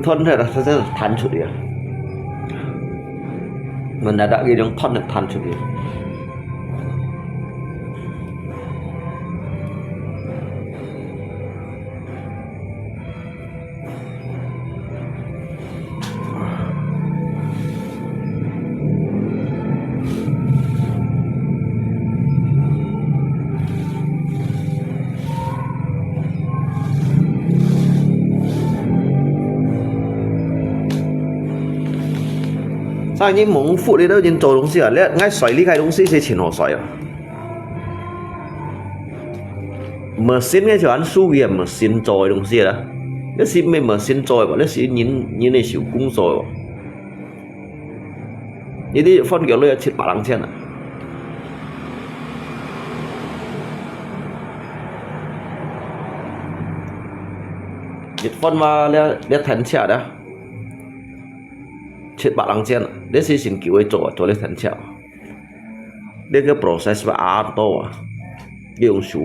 thân này là thật là thành chủ địa mình đã ghi trong thân là thành chủ địa sao anh muốn phụ đi đâu nhìn trồi东西啊ngay xoáy离开东西sẽ chuyển hổ xoáy à mở xin ngay cho anh su viêm mở xin trồi东西đó nếu xin mình mở xin trồi và nếu xin nhìn này xỉu cung rồi như đi phân kiểu lừa chết bà lăng trên à chết phân mà để thành trẻ đó chết bạn lăng trên để xây dựng kiểu ấy chỗ lên thành chảo để cái process và auto dùng số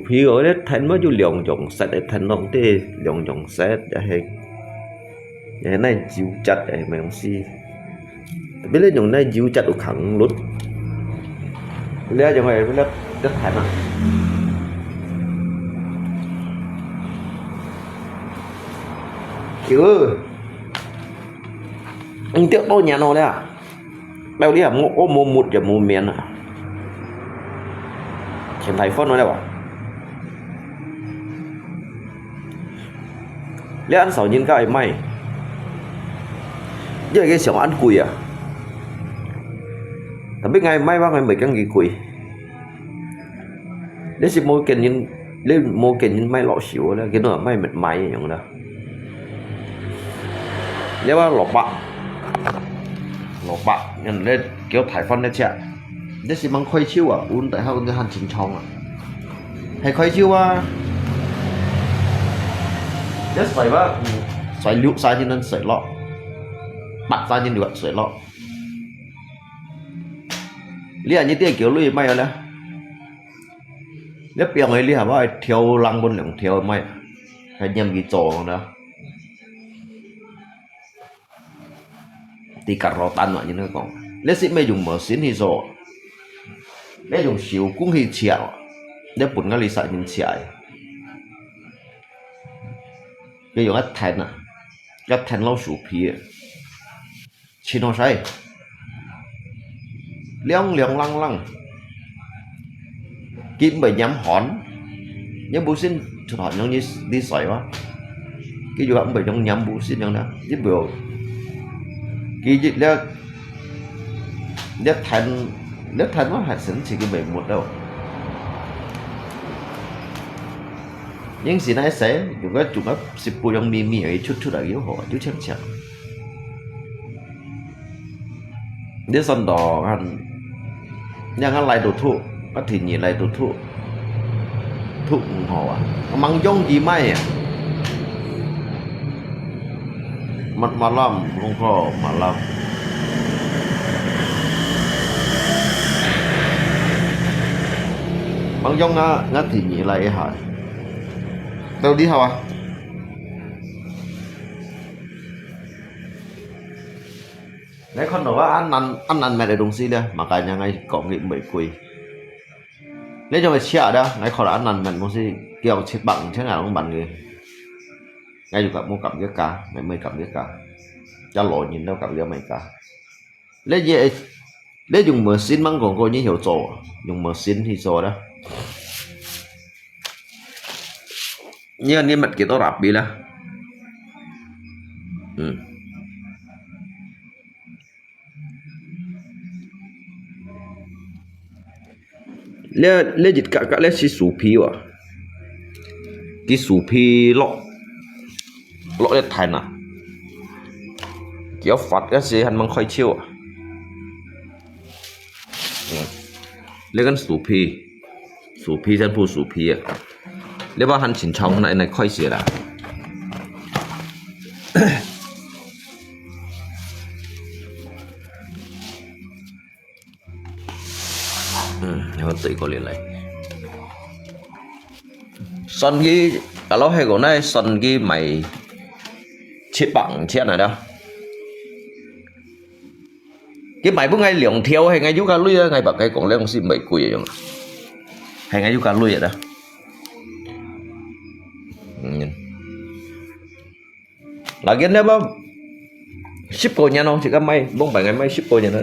phí ở đấy thành mới du lượng dùng set để thành nông tê lượng dùng set để hay này chịu chặt để mày không si biết lấy dùng này chịu chặt được khẳng lút lấy cho mày biết rất thành à kiểu anh tiếc đâu nhà nó đấy à bao đi à mua một giờ mua miếng à hiện tại phân nó đâu à lấy ăn sầu nhìn cái mày giờ cái sầu ăn cùi à ta biết ngày mai ba ngày mấy cái gì cùi lấy xí mua kiện nhìn lấy mua kiện nhìn mai lọ xỉu đó cái nó mai mệt mày vậy đó nếu mà lột bạc nhận lên kéo thải phân lên chạy để xí mang khoai chiêu à uống tại hao cái hành trình chong à hay khoai chiêu à để sợi ba sợi lựu sai cho nên sợi lọ bạc ra trên được sợi lọ lia như thế kiểu lui mày rồi nè nếu biển ấy lia ba theo lăng bôn lượng theo mày hay nhầm cái trò đó thì cả rò tan như nó còn lấy sĩ mày dùng mở xín thì rồi lấy dùng xíu cũng thì chèo để bún cái lì sợi nhìn chèo cái dùng cái thành lâu sủ phì chỉ nó sai liang lăng kim bởi nhắm hòn nhắm bù xin chụp hòn giống như đi sỏi quá cái dù không bởi trong nhắm bù xin giống đó giúp biểu cái gì là thành nó hạt sẵn chỉ cái bể một đâu nhưng gì nãy sẽ dùng cái chụp ấp xịt bùi trong mì ấy chút là yếu hộ chút chắc chắn nếu son đỏ ăn nhưng ăn lại đồ thụ có thì nhìn lại đồ thụ họ à măng giống gì mai à mặt mà làm không có mà làm măng giống ngắt thì nhìn lại hả đâu đi hả đấy con nói ăn mẹ để đồng xí đây mà cả nhà ngay có nghị bảy quỳ lấy cho mày chia đó ngay khỏi ăn mẹ đồng xí kêu chết bằng thế nào không bằng người ngay dù cả mua cặp với cả mày mới cặp với cả cho lỗi nhìn đâu cặp với mày cả lấy gì lấy dùng mở xin măng còn coi như hiểu trò dùng mở xin thì trò đó như anh em mặt kia tao rạp bị là le dịch cả le si su pi wa cái su pi lọ le thay nè kiểu phật cái gì hắn mang khói chiêu à lấy cái su pi dân phụ su pi à lấy bao hắn chỉnh trong này khói gì là nó tự có liền lại son cái alo hay của này son cái mày chết bằng chết này đâu cái mày bữa ngay liều theo hay ngay giúp cá lui ngay bạc cái còn lấy không xin mày quỳ rồi hay ngay giúp cá lui vậy đó là cái này bao ship cô nhà nó chỉ có may bông bảy ngày may ship cô nhà nó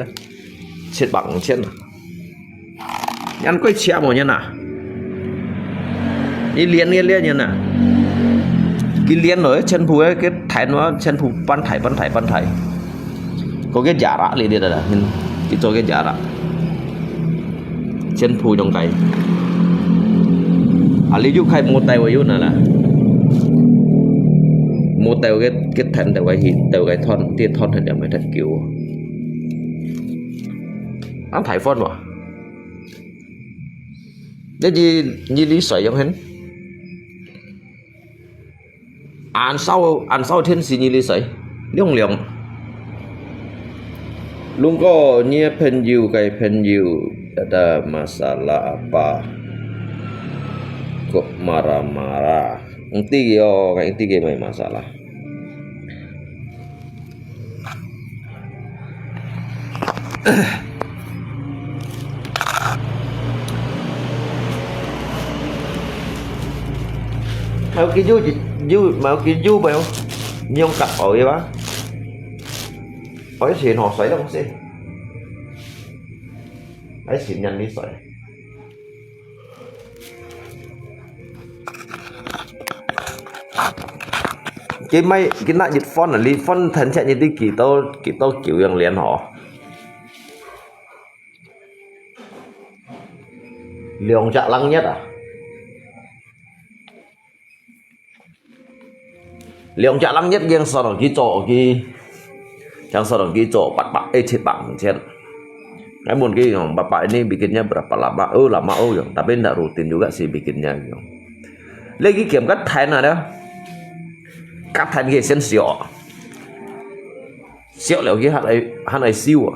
chết bằng chết nào ăn quay xe một nhân à đi liên như nè cái liên ở chân phù ấy cái thái nó chân phù ban thải có cái giả rạ liền đây là cái cho cái giả rạ chân phù trong cái lý do khai mua tay vào yếu này là mua tay cái thành tay cái hình tay cái thon tiền thon thành điểm mấy thật kiểu ăn thải phân mà cái gì như lý sợi giống hết ăn sau thiên sĩ như lý sợi liông liông luôn có như penyu ada masalah apa kok marah-marah nanti kayak masalah mau cái du phải không nhưng cặp ở vậy bác ở xịn họ xoáy đâu không xịn ấy xịn nhanh đi xoáy cái nại dịch phone là li phone thần chạy như tí kỳ tao kiểu yang liền họ liều chạ lăng nhất à liều chạ lăng nhất giang sau đó cái chỗ cái chẳng sau đó cái chỗ bắt chết bang chết cái buồn cái bapak ini bikinnya berapa lama ya tapi tidak rutin juga sih bikinnya lagi kiểm cắt thành nào đó cắt thành cái sen sẹo liệu cái hạt này siêu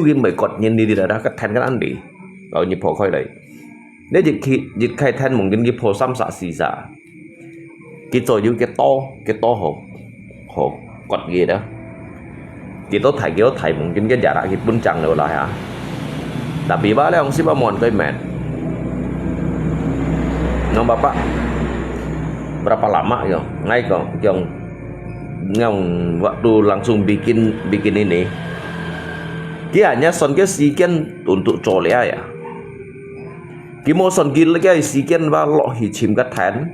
cái mấy cột nhìn đi là đã cắt thành cái ăn đi rồi nhịp phổ khơi đấy nếu dịch khai thành một cái phổ xăm xạ xì xả cái chỗ như cái to hồ cột gì đó kita thầy mungkin cái jarak kita pun chẳng được lại hả tapi balik ông sih mon cái men nong bapak berapa lama ya ngay còn ngong waktu langsung bikin ini dia hanya son cái sekian untuk colea ya kimo son gil cái sekian và lọ hi chim cái thán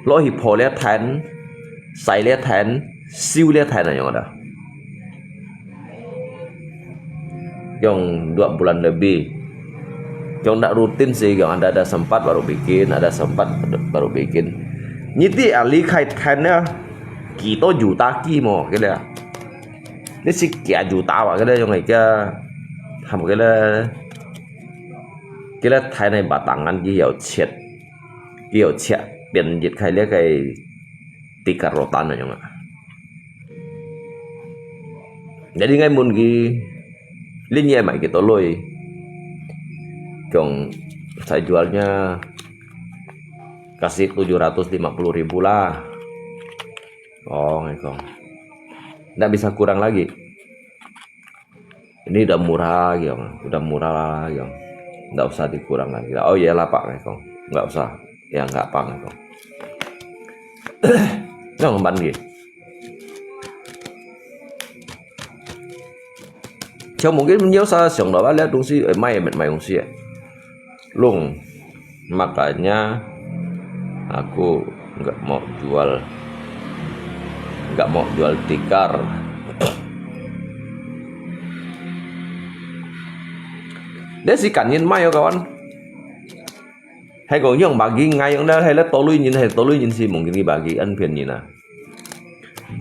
lọ hi phò le thán sai le thán siêu le thán là yang ada yang 2 bulan lebih yang tak rutin sih yang ada sempat baru bikin nyiti ali kaitannya kita juta ki mo cái này nó sẽ kẻ juta vào cái đây trong này làm cái là thái này batangan cái hiệu chết biển dịch khai lấy cái tiga rotan này nhung jadi ngay mun ki linya mày kita lôi Kong saya jualnya kasih 750.000 lah. Oh Kong nggak bisa kurang lagi, ini udah murah Kong, nggak usah dikurang lagi. Oh iya lah Pak Kong, nggak usah ya, nggak apa Kong nggak ngemban gitu. Cho mungkin nhớ sa sòng đó lihat dong sih mai dong sih lung, makanya aku nggak mau jual tikar. Để si cảnh nhìn mai kawan. Hay còn yang bagi ngay yang dah hay là tolui nhìn si mungkin dibagi pian nhìn à.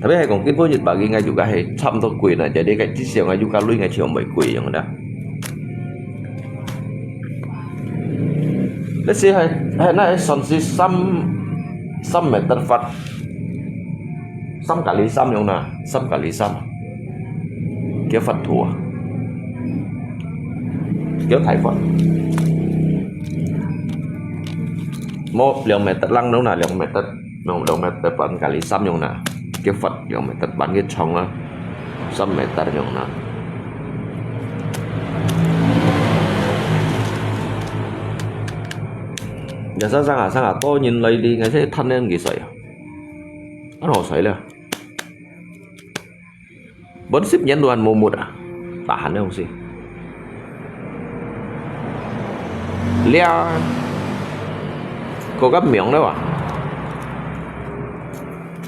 Tapi hay còn pun bagi ngay juga hay sam to kui nah. Jadi kayak siang ngay juga lui ngay cium baik kui yang dah. Let's see hay na son si sam meter fat. Sam kali sam yang na, sam kali sam. Kéo Phật thua, kéo thải Phật. Một lượng meter lăng đâu nè, lượng meter pan kali sam yang na, kéo Phật lượng meter pan cái trong á, sam meter yang na. Giờ sang à tôi nhìn lấy đi ngay thế thân lên gì sợi, nó hồ sợi lên. 40 nhân đoàn mùa 1 à? Tahan không sih? Lihat kok gấp miệng đâu à?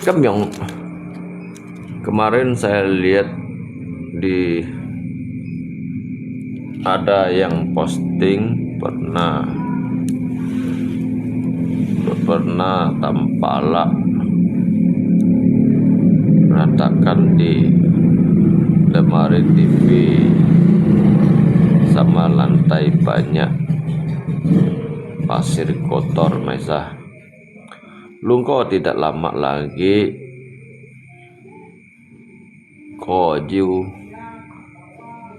Gấp miệng kemarin saya lihat di ada yang posting pernah Tampala ratakan di lemari TV sama lantai banyak pasir kotor mesah. Lungko tidak lama lagi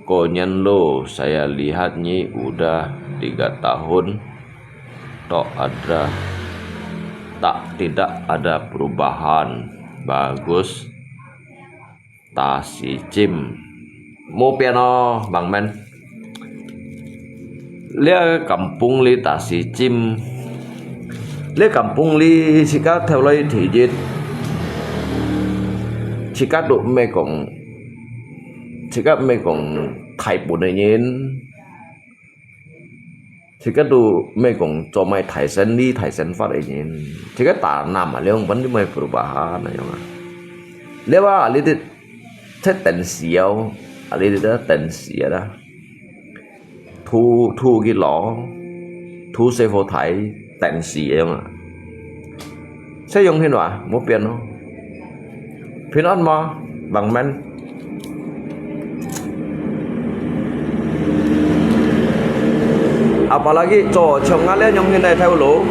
konyen lo, saya lihat nih udah 3 tahun tidak ada perubahan. Bagus Tasi Chim mau piano Bang Men. Lia kampung li Tasi Chim, lia kampung li sikat theo lấy thị dịch sikat độ mê còn thải bùn này nhìn sikat độ mê còn cho mày thải sen phát này nhìn sikat ta nằm mà liang vẫn mày perubahan này yang lia ba li thế tensial ali itu tensial dah thu cái lọ thu xe vô thải tensial mà sẽ dùng thế nào một piano piano mà bằng men apalagi chong ale yang ini theo lỗ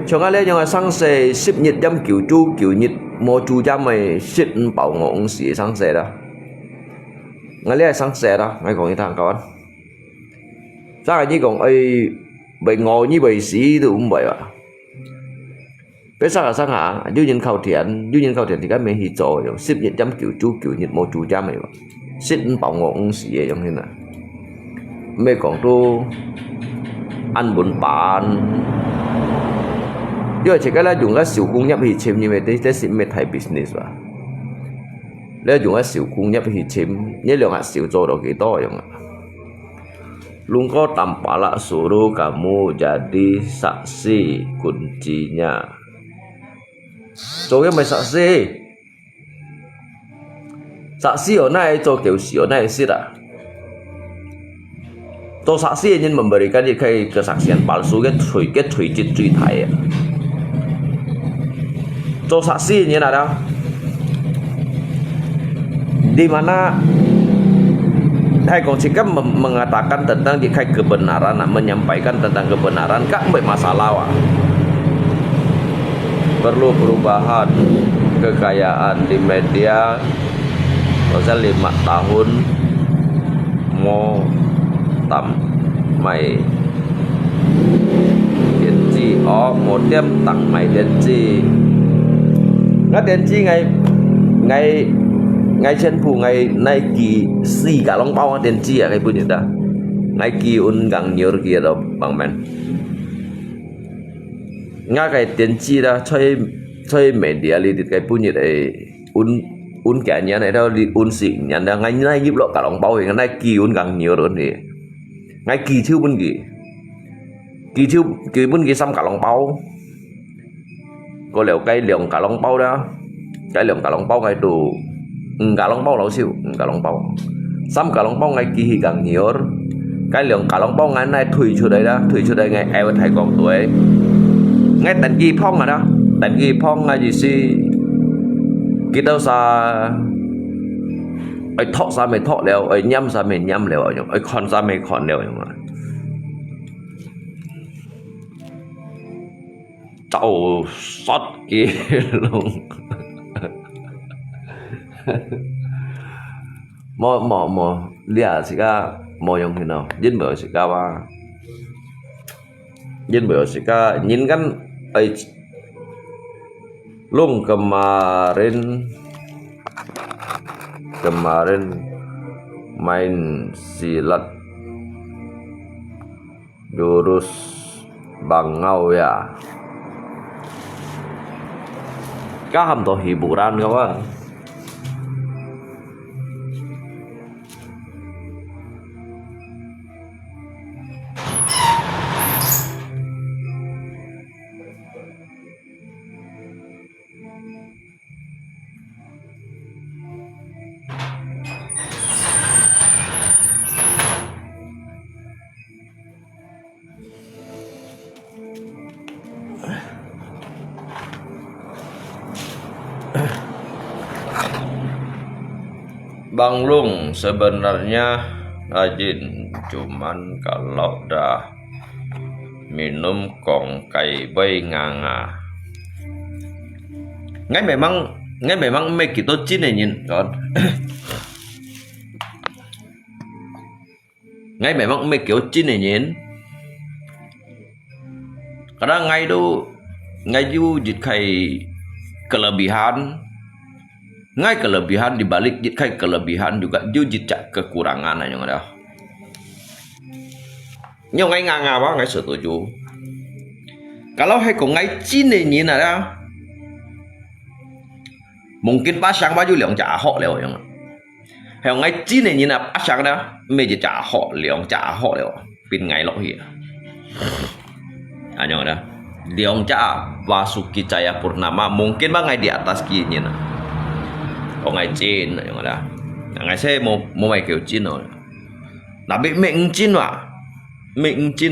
chong ale yang sang xe ship nhiệt jam kiểu nhiệt mua chú cha mày ship bảo ngộ xỉ sang xe đó ngay lấy sang xe đó ngay còn như thằng con chắc là như còn ấy bị ngồi như bị xỉ thì cũng vậy à bây giờ là sang hả du nhân khẩu thiện thì cái mình hít rồi ship nhiệt jam kiểu nhiệt mua chú cha mày ship bảo ngộ xỉ vậy giống như này mấy còn tu ăn bún bàn因為而家咧用咗小工入去簽，因為啲係咩睇 business 啊？你用咗小工入去簽，一兩日少做到幾多樣啊？Lungko Tampala suruh kamu jadi saksi kuncinya.做嘅咪saksi？saksi ở này做kiểu gì ở này sih啊？做saksi ingin memberikan kesaksian palsu ke tweet ya. 做saksi ini ada di mana sikap mengatakan tentang kebenaran, menyampaikan tentang kebenaran kak masalah wah. Perlu perubahan kekayaan di media. Proses 5 tahun mau mày điện chi một đêm tặng mày điện chi ngắt điện chi ngày trên phủ ngày nay kỳ xì cả long bao điện chi à cái bữa đó ngày kỳ un gang nhiều kia đó bằng men ngay cái điện chi đó chơi media li cái bữa đấy un cả nhà này đâu đi un xỉ nhà đó ngày nay giúp lộ cả long bao thì ngày nay kỳ un gang nhiều rồi thì ngay kỳ chiêu bún kỳ xăm cả lòng bao có liệu cái lượng cả lòng bao đó cái lượng cả lòng bao ngay đủ cả lòng bao lâu xíu cả lòng bao xăm cả lòng bao ngay kỳ càng nhiều cái lượng cả long bông ngày nay thủy chỗ đấy đó, thủy chỗ đấy ngày em thầy còn tuổi ngay tận ghi phong rồi đó, tận ghi phong là gì xí cái đâu sa ấy thọ sa mày thọ leo, ấy nhâm sa mày nhâm leo ở ấy con sa mày con leo nhưng mà tàu sót kia luôn mò lia sih ka mò yang hina jin bờ sih ka wa jin bờ sih ka nhìn kan lung kemarin main silat jurus bangau ya paham toh hiburan kawan. Bang Lung sebenarnya rajin, cuman kalau dah minum kongkai bay nganga. Ngay memang mấy kiểu tốt chín này nhìn còn. Ngay memang mấy kiểu chín này nhìn. Karena ngay du dịch kai kelebihan. Ngay kelebihan dibalik kai kelebihan juga jujit kekurangan yang ada. Nhưng ngay nganga quá ngay setuju. Kalau hai ko ngay cine nhìn ada, mungkin pasang baju liang trả họ leo yang. Hai ngay cine nhìn pasang dah, meje trả họ liang trả họ leo, pin ngay lo hi. Yang ada. Liang trả Basuki Cahayapurnama mungkin bang ngay di atas kini na. Ngay trên yang ada. Ngay saya mau mai kiểu chín rồi. Tapi meng chín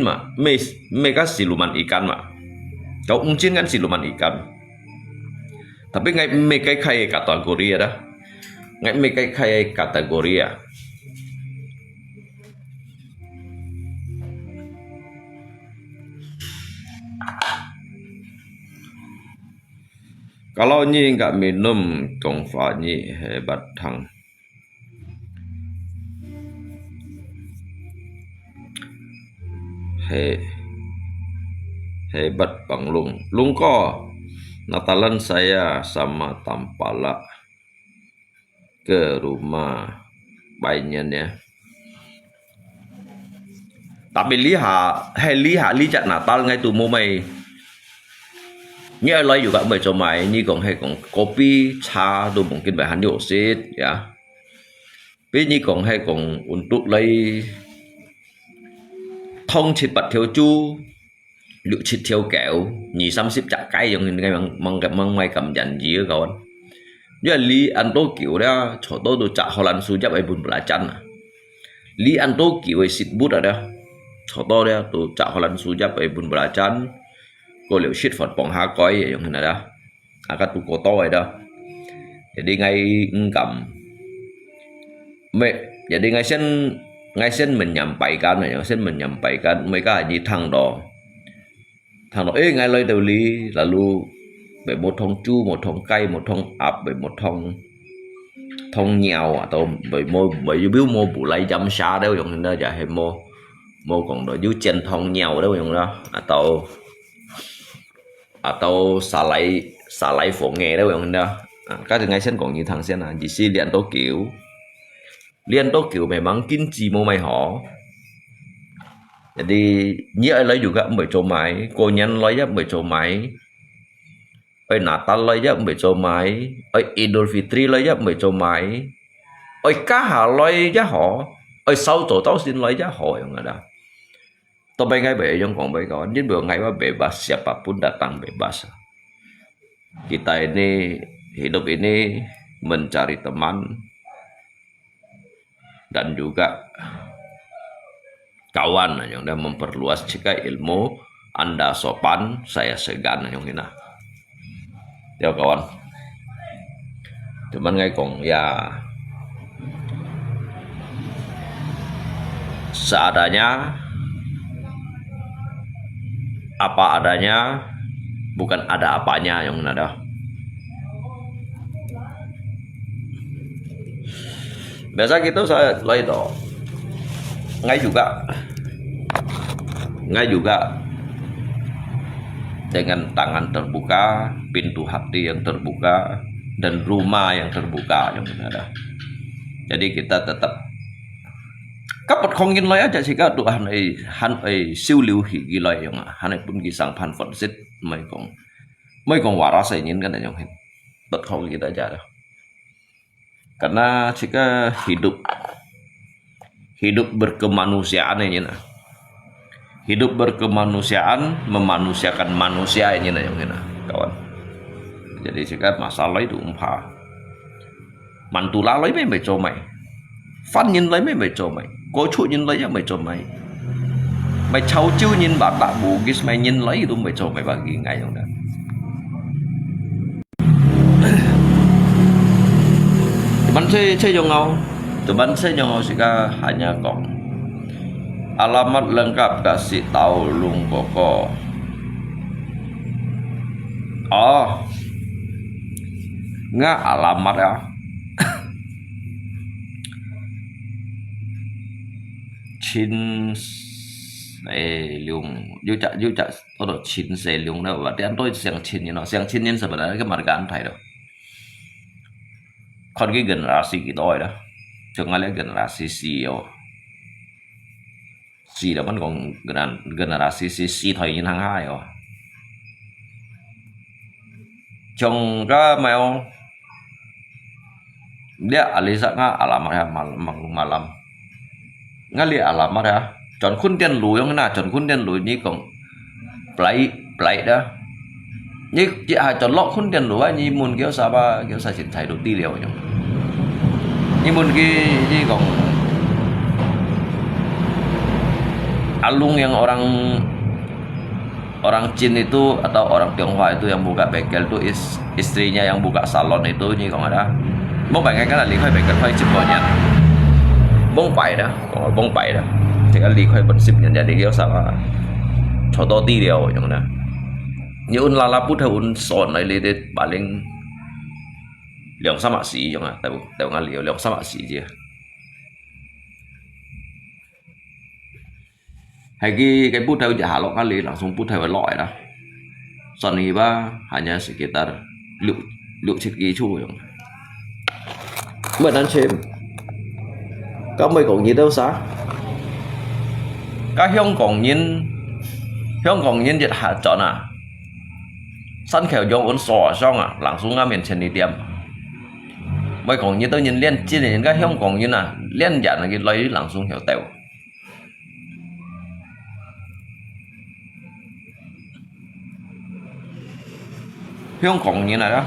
mà mereka siluman ikan mà. Kalau mungkin kan siluman ikan. Tapi ngay mereka kayak kategori ada. Ngay mereka kayak kategori ya. Kalau Nyi nggak minum tongfa Nyi hebat Thang. Hebat Bang Lung. Lung kok Natalan saya sama Tampala ke rumah bayinya ya. Tapi lihat Natal ngay từ mùa mày. Như lấy juga bởi cho mày như còn hay còn kopi, trà đồ mungkin bahan dioxid ya. Vì như còn hay còn untuk lấy thông thịt bạch theo chu, liệu thịt theo kẹo, nhì xăm xếp chặt cái giống như mong mày cầm dành gì các bạn. Như là lý ăn tô kiểu đó, cho tôi đồ chả họ làm suy chấp ấy bùn bả chăn. Lý ăn tô kiểu ấy xịt bút ở đó, cho tôi đó đồ chả họ làm suy chấp ấy bùn bả chăn. Cô liệu shit phật bỏng há coi vậy như này đó, các tụ cổ to vậy đó. Jadi ngay cầm jadi ngay sen menyampaikan mereka di thang đỏ ngay lời đầu lý lalu bởi một thong chu, một thong cay, một thong ập, bởi một thong nhào atau bởi biếu mô bù lây jam xa đâu giống như đó, dạ hay mô còn đôi dưới trên thong nhào đâu giống đó, atau salai phổ nghề đâu giống như đó. Các ngay sen còn như thằng sen là gì si liên tố kiểu memang kinci mau mai họ. Jadi nhớ lấy juga bởi chỗ máy, cô nhân lấy giáp bởi chỗ máy, ơi Natal lấy giáp bởi chỗ máy, ơi Idul Fitri lấy giáp bởi chỗ máy, ơi cá hà lấy giáp họ, ơi sau tổ tao xin lấy giáp họ yang ada. Tôi bay ngay bể trong còn bay còn, jadi ngay apa bebas, siapapun datang bebas. Kita ini hidup ini mencari teman dan juga kawan yang udah memperluas jika ilmu Anda sopan, saya segan yang ini. Ya kawan. Cuman ngay còn ya seadanya, apa adanya, bukan ada apanya yang ada. Biasa gitu saya lo itu ngay juga dengan tangan terbuka, pintu hati yang terbuka, dan rumah yang terbuka yang ada. Jadi kita tetap kapat kongin loy aja sih kak Tuhan han siêu liu hi giloi yang han pun gisang pan phật sit mấy con waras ingin kan yang betul kita aja dah. Karena jika hidup berkemanusiaan ini nah. Hidup berkemanusiaan memanusiakan manusia ini nah yang kawan. Jadi jika masalah itu umpah mantula lấy mấy cho mày phân nhìn lấy mấy cho mày có chỗ nhìn lấy mấy cho mày mày cháu chiêu nhìn bà tạ bù cái mày nhìn lấy itu mấy cho mày bagi ngày yang dah. Teman saya jongau jika hanya kong alamat lengkap kasih tahu lung koko. Oh, nggak alamat ya. Chin Liung, Yucak, atau Chin Liung đâu, berarti anto Siang Chin you know, Siang Chin ini sebenarnya kemargaan Thai đâu. Còn cái generasi kita đó, jangan lihat generasi CEO. Si đó vẫn còn generasi si Thai như hàng hai rồi. Trong cái mail dia alisa nga alamatnya malam ngali alamat ya chọn khun tiền lùi không na chọn khun tiền lùi như còn play đó như chị chọn lọ khun tiền lùi như muốn kiểu sao triển khai đầu tư liệu nhung như muốn cái như còn alung yang orang Cina itu atau orang Tionghoa itu yang buka bengkel itu istrinya yang buka salon itu như còn ada bông bảy ngay cái là lý khai bengkel khai chip nhận bông bảy đó thì cái lý khai bận ship nhận jadi kiểu sao cho to ti điều như này như un lala put hay un son này lên paling lượng sama xí như này tại nggak liều lượng sama xí chứ hay cái put theo giả lo kali langsung put theo loại đó son ini hanya sekitar liệu chít ghi chu yang anh xem có mấy còn gì đâu sao các Hyung còn nhìn dịch hạ chọn à sân khéo dùng ổn sò xong à langsung ngambil trên đi tiệm mấy còn như tôi nhìn liên chi này các Hyung còn như là liên giả là cái lấy langsung hiểu tèo Hyung còn như này đó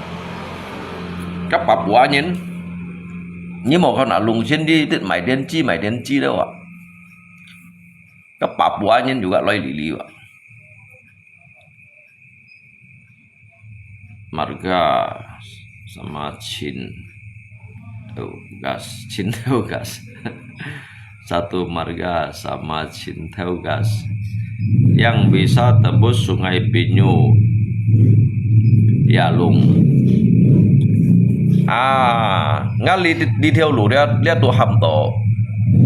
các bà bùa nhìn như một con nào lùng trên đi tự mày đến chi đâu ạ các bà bùa nhìn juga loy lili ạ marga sama Chin gas satu marga sama Chin gas yang bisa tembus sungai Pinyu Yalung ngali di theo lu dia tuh hamto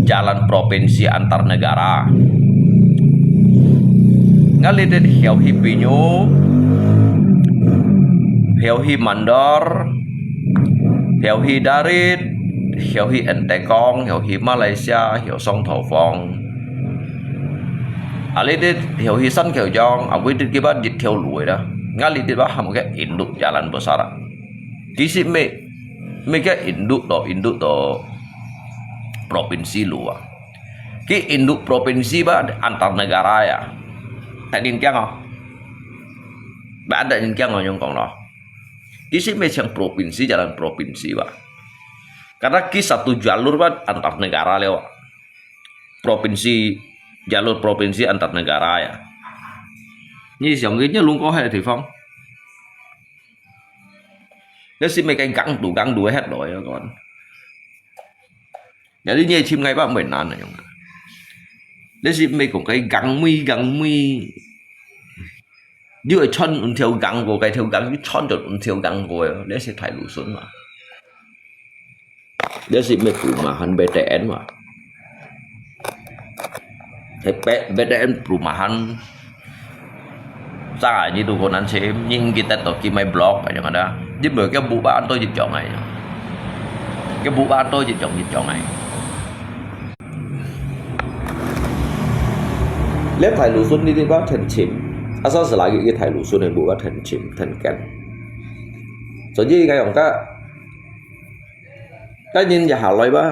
jalan provinsi antar negara ngali di theo hi Pinyu theo hi Mandor theo hi Darit theo hi Entekong theo hi Malaysia theo Song Thổ Phong ali di theo hi San Keo Jong awi di kibat di theo lu đó ngali di bah một cái induk jalan besar kisi mereka induk to provinsi luar. Ki induk provinsi antar negara ya. Tại điền kiang không? Bạn ada điền kiang không yang còn đó. Kisi macam provinsi jalan provinsi Karena ki satu jalur antar negara lewat. Provinsi jalur provinsi antar negara ya. Như dòng ý luôn có hệ thì phong. Nếu xin mấy cái găng đuổi hết rồi còn. Để đi nhé chim ngay bác mình ăn này. Nếu xin mấy cũng cái găng mi. Như chân theo găng của cái theo găng chân cho theo găng của để sẽ thay lũ xuống mà. Để xin mấy perumahan BTN mà. BTN perumahan saya như tôi còn anh xem nhưng kita tổ chức mấy blog vậy chẳng đó giúp được cái vụ bán tôi dịch chọn này cái vụ bán tôi dịch chọn này lấy thải lũ xuân đi bác thần chìm sao sẽ lại cái thải lũ xuân này vụ bác thần chìm thần cảnh rồi như cái ông cái nhìn nhà hỏi bác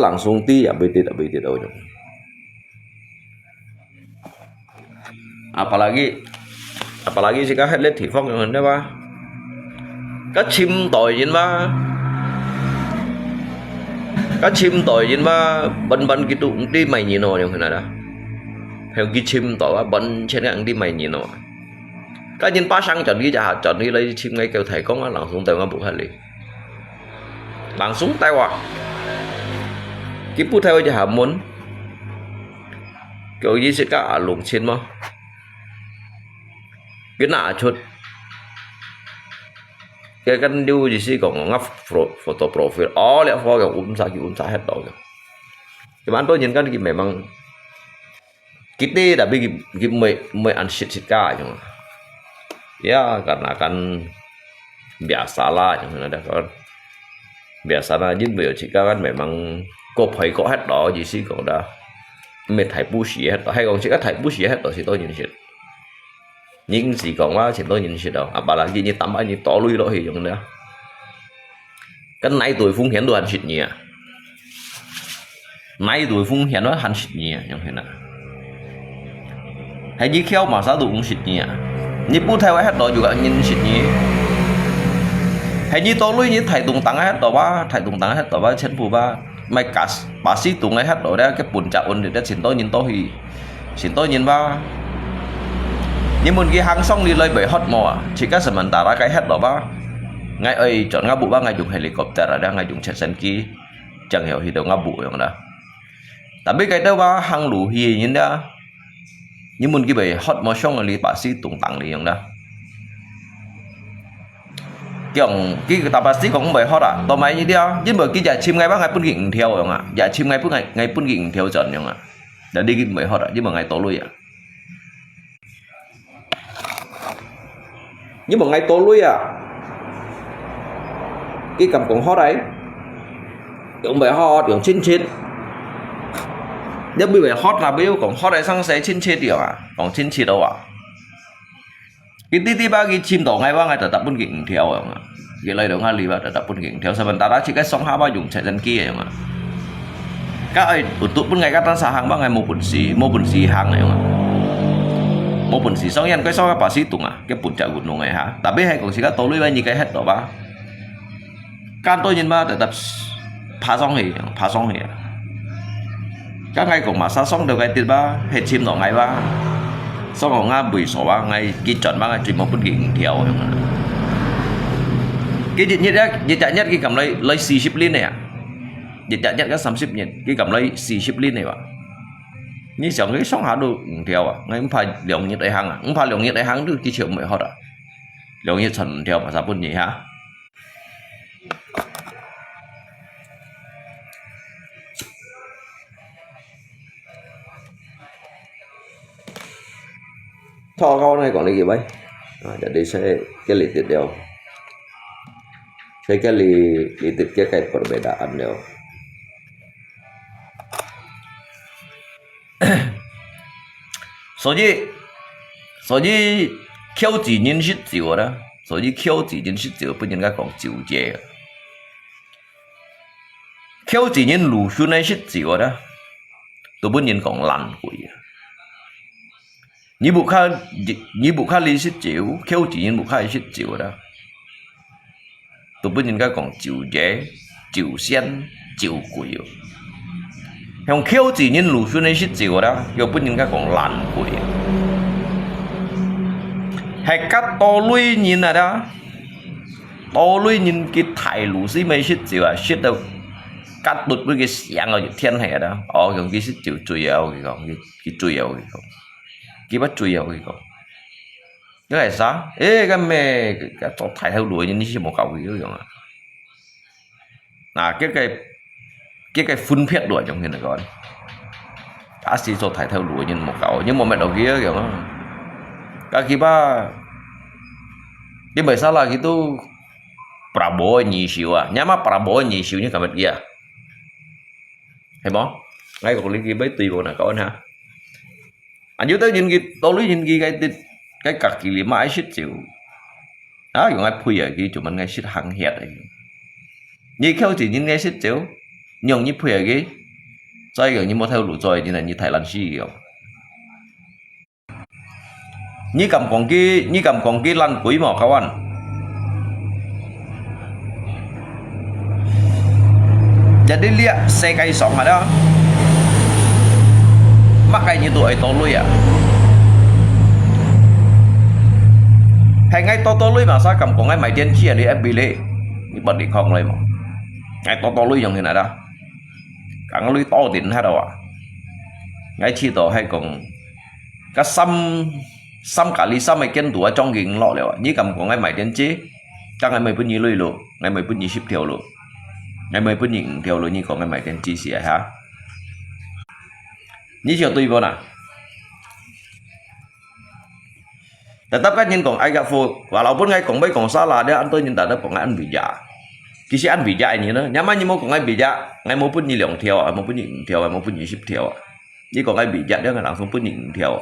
langsung ti ya bị đâu rồi apalagi sih các lihat thì phong yang đó ba các chim tỏi trên ba bần cái tụng đi mày nhìn nó như thế này đó theo cái chim tỏi ba bần trên cái đi mày nhìn nó các nhìn ba sang chọn đi lấy chim ngay kêu thầy con lặng xuống tay ngang bụng hay gì lặng xuống tay qua cái bút theo cho muốn kiểu gì sẽ cả lủng trên mà cái nạ chút cái căn điêu gì xí còn ngắp photo profile lẽ phô cái sa hết rồi cái bạn tôi nhìn cái mày bằng kita đã bị mày ăn shit cả chứ ya karena kan biasa lah chẳng ada kan biasa lah nhưng biểu chỉ kan memang phải có hết đó gì xí còn đã mày thải push hết hay còn chỉ có thải push hết rồi thì tôi nhìn shit nhưng chỉ còn quá thì tôi nhìn sẽ đâu bà là gì như tắm anh như tỏ lui đó thì giống đó cái này tuổi phun hiển đồ hành xịt nhỉ nay tuổi phun hiển nó hành xịt nhỉ giống thế nào hay như khéo mà sao tụi cũng xịt nhỉ như bút theo hết đó juga nhìn xịt nhỉ hay như tỏ lui như thầy tùng tăng hết đó ba chân phù ba mày cả bà sĩ tùng hết đó ra cái bùn chạo ôn để xin tôi nhìn ba nhưng muốn cái hàng xong đi lấy bởi hot mò chỉ các sementara cái hết đó ba ngay ấy chọn ngáp bụ ba ngay dùng helicopter ở đây ngay dùng jet ski chẳng hiểu thì đâu ngáp bụ vậy đó tapi cái đó ba hàng lũ hi như đó nhưng muốn cái bởi hot mò xong là đi bà sĩ tung tăng đi vậy đó cái ta bà sĩ cũng bởi hot à tao máy như đó nhưng bởi cái giả chim ngay bác ngay phun gịnh theo rồi ạ giả chim ngay phun gịnh theo dần rồi ạ đã đi cái bởi hot à nhưng mà ngay tối lui à nhưng mà ngay tối lui à cái cầm còn hot đấy cũng phải hot kiểu trên nếu bị hot là bây giờ còn hot đấy sang sẽ trên điều à còn trên đâu à cái tí ba cái chim tổ ngay ba ngày tập buôn gịnh theo à cái lời đó ngay lì ba tập buôn gịnh theo sebentar đã chỉ cái sóng hai ba dùng chạy dân kia à các ấy tụi buôn ngày các tan xả hàng ba ngày một bún xì hàng này mà một bún xì xong yên cái sau bà sĩ tụng à cái bún chả gùn này hả tại biết hay còn chỉ có tối lui như cái hết đó ba can tôi nhìn ba để tập phá xong thì các ngày cũng mà sao xong được cái tiền ba hết chim đó ngày ba sau còn nga buổi sổ ba ngày ghi chuẩn ba ngày chỉ một bún gịnh theo cái dịch chạy nhất cái cầm lấy xì ship liên này à dịch chạy nhất các xăm ship nhiệt cái cầm lấy xì ship liên này bạn như chẳng cái sống hả được theo à ngay không phải lượng nhiệt đại hàng à không phải lượng nhiệt đại hàng được cái chuyện mới hot à lượng nhiệt thần theo mà sao buồn nhỉ hả thò câu này còn là gì vậy để đi xe cái lì tiếp theo cái lì tiếp cái perbedaan đều所以口字人是少啦，所以口字人是少，不應該講少啫。口字人魯迅係是少啦，都不應講爛鬼啊。你不看你是少，口字人不看是少啦，都不應該講少啫、少仙、少鬼哦。向口字人鲁迅的失照啦，又本人家讲烂鬼，系甲多类人啊啦，多类人嘅太鲁迅咪失照啊，失到甲獨嗰個聲啊，天氣啦，哦，用佢失照最有佢講，佢最有佢講，佢不最有佢講，因為啥？誒，咁咩？做太頭路人，你是冇搞佢嗰樣啊？嗱，cái phân phép đuổi trong hiện này coi, đã xí số thái theo đuổi nhưng một cậu nhưng một mẹ đầu kia kiểu nó, cái kia ba, cái bài sao là cái tu, Prabowo nhị xíu à, nhá mà Prabowo nhị xíu như cả vật kia, thấy không? Ngay còn liên kia bấy tùy bộ nào coi ha, anh nhớ tới những cái tôi lấy những cái cả kỳ lý mãi shit chịu, đó dùng ai phui ở kia chúng mình ngay shit hàng hẹt này, như kêu chỉ những ngay shit chịu. Nhưng như phui cái, sai cái như một theo lũ rồi như là như Thái Lan xí kiểu, như cầm con cái lăn quỷ mà các bạn, jadi lihat xe cây sòng ở đó, mắc cái như tụi to lui à, hay ngay to lui mà sao cầm con ngay mày tiền chia đi em bị lệ, như bật đi khôngเลยmà, ngay to lui giống như này đó. Càng lưới to tiền hết đâu à, ngay chi tổ hay còn cái xăm cả ly xăm mấy kiến tuổi trong kiện lọ liệu như cầm của ngay mày đến chế, chắc ngay mày bữa nhí lưới luôn, ngay mày bữa nhí ship theo luôn, ngay mày bữa nhí theo luôn như còn ngay mày đến chi xỉa hả, như chiều tùy vào nè,แต่tất cả những còn ai gặp phụ và lão bữa ngay còn mấy còn xa là để ăn tôi nhìn ta đã còn ăn bị giả. Khi sẽ ăn bị dại như nữa, nhắm như một con ngay bị dại, ngay một phút như lượng theo, một phút nhịn theo, một phút như ship theo, như còn ngay bị dại đó là làm xong phút nhịn theo,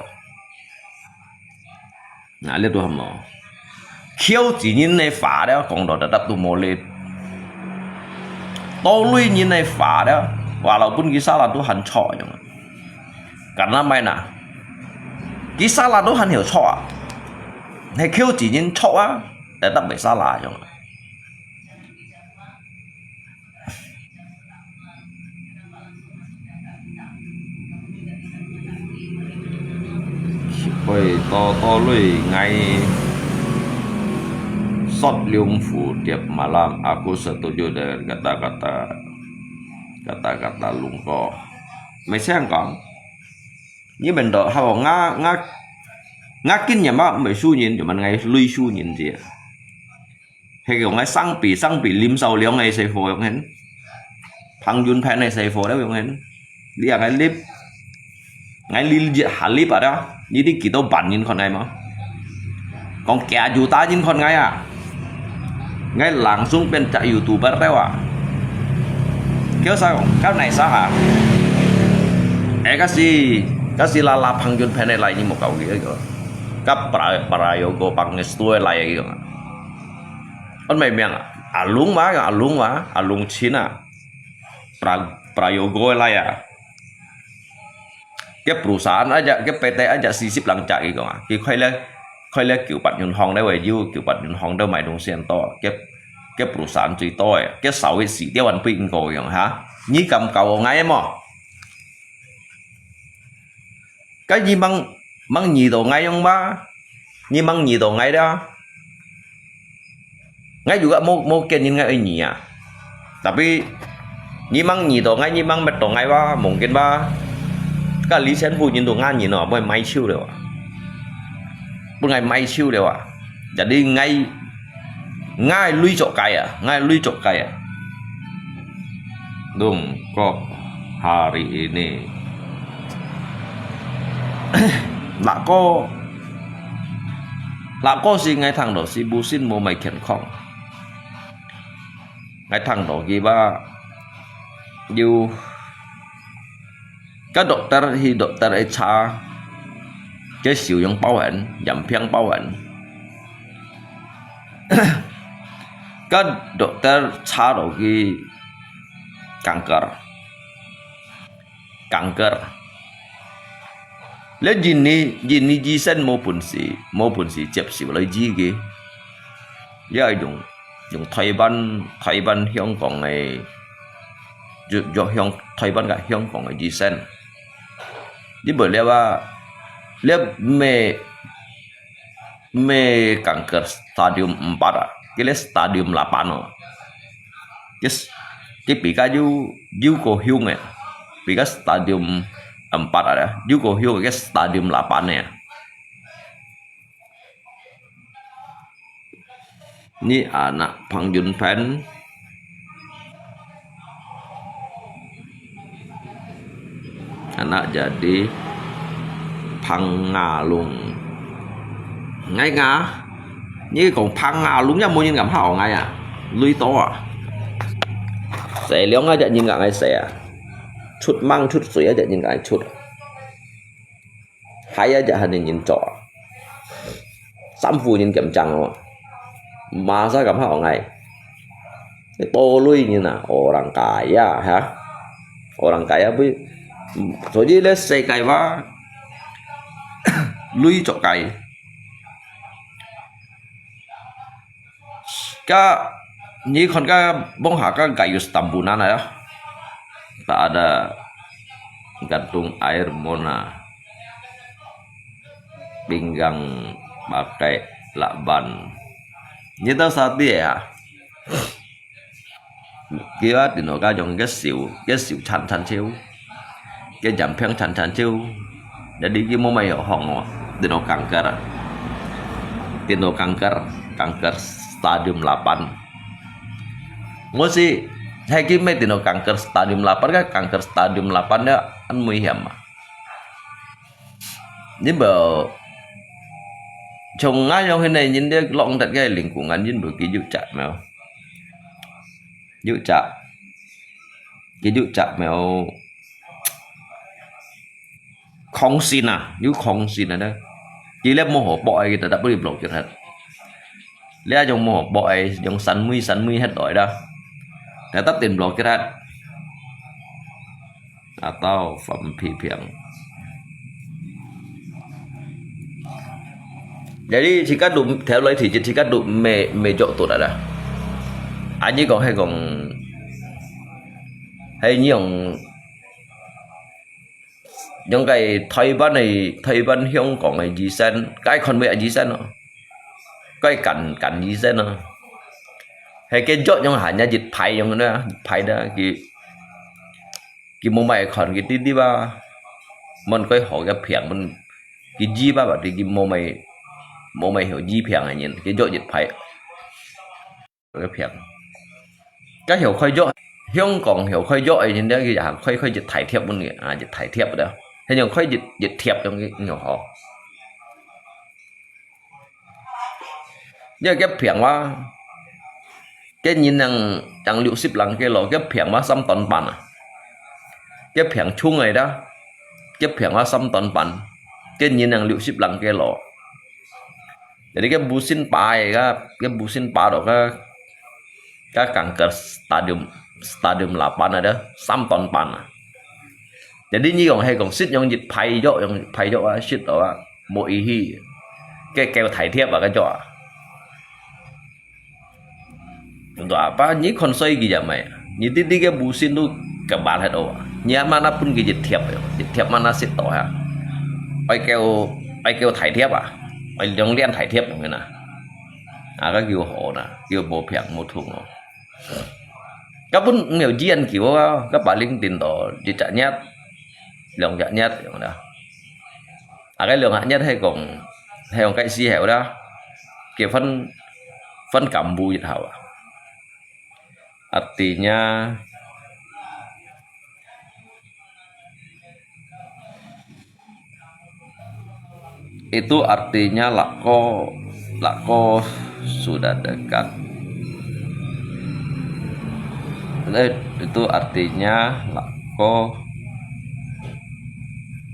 nãy lên tôi hầm nó, khiêu chỉ như này phá đó, còn đó đã đập tôi mồ lên, to lui như này phá đó, và lão bún cái sao là tôi hành chọi rồi, cả năm mai nè, cái sao là tôi hành hiểu chọi, hay khiêu chỉ như chọi á, để đập bị sao là rồi. Bởi to lui ngay sót liung phủ tiệp mà làm aku setuju dengan kata lung ko. Mấy xem có như mình đó họ ngã kinh nhà mà mấy su nhìn cho mình ngay lui su nhìn gì hay kiểu ngay sang bị lim sầu liang ngay xây phôi không hén thằng Yun Pen này xây phôi đó không hén đi à ngay lip ngay lip hả lip ở đó như đi kỳ tao bản nhìn con này mà còn kẻ dù ta nhìn con ngay à ngay làng xuống bên chạy YouTuber đấy à kéo sao cái này sao hả cái gì là thằng Yun Pen này lại như một cậu kia rồi các prayogo bằng cái studio lại kiểu con mày miệng lung chín à prayogo lại à cái perusahaan aja cái PT aja sisip lang chạy kiểu à cái khoai le kiểu bạn Yun Hong đấy vậy kiểu bạn Yun Hong đâu mày đông sen to cái perusahaan最多嘅cái sáu cái sĩ tiêu anh pin cổ kiểu hả như cầm cầu ngay mà cái gì mang nhì đồ ngay không ba như mang nhì đồ ngay đó ngay juga mau kian ngay nhì à tapi như mang nhì đồ ngay như mang mệt đồ ngay ba mungkin ba cái lý sen phu nhìn đồ ngan nhìn nó bởi may siêu đều à bữa ngày may siêu đều à jadi ngay lui chỗ cày à đúng kok hari ini là có gì ngay thằng đó si bu xin mua mày khiển không ngay thằng đó gì ba yêu các dokter ấy cha cái sử dụng bảo hiểm giảm phiền bảo hiểm các dokter cha đó cái kanker lấy gì sen mua bún xì chép xỉu lấy gì cái giờ dùng Thái Văn香港này do hyong thay ban cái hyong còn cái gì sen đi bởi lẽ là lẽ me kanker stadium 4 à cái lẽ stadium 8 à cái bị cái du có hyong này bị cái stadium 4 ada du có hyong cái stadium 8 này ni anak Pang Jun Pen anak jadi Pangalung ngay ngà như còn Pangalung nha mua như ngắm hảo ngay à lui to à sẽ léo ngay chạy như ngà ngay sẽ chút mang chút sủi chạy như ngà chút hay chạy hành nhìn trọ sắm phu nhìn kiểm trăng mà sao cảm hảo ngày to lui như nào orang kaya hả orang kaya với rồi đi lên xe cày và lui chỗ cày cái như con cái bông hạ cái kayu stambunan ya tak ada gantung air mona pinggang pakai lakban như tao sao thế à kia thì nó cái dòng cái xỉu chăn chiếu cái giảm phèn chăn chiếu để đi cái mô mày ở hỏng thì nó kanker stadium 8 ngosi hay cái mấy thì nó kanker stadium 8 cái kanker stadium 8 đó ăn nguy hiểm mà nhưng mà chồng ngay trong cái này nhìn thấy lọng thật cái link của ngắn nhìn bởi cái dự chặt mèo dự chặt mèo không xin à như không xin à đó chỉ là mô hổ bọi người ta đã bị block cho thật lẽ trong mô hổ bọi trong sắn mươi hết rồi đó để tắt tiền block cho thật atau phẩm phi phiền jadi jika dum theo lời thì chỉ các dum mê chỗ tụt đã anh ấy còn hay nhiều những cái thay ban hiông còn cái gì sen cái con mẹ gì sen nó cái cảnh gì sen nó hay cái chỗ trong hải nhà dịch phải trong đó phải đó cái mông mày còn cái tí ba mình coi hỏi cái phiền mình cái gì ba bảo thì cái mông mày hiểu gì phiền này nhìn cái chỗ dịch phải cái phiền cái hiểu khơi chỗ hiông còn hiểu khơi chỗ nhìn đó cái dạng khơi dịch thải thiệp mình dịch thải thiệp đó thế nhưng khơi dịch thiệp trong cái nhỏ họ như cái phiền quá cái nhìn rằng liệu ship lăng cái lỗ cái phiền quá xăm toàn bản à cái phiền chung này đó cái phiền quá xăm toàn bản cái nhìn rằng liệu ship lăng cái lỗ jadi cái busin bài cái busin bài đó cái kanker stadium 8 này đó xăm toàn bản à jadi như còn hay còn ship trong dịch phay chỗ ship đó mỗi hi cái keo thải thiệp vào cái chỗ untuk apa ni konsoi gitu mày như tí cái busin tu kebal hết rồi nhà mana pun cái dịch thiệp mana ship đó ha ai keo thải thiệp à ai trong liên thải thiệp như nào cái kiểu hộ nè kiểu bộ phèn một thùng rồi các pun nhiều chiên kiểu các bà linh tiền đó chỉ trả nhát lượng trả nhát đó cái lượng hạ nhất hay còn cái gì hẻo đó kiểu phân cảm bùi dịch hảo artinya itu artinya lako sudah dekat. Itu artinya lako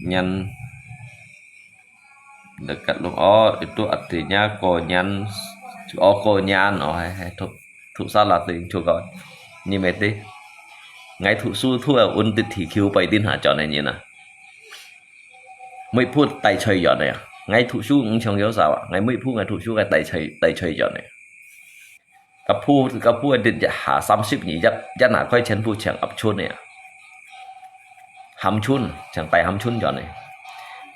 nyan dekat luôn. Oh, itu artinya konyan. Oh, konyan. Oh, thuộc sao là tiếng chua gọi. Như mẹ tí. Ngay thủ su thua ôn tịch thì khiêu bày tin hạ chọn này như nào. Mấy phút tay chơi chọn này. Ngay thủ su cũng chẳng hiểu sao ạ. Ngay mấy phút ngay thủ su cái tay chơi chọn này. Các phu định hạ 30 nhỉ chắc là coi chân phu chẳng ập chôn này ạ. Hamchun, santai hamchun John.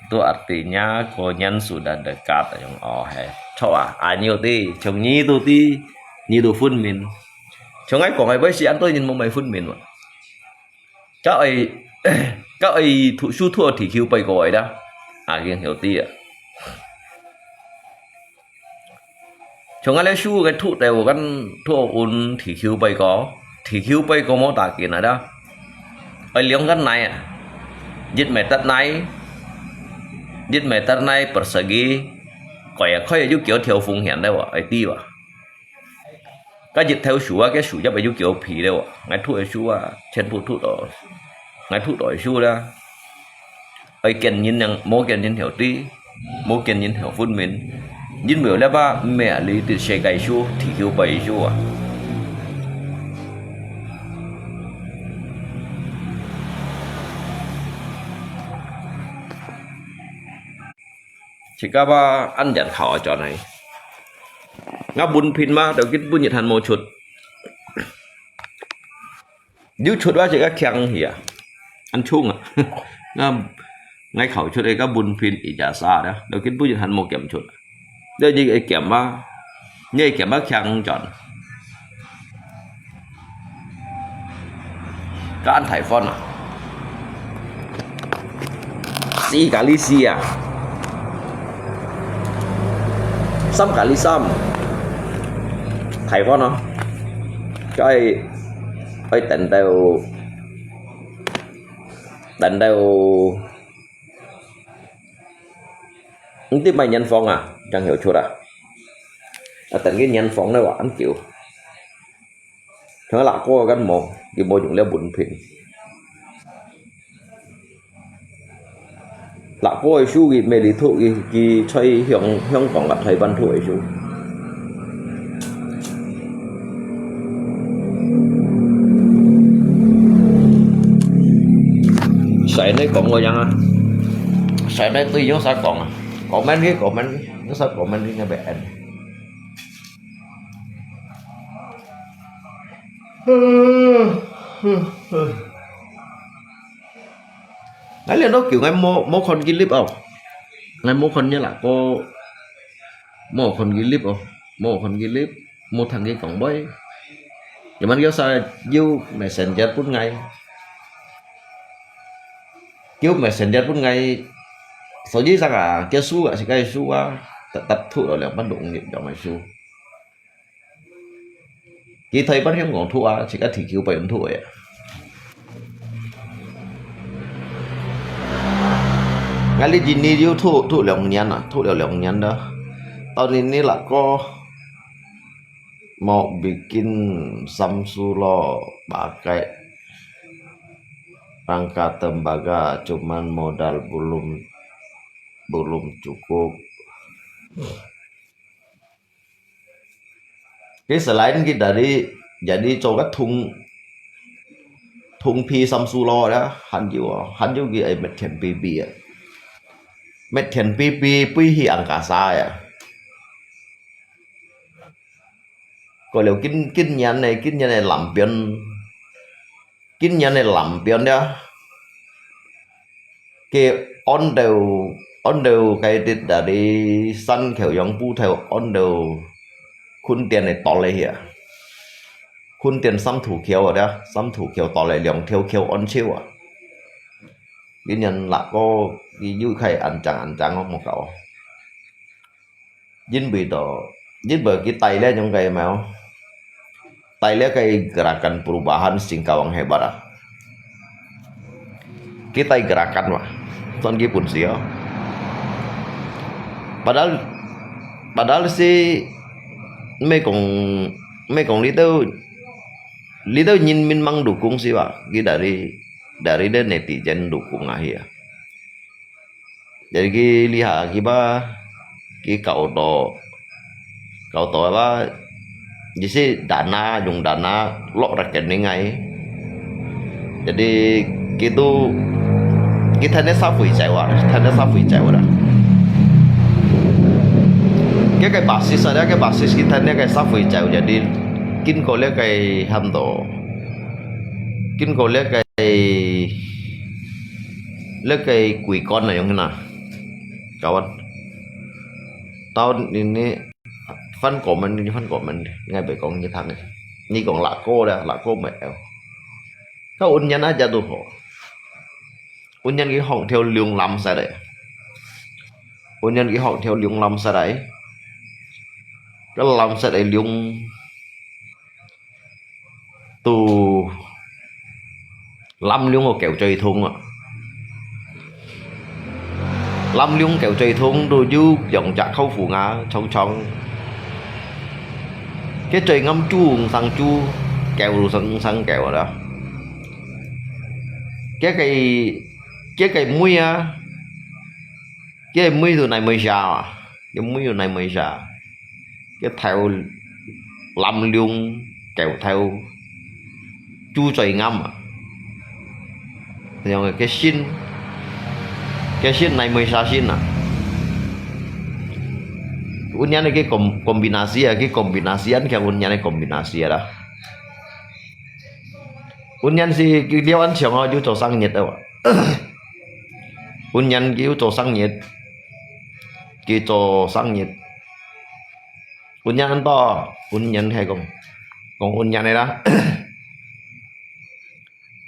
Itu artinya konyan sudah dekat yang oh he. Coba nhiều ti, chồng nhi tu ti, nhi tu phun min. Chồng ấy của ngày với chị ăn tôi nhìn một mày phun min mà. Các ấy thủ su thua thì kêu bay gọi đó. Kiêng hiểu ti à. Chồng ấy lấy su cái thụ đều cái thua ôn thì kêu bay có món tả kiện này đó. Ấy liếng cái này à. Giết meter này persegi khỏe giúp kiểu theo phùng hiện đâu ấy ti à. Cái dịch theo số cái số giúp giúp kiểu phì đâu ngay thua số trên thua đó ngay thua đổi số đó ấy kiện nhìn rằng mỗi kiện nhìn hiểu ti mỗi kiện nhìn hiểu phun mình nhìn biểu là ba mẹ lý từ xe cái số thì kêu bảy số à. Chỉ có ba ăn dặn khảo ở chỗ này ngã bún pin mà đầu kiến bún nhiệt hàn một chút nếu chút đó chỉ có kẹng hỉ ăn chung à ngay khảo chút đây có bún pin ít giá xa đó đầu kiến bún nhiệt hàn một kiểm chút đây như cái kiểm ba như kiểm ba kẹng chọn có ăn thải phân à si cả ly si à xăm cả ly xăm thầy con nó cái tận đều những tiếp mày nhân phong à chẳng hiểu chưa à tận cái nhân phong này bảo ăn kiểu nó là có cái mồ cái mồ dùng leo bùn phình là có su cái mê lý thụ cái chơi hiong còn gặp thầy văn thụ su sợi này còn ngồi chăng à sợi này tuy nó sao còn mấy cái nó sao còn mấy cái nghe bẹn đấy là nó kiểu ngay mô con clip không ngay mô con như là cô mô con clip không mô con clip một thằng cái cổng bơi nhưng mà cái sao yêu messenger phút ngay yêu messenger phút ngay số gì ra cả kia su cả chỉ cái su tập thụ rồi là bắt động nghiệp cho mày su khi thấy bắt hiếm ngọn thụ chỉ cái thì kêu bảy thụ ấy ngay lý gì ni yêu thụ lượng nhân à thụ lượng nhân đó tao ini là có mau bikin Samsulo pakai rangka tembaga cuman modal belum cukup. Cái selain cái dari jadi cho các thùng pi Samsulo đó hắn yêu cái ấy mệt thiền pi à mệt thiền pi hiện cả sai à còn nếu kinh nhận này làm biến đó cái on đều cái tít đã đi săn kiểu giống bu theo on đều khuôn tiền này to lên here khuôn tiền xăm thủ kiều đó xăm thủ kiều to lên lòng theo kiều on chiêu à cái nhân là có cái vui khai ăn chẳng không một cậu dính bị đó dính bởi cái tay lên trong cái mèo tay lên cái gerakan perubahan Singkawang hebat ah kita gerakan mah tuan ki pun sih padahal si mấy con lý đâu nhìn mình mang dukung sih pak ki dari deh netizen dukung aja jadi ki lihat kiba ki kau to apa jadi dùng dana lok rekening ấy jadi gitu kita này sao phải chạy đó cái basis ada cái basis kita này cái sao phải chạy jadi kin có lẽ cái ham đó kin có lẽ cái lấy cái quỷ con này như thế nào kawan tao ini phân của mình ngay bởi con như thằng này ni còn lạ cô mẹ các ôn nhân aja tuh ho ôn nhân cái họng theo liều lắm sao đấy ôn nhân cái họng theo liều lắm sao đấy cái làm sao đấy liều tu lâm liều một kẹo chơi thùng ạ lâm liều kẹo chơi thùng rồi du dòng chặt khâu phủ ngã trong cái trời ngâm chu kẹo rồi sang kẹo ở đó cái cây muối á cái muối từ này mới ra cái muối từ này mới ra cái theo lâm liều kẹo theo chu trời ngâm rồi cái xin này mới ra xin à unnya này cái kombinasi ya cái kombinasian kayak unnya này kombinasi đó unyan si cái điều ăn chiều họ cho sang nhiệt đâu unyan kêu cho sang nhiệt kêu cho sang nhiệt unyan ăn to unyan hay còn unyan này đó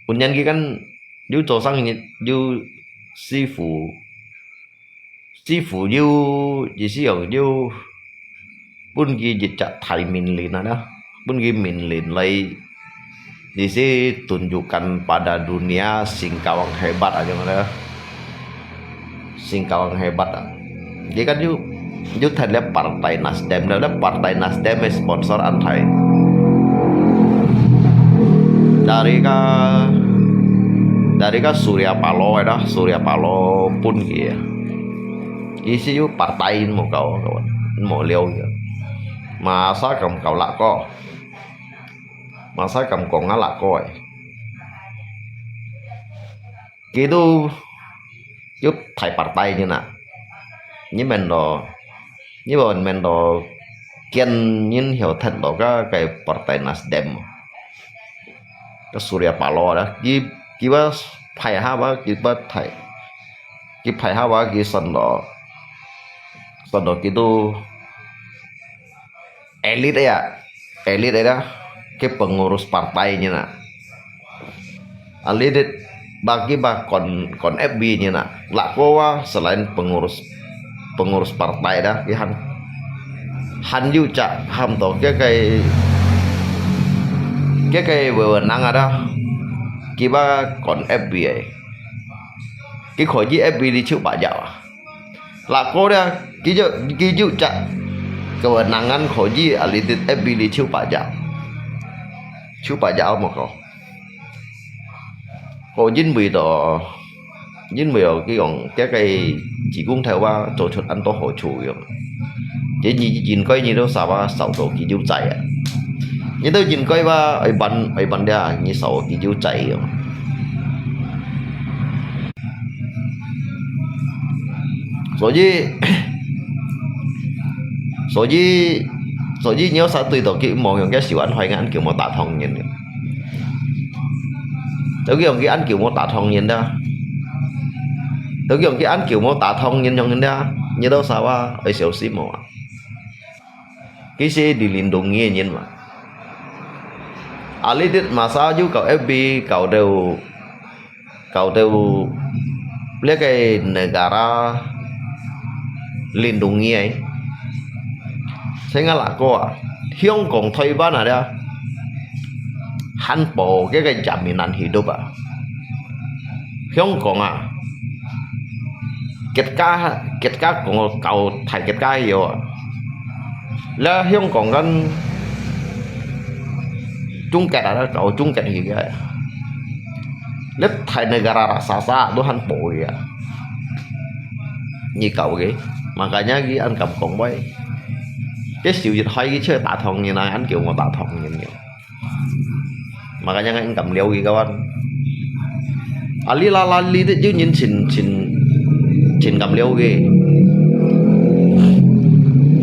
unyan kia kan yêu cho sang nhiệt yêu sư phụ yêu gì xí ở yêu bún kia dịch chặt thầy mình liền đó bún kia mình liền lấy di sini tunjukkan pada dunia Singkawang hebat aja mana Singkawang hebat jadi kan you thành lập partai Nasdem đó partai Nasdem sponsor an thầy dari ka Surya Paloh đó Surya Paloh pun kia isi you partai mau kau mau liau mà sao cầm cậu lạ co mà sao cầm còn nó lạ coi gitu giúp thầy partai như nào như mình đó như mình đó kiên nhìn hiểu thật đó cái partai Nasdem cái Surya Paloh đó kí ba thầy ha ba kí ba thầy kí thầy ha ba kí sân đó gitu elit đấy đó cái pengurus partainya nak elit bagi kon FB nya nak lakowa selain pengurus partai đó cái han yu chak ham to cái wewenang ada kiba kon FB cái khỏi gì FB đi chịu bả dạo lako đó cái yu chak kewenangan koji alitit ebili chiu pajak mà có dính bị cái còn cái chỉ cũng theo qua tổ chức ăn tổ hội chủ rồi chỉ nhìn coi như đâu sao ba sầu đồ kỳ diêu chạy như tôi nhìn coi ba ấy bắn ra như sầu kỳ diêu chạy rồi所以你要啥對到佢望用嘅小人開眼叫我打通人嘅，到佢用嘅眼叫我打通人啦，到佢用嘅眼叫我打通人用人啦，你都啥啊？會小心冇啊？幾時dilindungi人嘛？Alitit masa juga kau FB kau đều lihat cái negara lindungi ấy. Saya nggak ko Hong Kong Taiwan ada hanpo cái jaminan hidup Hong Kong kết cá của cậu thầy kết cá nhiều là Hong Kong kan chung kết ada cậu chung kết gì vậy lớp thầy negara raksasa itu hanpo ya như cậu vậy makanya cái anh cầm con bay cái sự dịch hay cái chơi tạ thòng như này anh kêu mà tạ thòng như vậy mà cái anh cầm liêu gì các bạn ali la li chứ nhìn xin cầm liêu gì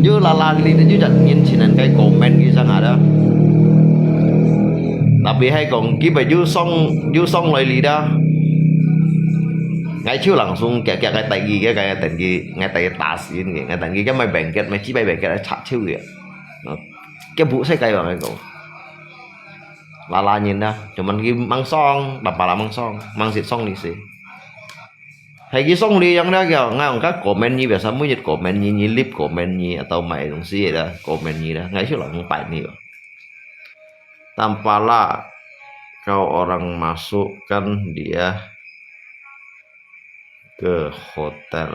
chứ la li chứ chẳng nhìn xin anh cái comment gì sang đó đặc biệt hay còn cái bài dư song lại li đó ngay chiếu langsung kayak kayak tay gì cái tay gì ngay tay đá xí ngay tay gì cái mày bèn kết mày chỉ bay bèn kết là chặt chiếu kìa cái vụ sẽ cây vào cái cậu là nhìn ra cuman cái mang song đập là mang xịt song đi xí hay cái song đi yang đó kìa ngay ông các comment như biasa mới nhật comment như clip comment như atau mày đồng xí đó comment như đó ngay chiếu langsung phải nih tampalah kau orang masukkan dia ke hotel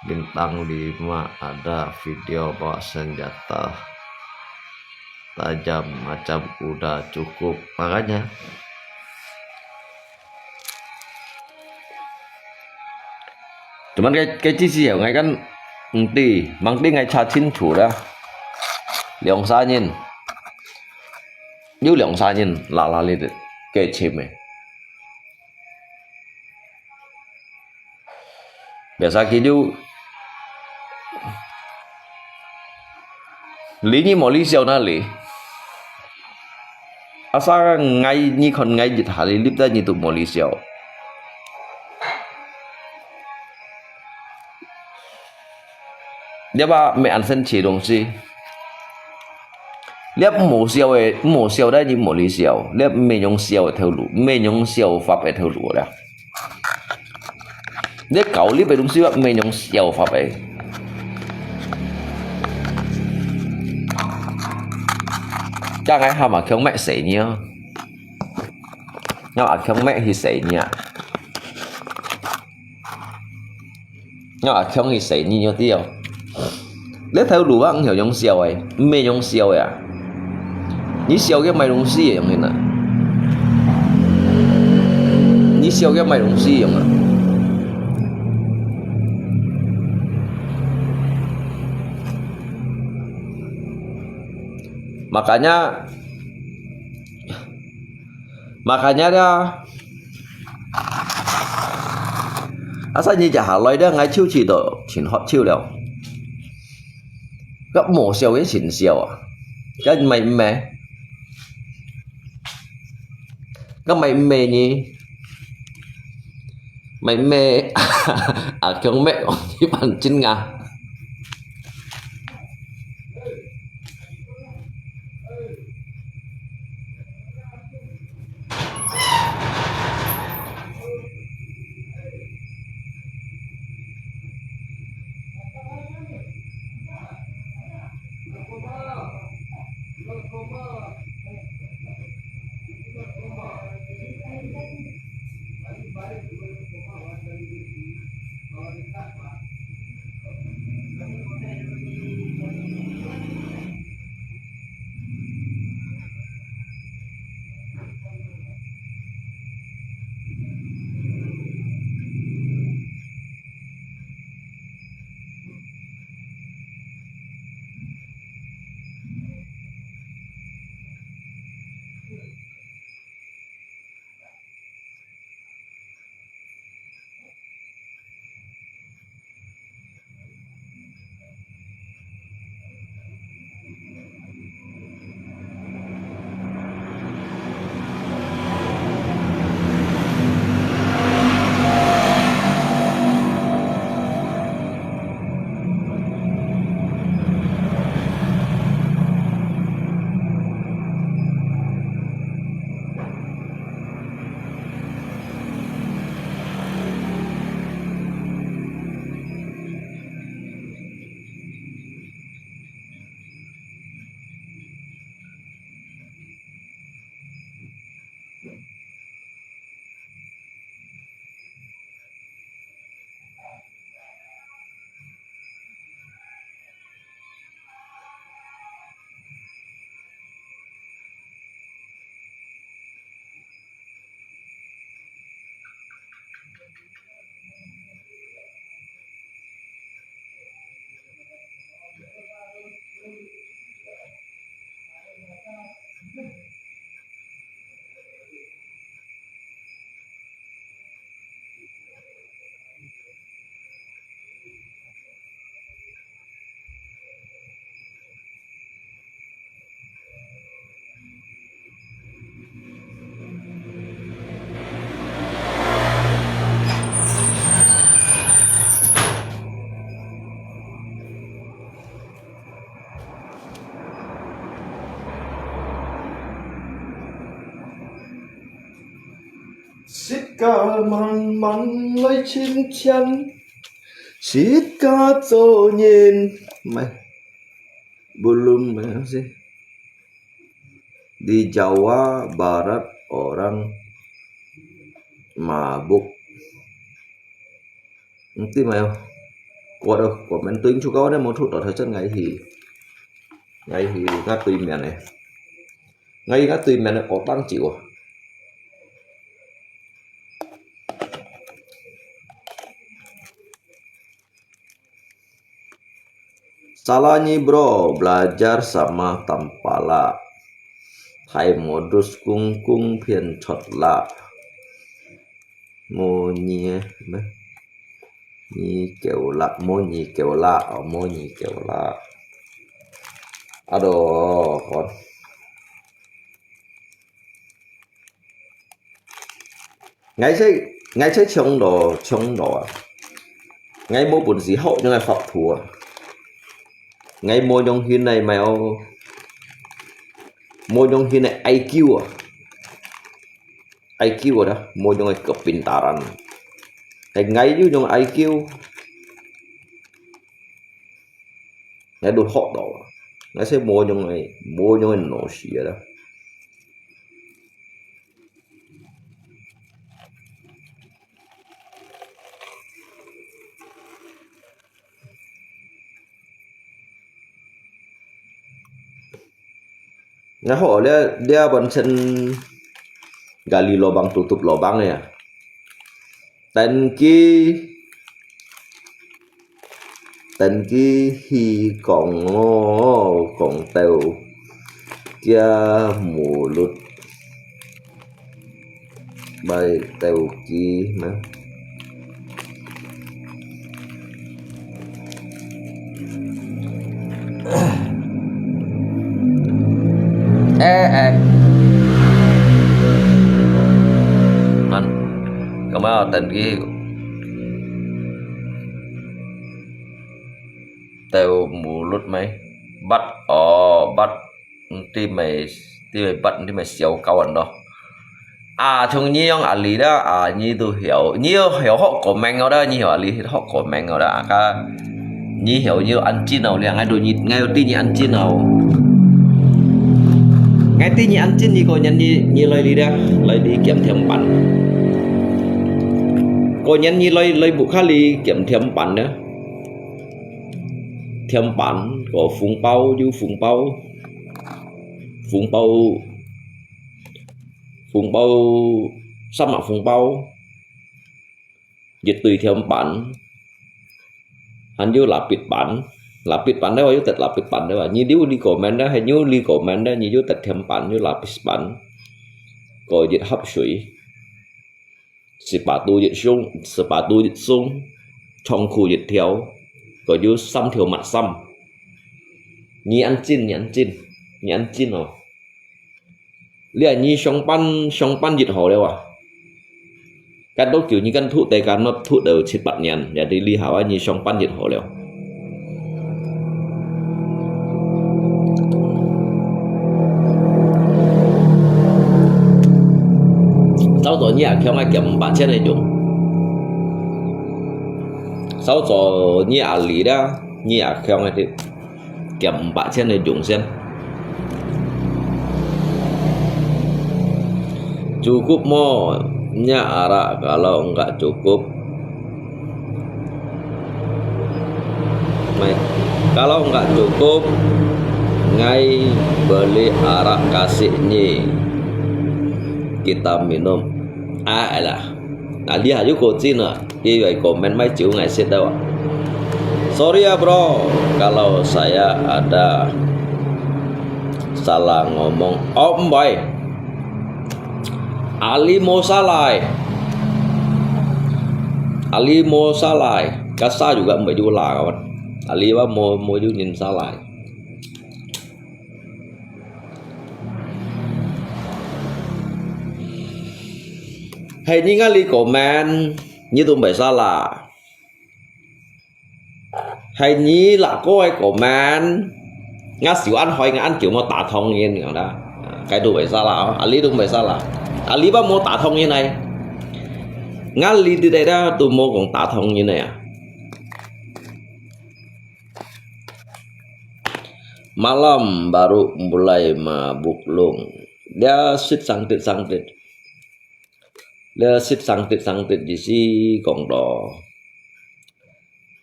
bintang 5 ada video bawa senjata tajam macam kuda cukup makanya cuman cái chi gì ngay kan ti mang ti ngay cha chín chủ đó lượng xa nhìn như lượng xa nhìn là lên cái chim này biasa kiểu lý như mọi lý siêu na lý asa ngay như con ngay dịch hà lý lip ra như tụ mọi lý siêu nếu mà mẹ ăn sinh chỉ đồng gì nếu mổ siêu đây như mọi lý siêu nếu mẹ dùng siêu theo lũ mẹ dùng siêu pháp theo lũ đó nếu cậu lý về đúng siêu mẹ dùng siêu pháp ấy chắc ngay hàm ở không mẹ sấy nhá nhưng ở không mẹ thì sấy nhá nhưng ở không thì sấy như nhau tiêu nếu theo đủ bạn hiểu giống siêu ấy mẹ giống siêu à như siêu cái mày đúng gì vậy nè như siêu cái mày đúng gì vậy makanya dia asa như chả hỏi đó ngay chiêu chỉ độ chuyển họ chiêu đâu gấp mổ siêu cái chỉnh siêu à cái mày mẹ cái mày mẹ nhỉ mày mẹ à trong mẹ thì bằng chân ngà Xít ca mặn mặn lấy chín chắn xít ca tô nhìn mày belum masih di Jawa Barat orang mabuk nanti mày có đâu comment tính chú có đấy một chút ở thời chân ngày thì các tùy miền này ngay các tùy miền này có tăng chịu salah nyi bro belajar sama tampala thay modus kung kung phiền chọt lạ mô nhi nhi kiểu lạ mô nhi kiểu lạ ở mô nhi kiểu lạ aduh con ngay sẽ chống đồ ngay mô buồn gì hậu nhưng ngay phọc thua ngay mô trong hiên này mày mô trong hiên này IQ IQ đó mô trong cái kepintaran cái ngay chứ trong IQ ngay đột họ đó ngay sẽ mô trong cái nổ xỉa đó Nah họ dia bansen gali lubang tutup lubang ya. Tangki hi còng tàu kia mulut bay tàu ki mà man kemana tadi teo mulut mày bắt bắt thì mày xéo kawan đó trong nhi ông lý đó nhi tôi hiểu họ comment đó nhi hiểu lý họ comment đó nhi hiểu như ăn chín nào liền ngay đầu tiên nhi ăn chín nào ngay tí nhỉ ăn chín như coi nhân như lời đi ra lời đi kiểm thêm bản coi nhân như lời bộ khá đi kiểm thêm bản nữa thêm bản có phùng bao như phùng bao sao mà phùng bao dịch tùy thêm bản hắn như là lapis pan đó yêu tật lapis pan đó như điếu đi comment đó hay như đi comment đó như yêu tật thêm pan như lapis pan có dịch hấp水 sepatu dịch sung trong khu dịch thiếu có như xăm thiếu mặt xăm như ăn chín rồi liền như song pan dịch hồ đâu cái đó kiểu như căn thụ tây căn nó thụ đều chết bạn nhàn để đi hảo như song pan dịch hồ đâu sau đó nhà theo ngay kiểm bản trên này dùng sau đó nhà lý đó nhà theo ngay thì kiểm bản trên này dùng xem cukup mo nya arak kalau enggak cukup kalau enggak cukup ngai beli arak kasih nyi kita minum lah dia aja coachin đi vậy comment mấy chữ ngày xếp đâu sorry ya bro kalau saya ada salah ngomong baik Ali mau salah Kasa juga mbak Jula kawan Ali mau junin salah hay như Ali comment như tôi phải salah hay như là có ai comment ngã xỉu ăn hỏi ngã ăn kiểu mà tả thông nhiên đó cái tôi phải salah Ali tôi phải salah Ali bác mô tả thông như này ngali di daerah tu mau kong ta thong như này à. Malam baru mulai mabuk long. Dia sit sangtit di si kong do.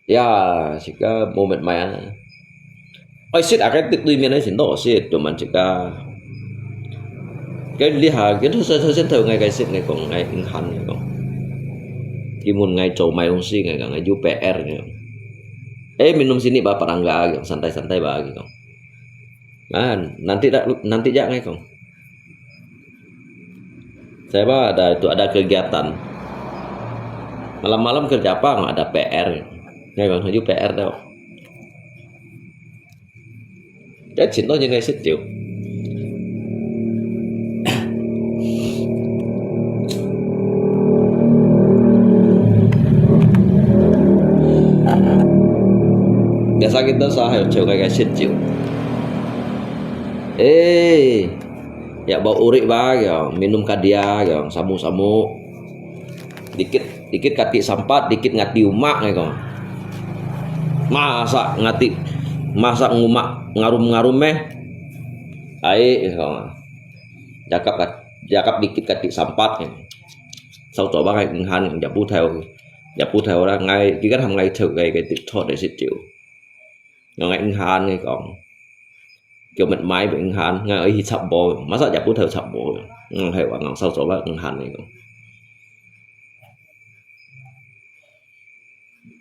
Ya, jika moment maya. Oi sit akan tik tui mian ấy xin đó sit tụi mình jika cái liha cái thứ sen thử ngày cái sit ngày còn ngày in hành ngày còn. Ki mun ngày trâu mai ông si ngày ngày UPR ngày. Minum sini bapak angga yang santai-santai bagi kong. Nanti ya ngay kong. Saya ada kegiatan. Malam-malam kerja apa? Nggak ada PR. Ngay kong haju PR đâu. Cái chuyện đó như ngay xích chịu. Biasa kita sahaya coba kayak situ. Ya bawa urik bah, ya minum kadia, ya samu-samu. Dikit kati sampat, dikit ngati umak, ya kong. Masak ngumak ngarum ai, ya kong. Jakap dikit kati sampat, ya. Sau đó bác anh han nhập bút theo ra ngay cái hầm ngay thử cái tiếp thôi để xịt chịu. Nó ngay anh han ngay còn kiểu mệt mái với anh han ngay ấy sập bò mà sao nhập bút theo sập bò hay quả ngon sau đó bác anh han này còn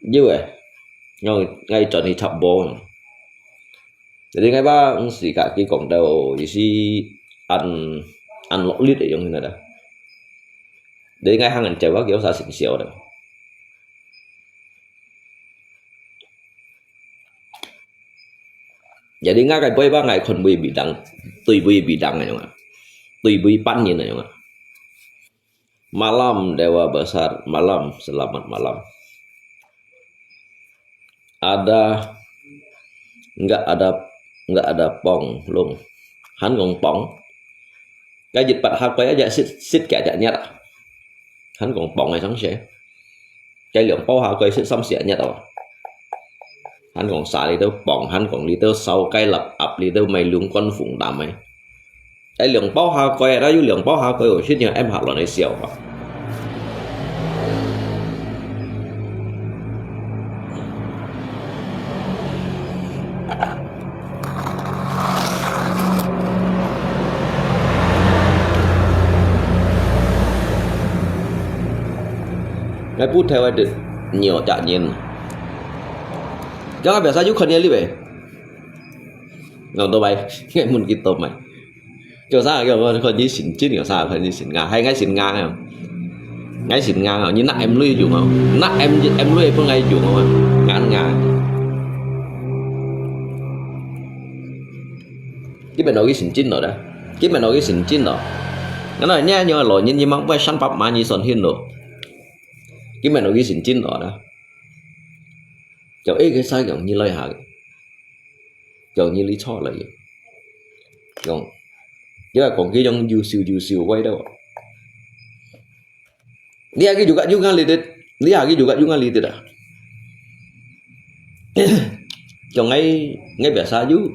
như vậy rồi ngay trận thì sập bò jadi ngay ba ông xì cả cái cổng đầu gì ăn lỗ lít ở trong này đó. Để ngay hàng trời bác kiểu sao xịn xịu đâu. Jadi ngay cái bơi bác ngày còn bị đắng, tùy bị đắng này không ạ, tùy pan như này không ạ. Malam dewa besar, malam selamat malam. Nggak ada pong luôn, hắn còn pong. Cái dịch bạch học cái aja xít cả chả nhát. Hắn còn bỏng này sống sẽ cái lượng bao hào cây sẽ xong xỉa nhất rồi. Hắn còn xả đi tới bỏng, hắn còn đi tới sau cây lập ập đi tới mày luôn con phụng đàm ấy. Cái lượng bao hào cây ra, lượng bao hào cây ở trên nhà em học là này xỉu hả. Ngay put theo được nhiều trả nhiên. Jangan biasa juga nih libe. Nggak tahu bay, ngay muốn kita mày. Kiểu sao kiểu con đi xỉn chín kiểu sao con đi xỉn ngang hay ngay xỉn ngang không? Ngay xỉn ngang không? Như nãy em lui dùng không? Nãy em lui pun ngay dùng không? Ngang. Cái bên đó cái xỉn chín rồi đó. Cái bên đó cái xỉn chín rồi. Nó nói nhá nhưng mà lỗi như mong phải săn pháp mà như son hiên rồi. Cái mẹ nó ghi xỉn chín đó đó. Cháu ấy cái sai kiểu như lời hả. Kiểu như lý cho là gì. Còn cái dòng dù siêu quay đâu. Dia cái juga lihat. Dia cái juga lihat dah. Cháu ngay biasa ju.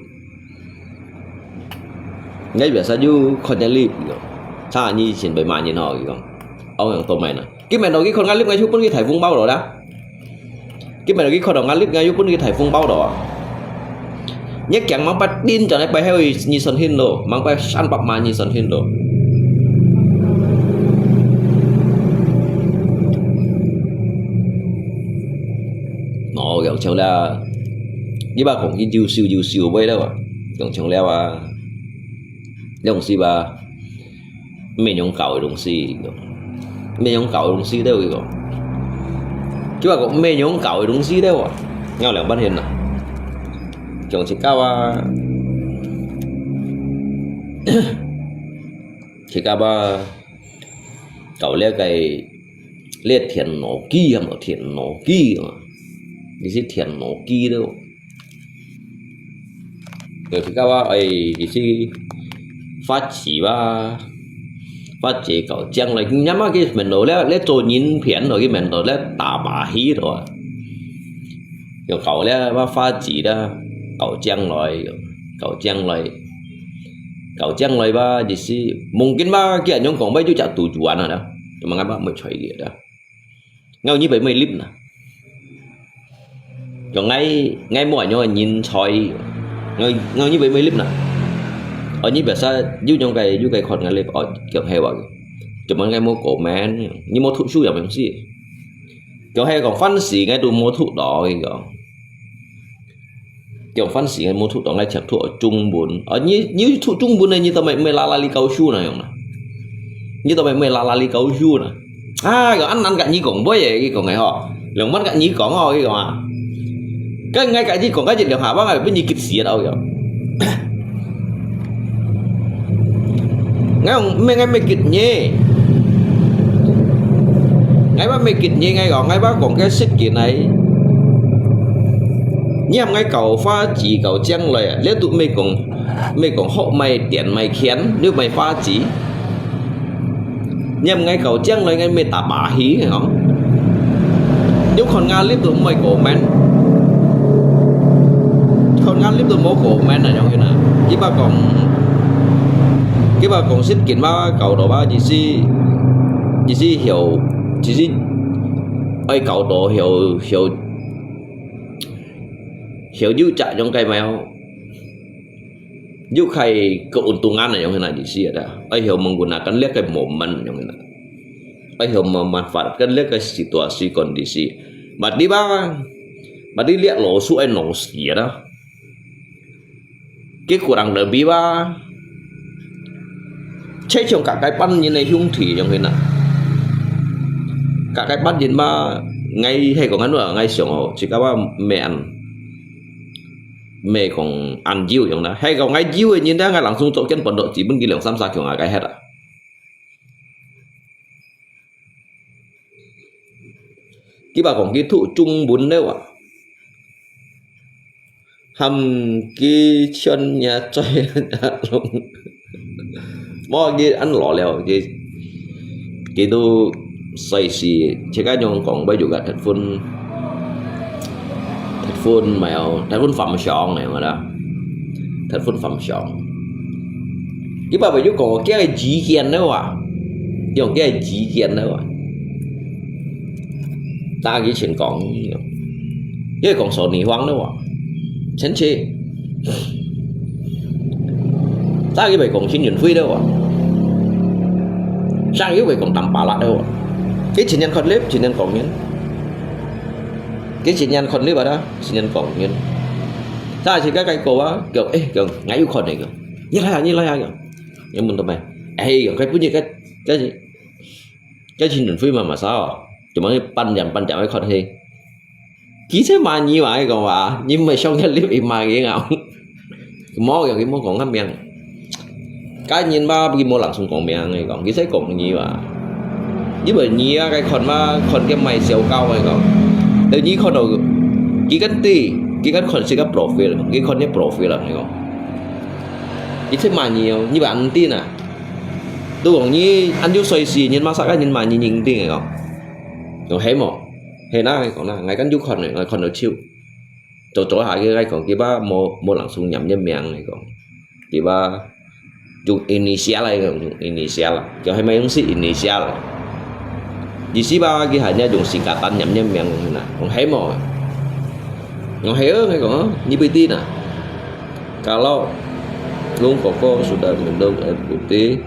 Ngay biasa ju không nhận lihat. Sao như xin bày mạng như nào gì không. Ông yang tôm mày nè. Cái mẹ nói cái con ngalip ngay chút pun cái thải vung bao đó đó. Cái mẹ nói cái con đồng ngalip ngay chút pun cái thải vung bao đó. Nhắc chẳng mang bắt tin cho nó bay heo như sân hin đồ, mang bay ăn bạc mà như sân hin đồ. Nó kiểu chẳng là cái bà cũng cái diu siêu bay đâu à. Kiểu chẳng leo à. Đồng si bà mình用搞的东西。咩種舊嘅東西都有個，即係講咩種舊嘅東西都有啊，啱兩班人啊，仲食膠啊，食膠啊，舊呢個呢田螺機啊嘛，田螺機啊，你是田螺機都，有食膠啊，你是發起吧。phát chỉ cậu chăng lại nhắm cái mình đồ lấy trôi nhìn phiền rồi cái mình đồ lấy tà bà hí rồi kiểu cậu lấy phát chỉ đó cậu chăng lại ba gì xí mungkin ba kia nhóm còn mấy chú chặt tù chuan rồi đó mà ngay ba mới chơi gì đó ngao như vậy mấy clip nè còn ngay mọi nhau nhìn chơi ngao như vậy mấy clip nè ở như vậy sao dưới trong cái con ngay lên ở kiểu heo à chúng mình ngay mua cổ men như mua thuốc suy giảm gì kiểu hay còn phân xỉ ngay đồ mua thuốc đỏ kiểu phân xỉ ngay mua thuốc đỏ ngay chặt thuốc ở trung buồn ở như thuốc trung buồn này như tao mày la li cao su này không nè như tao mày la li cao su nè rồi ăn cả như còn với cái còn ngày họ lượng mắt cả như còn họ cái còn à cái ngay cả như còn cái gì đều hả bác ơi bây giờ kịp xỉ ở đâu rồi ngay mày kịch nhé ngay bác mày kịch nhé ngay còn ngay bác còn cái xích kiện này nhằm ngay cầu pha chỉ cầu chăng lời lấy tụi mày còn hộ mày tiền mày khen nếu mày pha chỉ nhằm ngay cầu chăng lời ngay mày tả bả hí này không nếu còn ngang clip tụi mày cổ men còn ngang clip tụi mô cổ men này trong cái nào chỉ ba còn xích kiện ba cầu đồ ba chỉ hiểu chỉ gì ai cầu đồ hiểu dữ chạy trong cây mèo dữ khay keuntungan yang kena di sini ada ai hiểu menggunakan lihat kayak momen yang kena ai hiểu memanfaatkan lihat kayak situasi kondisi berarti lihat lo su ai nong sih đó cái kurang lebih ba chơi trong cả cái bắn như này hung thủy trong kena cả cái bắn nhìn ba ngay hay còn ngắn nữa ngay sưởng chỉ có ba mẹ còn ăn diêu giống đó hay còn ngay diêu nhìn đó ngay langsung chỗ chân vận động chỉ bên kia lượng 3-4 kiểu cái hết à cái bà còn cái thụ trung bún đâu à hầm cái chân nhà chơi luôn mọi cái ăn lỏ lèo cái đồ xoay xì chỉ cái nhông còn bây giờ cả thật phun mèo thật phun phẩm sọn này mà đó thật phun phẩm sọn cái bà bây giờ còn cái chỉ kiên đâu à dùng cái chỉ kiên đâu à ta cái chuyện còn cái còn sổ nỉ hoang đâu à chén chi ta cái bài còn xin nhận phi đâu à sang cái bài còn tầm bà lạ đâu à cái chuyện nhân con clip chuyện nhân còn nhấn cái chuyện nhân con clip ở đó chuyện nhân còn nhấn ta chỉ cái cổ á kiểu kiểu ngay yêu con này kiểu như là kiểu nhưng mình tụi mày kiểu cái như cái gì cái chuyện nhận phi mà sao chúng mới pan chậm cái con thì chỉ thế mà như vậy còn à nhưng mà xong cái clip im mà vậy nào cái món còn ngắm miệng cái nhìn ba cái món lặng xuống còn miệng này còn cái thế còn như vậy với bởi như cái con cái mày xéo cao này còn tự nhiên con đầu cái con sẽ có profile cái con này profile này còn chỉ thế mà nhiều như bạn tin à tôi còn như anh chú xoay xì nhìn mà sao cái nhìn mà nhìn tin này còn hết một thế na còn là ngày căn chú con này con nó chiêu chỗ hai cái còn cái ba mua lặng xuống nhầm nhân miệng này còn cái ba dùng initial này dùng initial là cho hai mấy ông sĩ initial là di sĩ ba cái hanya dùng singkatan nhầm nhân miệng này còn hết một còn hết cái còn như PT nè kalau Lung Koko sudah mendung air putih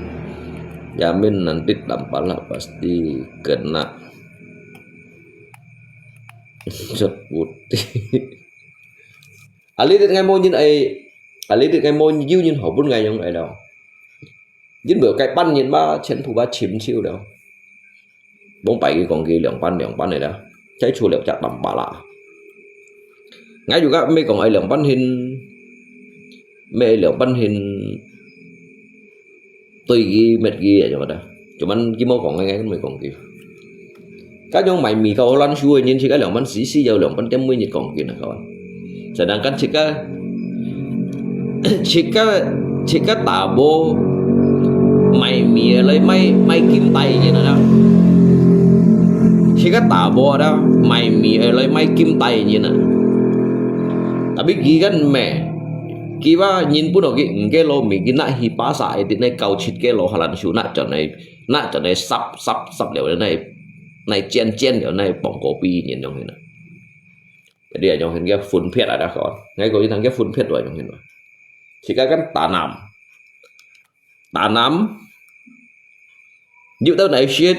jamin nanti tampaklah pasti kena rất putih ali được ngày môn như này ali được ngày môn như như họ 4 ngày trong ngày đâu dính bữa cái bắn nhìn ba chén thủ ba chìm siêu đâu 47 cái còn ghi lượng bắn này đó trái chua liệu chặt bằng bà lạ ngay juga mấy còn ai lượng bắn hình mấy lượng bắn hình tùy ghi mệt ghi vậy mà đó chúng anh cái mô còn ngay mấy còn kìa các nhóm mày mì cầu lăn xuôi nhưng chỉ cái lượng bắn xí giờ lượng bắn 80 nhiệt còn kìa nè các bạn sedangkan jika tabo mày mì lấy mấy kim tay như này đó khi cái tả bò đó mày mì lấy mấy kim tay như này tapi ghi kan mẹ khi ba nhìn bữa đó cái lô mì cái nãy hi phá sai thì này cầu chít cái lô halan su nãy cho này sắp liệu này chen liệu này bỏng cổ pi nhìn trong hình này cái này trong hình cái phun phết ở đó còn ngay có thằng cái phun phết rồi trong hình rồi chỉ cái tả nằm như tao này shit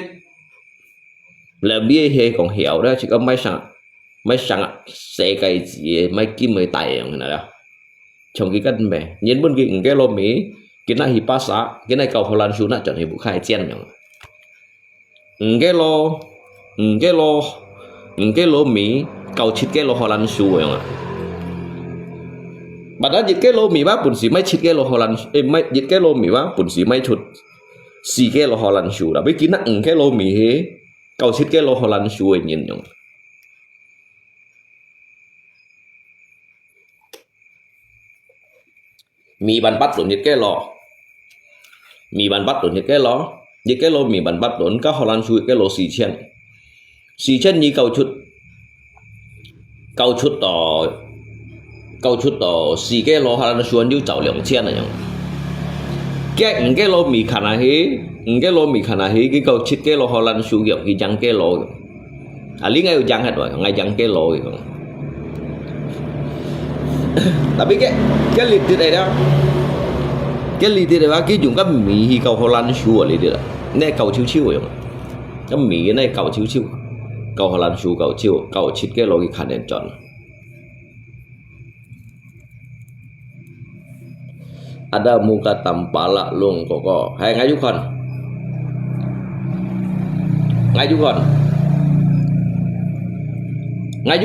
là bia hay còn hiểu đó chỉ có mấy sáng sẽ cái gì mấy kim mấy tay trong này đó trong cái căn mẹ nhìn bên cái lô mì cái này hi pasa cái này cầu Hồ Lan su nãy chọn thì bụng khai chen nhở cái lô mì cầu chít cái lô Hồ Lan su rồi bạn đã dịch cái lô mì bác bún xì mấy chít cái lô Hồ Lan mấy dịch cái lô mì bác bún xì mấy chụt xì cái lô Hồ Lan su là biết cái nặng cái lô mì hết cầu chít cái lô Hồ Lan su rồi nhìn nhở mì bàn bắt đốn nhiệt cái lò mì bàn bắt đốn nhiệt cái lò mì bàn bắt đốn các Hồ Lan su cái lò xì chen như cầu chút đó xì cái lò Hồ Lan su như chảo lượng chen này cái lò mì khả năng hí cái cầu chít cái lò Hồ Lan su kiểu cái trắng cái lò lý ngay trắng hết rồi ngay trắng cái lò tapi cái lít này đó cái lít này đó cái dùng cái mì hi cầu Hồ Lan su ở lít đó này cầu chiêu rồi cái mì này cầu chiêu cầu Hồ Lan su cầu chít cái lò cái khả năng chọn ada muka tampala lung koko hay ngay du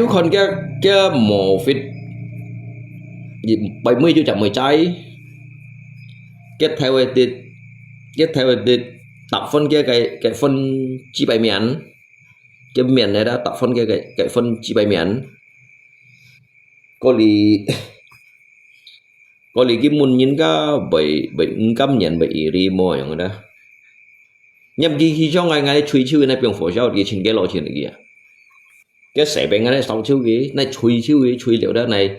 con cái mồ phít 70 chưa chậm 10 trái kết theo tập phân cái phân chi bài miễn cái miễn này đã tập phân cái phân chi bài miễn có lý cái môn nhìn cả bảy cam nhận bảy ri mồiอย่างđó nhầm khi cho ngày chui chiu này biển phổ giao thì trên cái lò trên này kìa cái sẻ bên này sau chiu cái này chui liệu đó này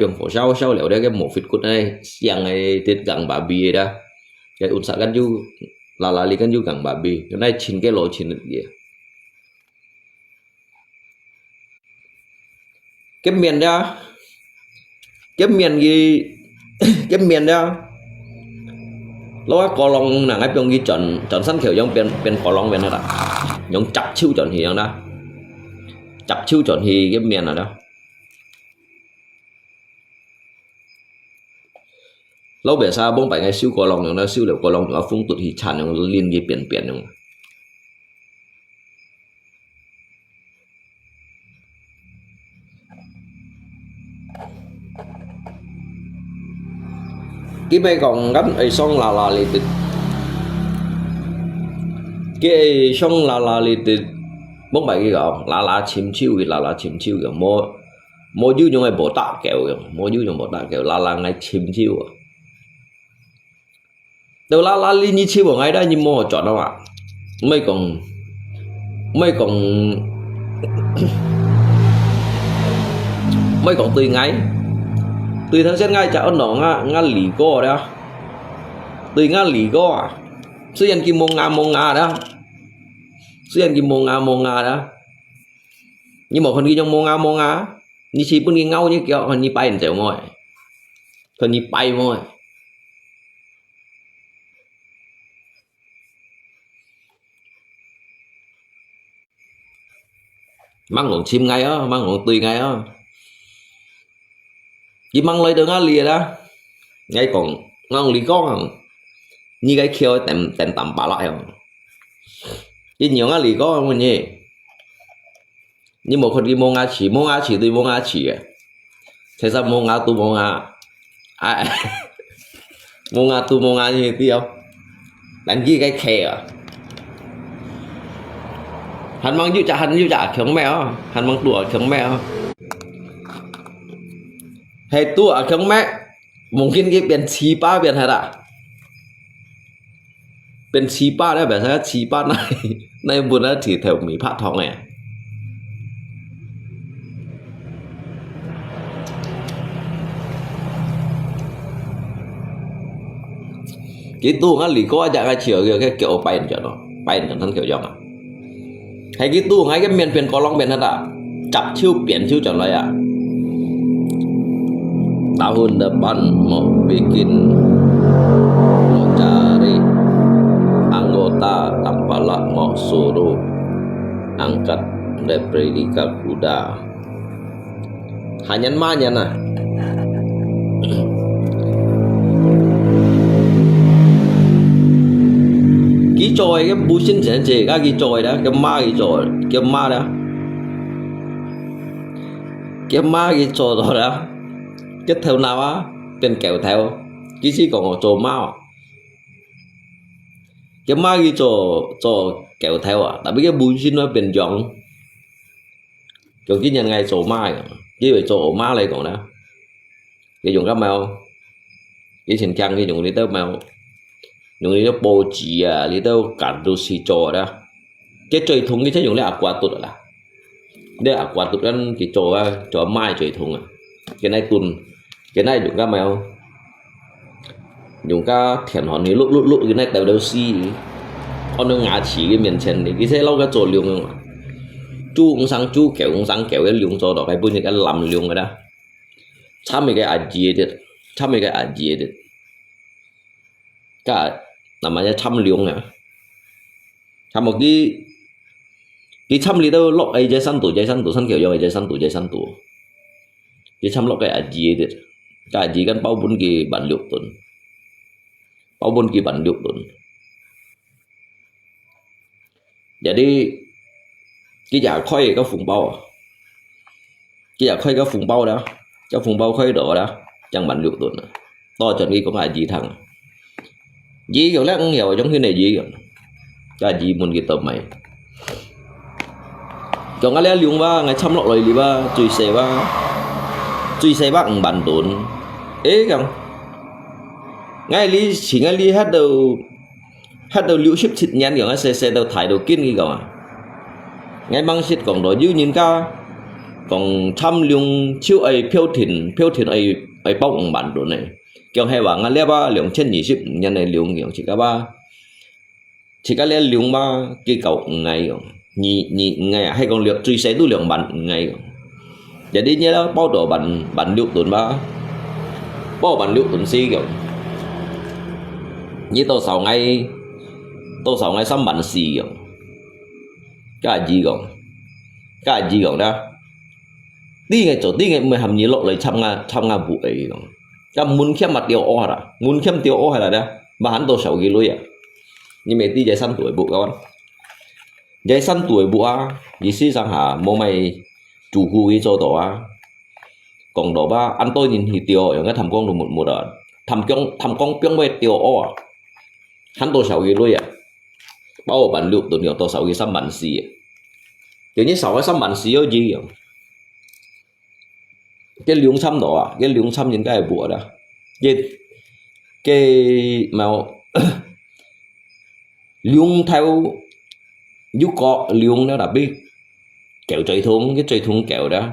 biển phổ giao liệu đó cái một phít cút này yang này tiết gặng bà bì đó cái út sạc du là lý căn du gặng bà bì cái này trên cái lò trên này kìa cái miền đó cái miền đó lo có lòng nàng ấy trong cái chọn sẵn kiểu trong bên có lòng bên đó giống chặt chiêu chọn thì đó chặt chiêu chọn thì cái miền nào đó lâu bể xa bông bảy ngày siêu có lòng nó siêu liệu có lòng nó phun tụt thì chán nó liên gì biển nó cái bây còn gắn ấy xong là lì tịt cái xong là lì tịt bông bảy cái gạo là chìm chiêu kìa mua dư trong ngày bộ tạ kẹo kìa là ngày chìm chiêu đâu là li như chiêu ở ngay đó nhưng mua chọn đâu ạ mấy còn tùy ngay tùy thằng xét ngay chả nó ngã lì co đó tùy ngã lì co sư nhân kim mông nga đó sư nhân kim mông nga đó nhưng màคนที่ยังมองงานี่ชีปุ่นเงาnhư kiểuคนนี้ไปเจ๋วมอยคนนี้ไปมอยmang ngọn chim ngay á mang ngọn tùy ngay á chỉ mang lấy được ngã lìa đó ngay còn ngon lì con như cái kêu tèm tầm bà lại không chỉ nhiều ngã lì có không nhỉ nhưng một con đi mua ngã chỉ tôi mua ngã chỉ thế sao mua ngã tu mua ngã mua ngã tu mua ngã như thế không đánh gì cái khe à hắn mang dữ trả chống mèo hắn mang đùa chống mèo hay tua chống mẹ mungkin cái biển chi ba biển hay đã เป็นชีป้าได้แบบนั้นชีป้าในในบุญนั้นถือแถวมีพระทองไงgitu kan li có ajak kacau cái kiểu pain cho nó pain cho thân kiểu dòng à hay gitu ngay cái miền biển có long biển ada chập chiu biển chiu chẳng lại à tahun depan mau bikin mau cari anggota Tampala mau suruh angkat replika kuda hanya mahnya nah cái trôi cái bù sinh sẽ chỉ cái trôi đó cái ma đó cái ma cái trôi đó cái theo nào á tên kẹo theo cái gì còn ở trôi ma cái ma cái trôi kẹo theo à tại vì cái bù sinh nó bên dòng còn cái nhân ngày trôi ma cái về trôi ma này còn đó cái dùng cái mèo cái trên trang cái dùng đi tới mèo dùng đi tới bồ chỉ à đi tới cả đồ xì trò đó cái truyền thống cái dùng là quả tụt là đây quả tụt ăn cái trò mai truyền thống à cái này tuần cái này dùng cái mèo dùng cái thiền hòn này lúc cái này đều đều xì con nó ngã chỉ cái miền trên thì cái xe lâu cái trò liều không chú cũng sang kéo cái liều trò đó cái bữa cái làm liều rồi đó chăm mấy cái à gì đấy cả namanya chăm liều nè chăm một cái chăm li đâu lọc ai dây san tủ san kiểu do dây san tủ cái chăm lọc cái à gì đấy cả gì kan bao bún cái bản liệu tuần jadi cái giả khoai cái phùng bao đó cái phùng bao khoai đỏ đó chẳng bản liệu tuần to chuẩn đi có phải gì thằng gì kiểu lẽ không hiểu giống như này gì kiểu cái gì muốn cái tập mày còn cái lẽ liung ba ngày chăm lọ lời đi ba chui xe ba bản tuần ấy không ngay li hát đầu liu ship thịt nhăn kiểu xe đầu thải đầu kiên gì cả ngay băng ship còn đó dư nhìn ca còn chăm liung chiếu ấy phiêu thìn ấy bóc bản tuần này kiểu hay bảo ngay lẽ ba liung trên nhị ship nhăn này liung kiểu chỉ cái lẽ liung ba cái cậu ngày nhị ngày hay còn liu chui xe tu liung bản ngày jadi nhớ đó bao đồ bản liu tuần ba bao bản liu tuần si kiểu như tôi sau ngày xăm bản xì kiểu cái gì còn đó đi ngày mới hầm như lộ lấy trăm ngàn vụ ấy cái muốn khiêm mặt tiêu o hả muốn khiêm tiêu o hay là đó mà hắn tôi sầu ghi lui à nhưng mẹ đi dạy săn tuổi bụ các bạn dạy săn tuổi bụ à ý sĩ rằng hả mô mày chủ khu ý cho đó còn đó ba anh tôi nhìn thì tiêu ở cái thầm con được một đợt thầm con piong về tiêu o hắn tôi sầu ghi lui à bao bản liệu tôi nhiều tôi sầu ghi xăm bản xì kiểu như sầu cái xăm bản xì ở gì cái liung xăm đó cái liung xăm những cái bùa đó cái màu liung theo giúp có liung nó đặc biệt kẹo trời thun kẹo đó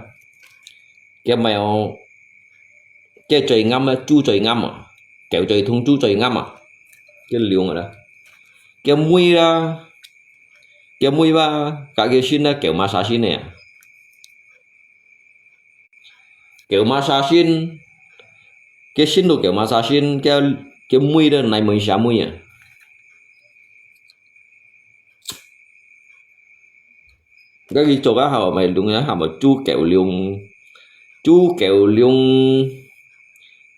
cái mèo cái trời ngâm chu trời ngâm kẹo trời thun chu trời ngâm cái liung rồi đó cái mũi ba cả cái xin là kẹo massage xin này kẹo massage xin cái xin đồ kẹo massage xin cái mũi đó này mình xả mũi à cái gì cho cái hào mày đúng nhá hào mà chu kẹo liung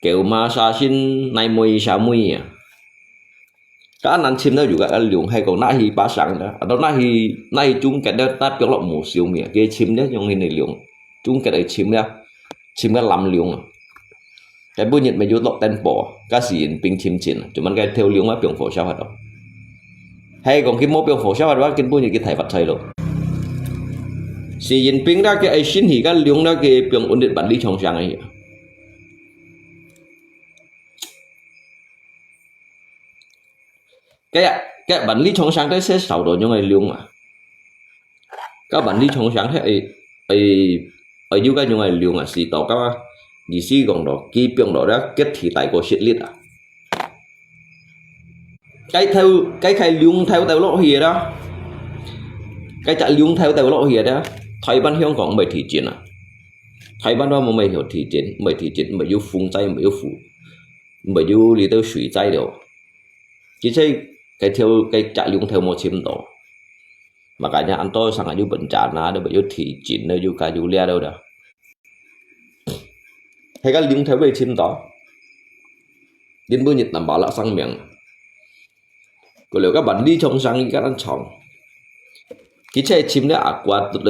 kẹo massage xin này mình xả mũi à cái anh chim đó juga cái liung hay còn nãy hi ba sáng đó đó nãy chúng cái đó taပြောlộn một xíu mía cái chim đó trong hình này liung chúng cái đấy chim cái làm liung cái bữa nhật mình vô lọt tên bỏ cái gì pin chim chín chúng mình cái theo liung mà biểu phổ sao hết đó hay còn cái mô biểu phổ sao hết đó cái bữa nhật cái thầy vật thầy rồi Xi Jinping đó cái Asian thì cái liung đó cái biểu ổn định bản lý trong sang ấy cái bản lý trong sáng đấy sẽ sau đó những ngày liêu mà các bản lý trong sáng thế ở những cái những ngày liêu mà xí tàu các gì xí còn đó kỳ biếng đó đã kết thì tại của shit lít à cái theo cái khai liêu theo tàu lộ hìa đó cái chạy liêu theo tàu lộ hìa đó thầy ban hiông còn mày thị chiến à thầy ban đó mà mày hiểu thị chiến mày yêu phun chay mày yêu phụ mày yêu lý tao suy chay đều chỉ chơi cái theo cái chạy liêu theo một chim đó mà cả nhà anh tôi sang anh yêu bệnh trả na để yêu thị chiến nơi yêu cả yêu lia đâu đó hay cái liêu theo về chim đó đến bữa nhật đảm bảo là sang miệng còn liệu các bạn đi trong sang các ăn chồng cái chơi chim đấy quạt tụt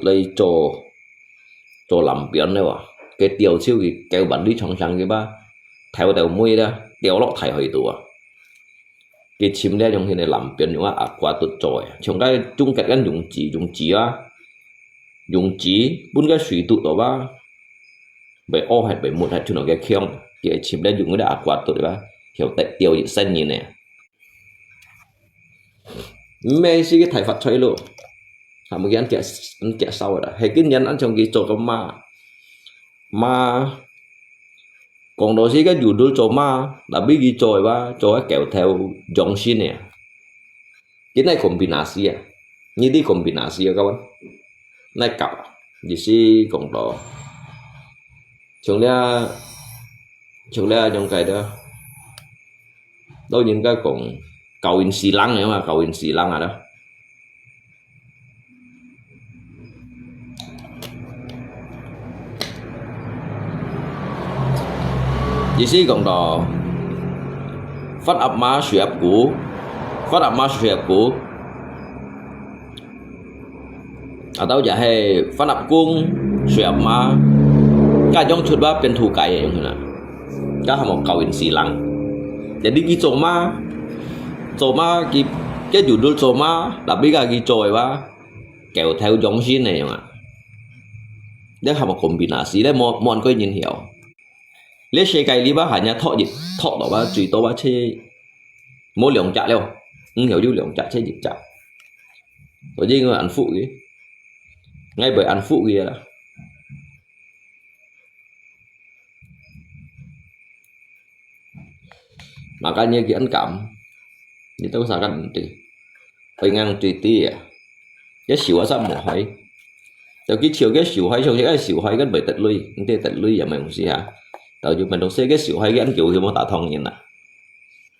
lấy cho làm biến đấy à cái tiểu siêu thì kéo bạn đi trong sang cái ba theo đầu mũi đó kéo lọ thải hơi tụa cái chim đấy trong khi này làm biến những quạt tụt trội trong cái chung cái dùng chỉ bún cái suy tụt đó ba bởi ô hay bởi một hay chút nào cái khiêng cái chim đấy dùng cái quạt tụt đấy ba hiểu tại tiêu gì xanh như này mấy cái thải phật chơi luôn một cái ăn kẹt sau rồi đó hay cái nhân ăn trong cái chỗ cái mà còn đó cái dù đôi chỗ mà đã biết gì chơi ba cho cái kéo theo dòng xin này cái này combinasi à như đi combinasi à các bạn này cặp gì xí còn đó chúng ta trong cái đó đâu những cái còn cầu in xì lăng này mà cầu in xì lăng à đó chỉ xí còn đó phát áp má suy áp cũ ở đâu giả hay phát áp cung suy áp má cái trong chuột baเป็นถูกไก่อย่างนั้นก็ทำเอาเก่าอินทรีย์ลังjadi cái chỗ mà cái chủ đô chỗ mà đặc biệt là cái chỗ mà kéo theo dòng xin này mà để làm một combinasi đấy mọi người nhìn hiểu lấy xe cái đi ba hả nhà thọ đó ba chỉ to ba chơi mỗi lượng chặt đâu không hiểu như lượng chặt chơi dịch chặt rồi đi người ăn phụ gì ngay bởi ăn phụ kia đó mà cái như cái ăn cảm như tôi sao cần thì phải ngang tùy tí à cái xỉu sao một hỏi từ cái chiều cái xỉu hay xong cái xỉu hay cái bởi tật lui cái tật lui giờ mày không gì hả tao chụp mình đâu xe cái xỉu hay cái anh kiểu thì một tạ thòng nhìn nè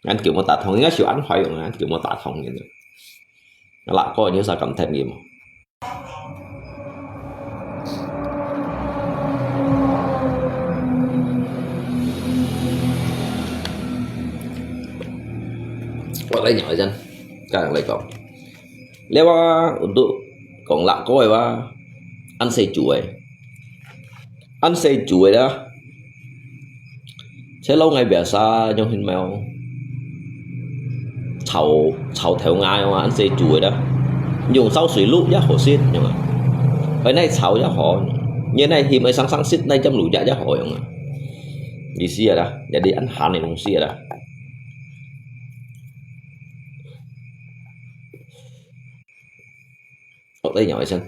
anh kiểu một tạ thòng cái xỉu ăn hỏi rồi anh kiểu một tạ thòng nhìn nó lại coi như sao cảm thấy nghiệm lấy nhỏ dân các lại còn nếu untuk còn lại coi ba ăn xây chuối đó sẽ lâu ngày biasa trong hình mèo chầu theo ngay mà ăn xây chuối đó dùng sau sủi lụ giá hồ xin nhưng mà cái này chầu giá họ như này thì mới sáng xít đây chấm lụ giá họ nhưng mà đi xia đó để đi ăn hàng này không xia đó ở đây nhỏ xem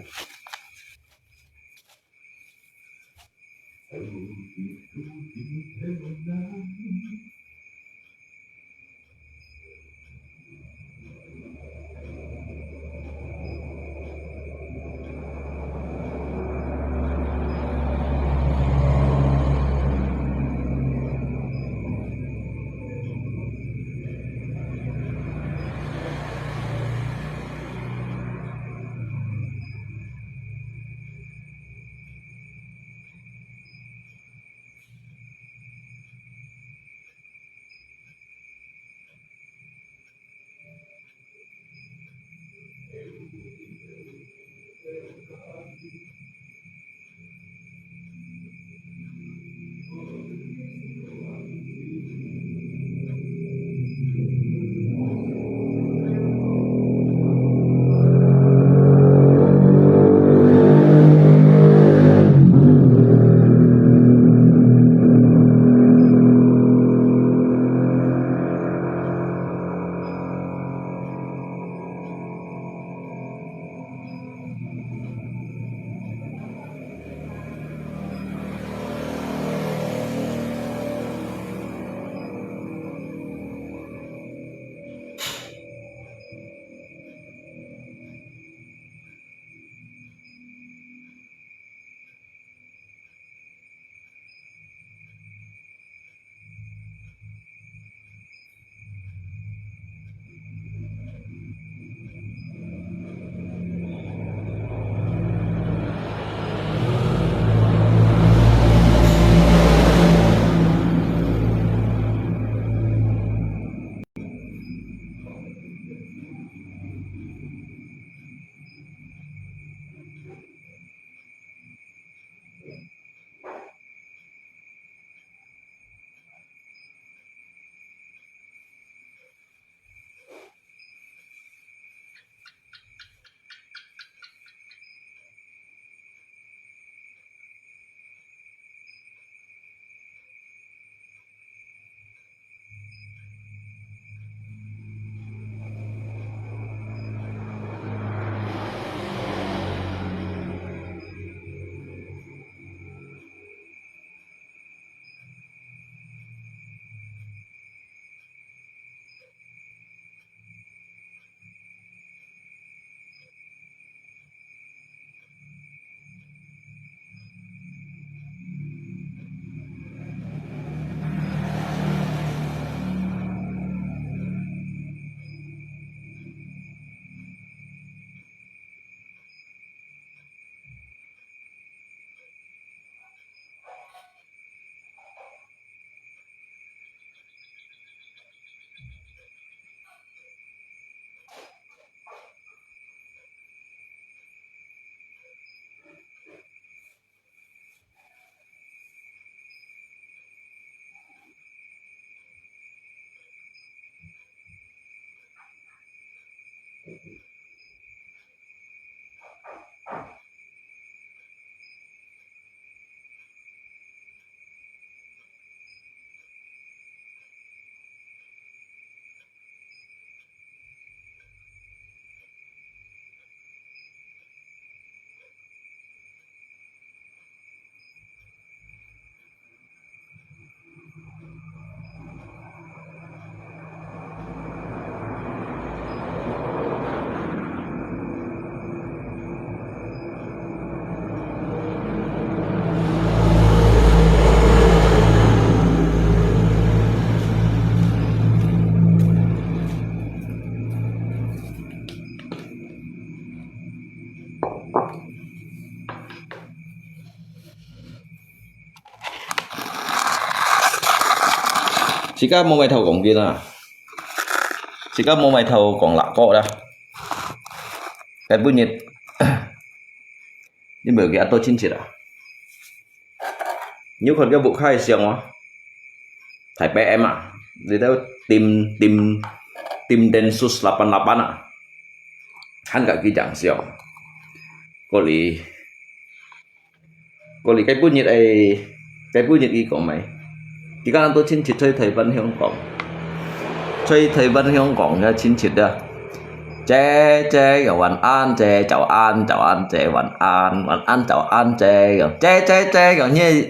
chỉ có mua mày thầu còn kia thôi, chỉ có mua mày thầu còn lạc cọ đó, cái bún nhiệt, nhưng bởi cái tôi chín chết à, nếu còn cái vụ khai xiềng á, thải bé em à, gì đâu tìm đến sus 88 à, hắn cả cái chẳng xiềng, có lý cái bún nhiệt ấy, cái bún nhiệt ý của mày. chỉ cần tôi chín chít chơi thầy Vân Hiếu Quảng ra chín chít đó chế kiểu晚安chế chào an chế晚安chào an chế kiểu chế kiểu như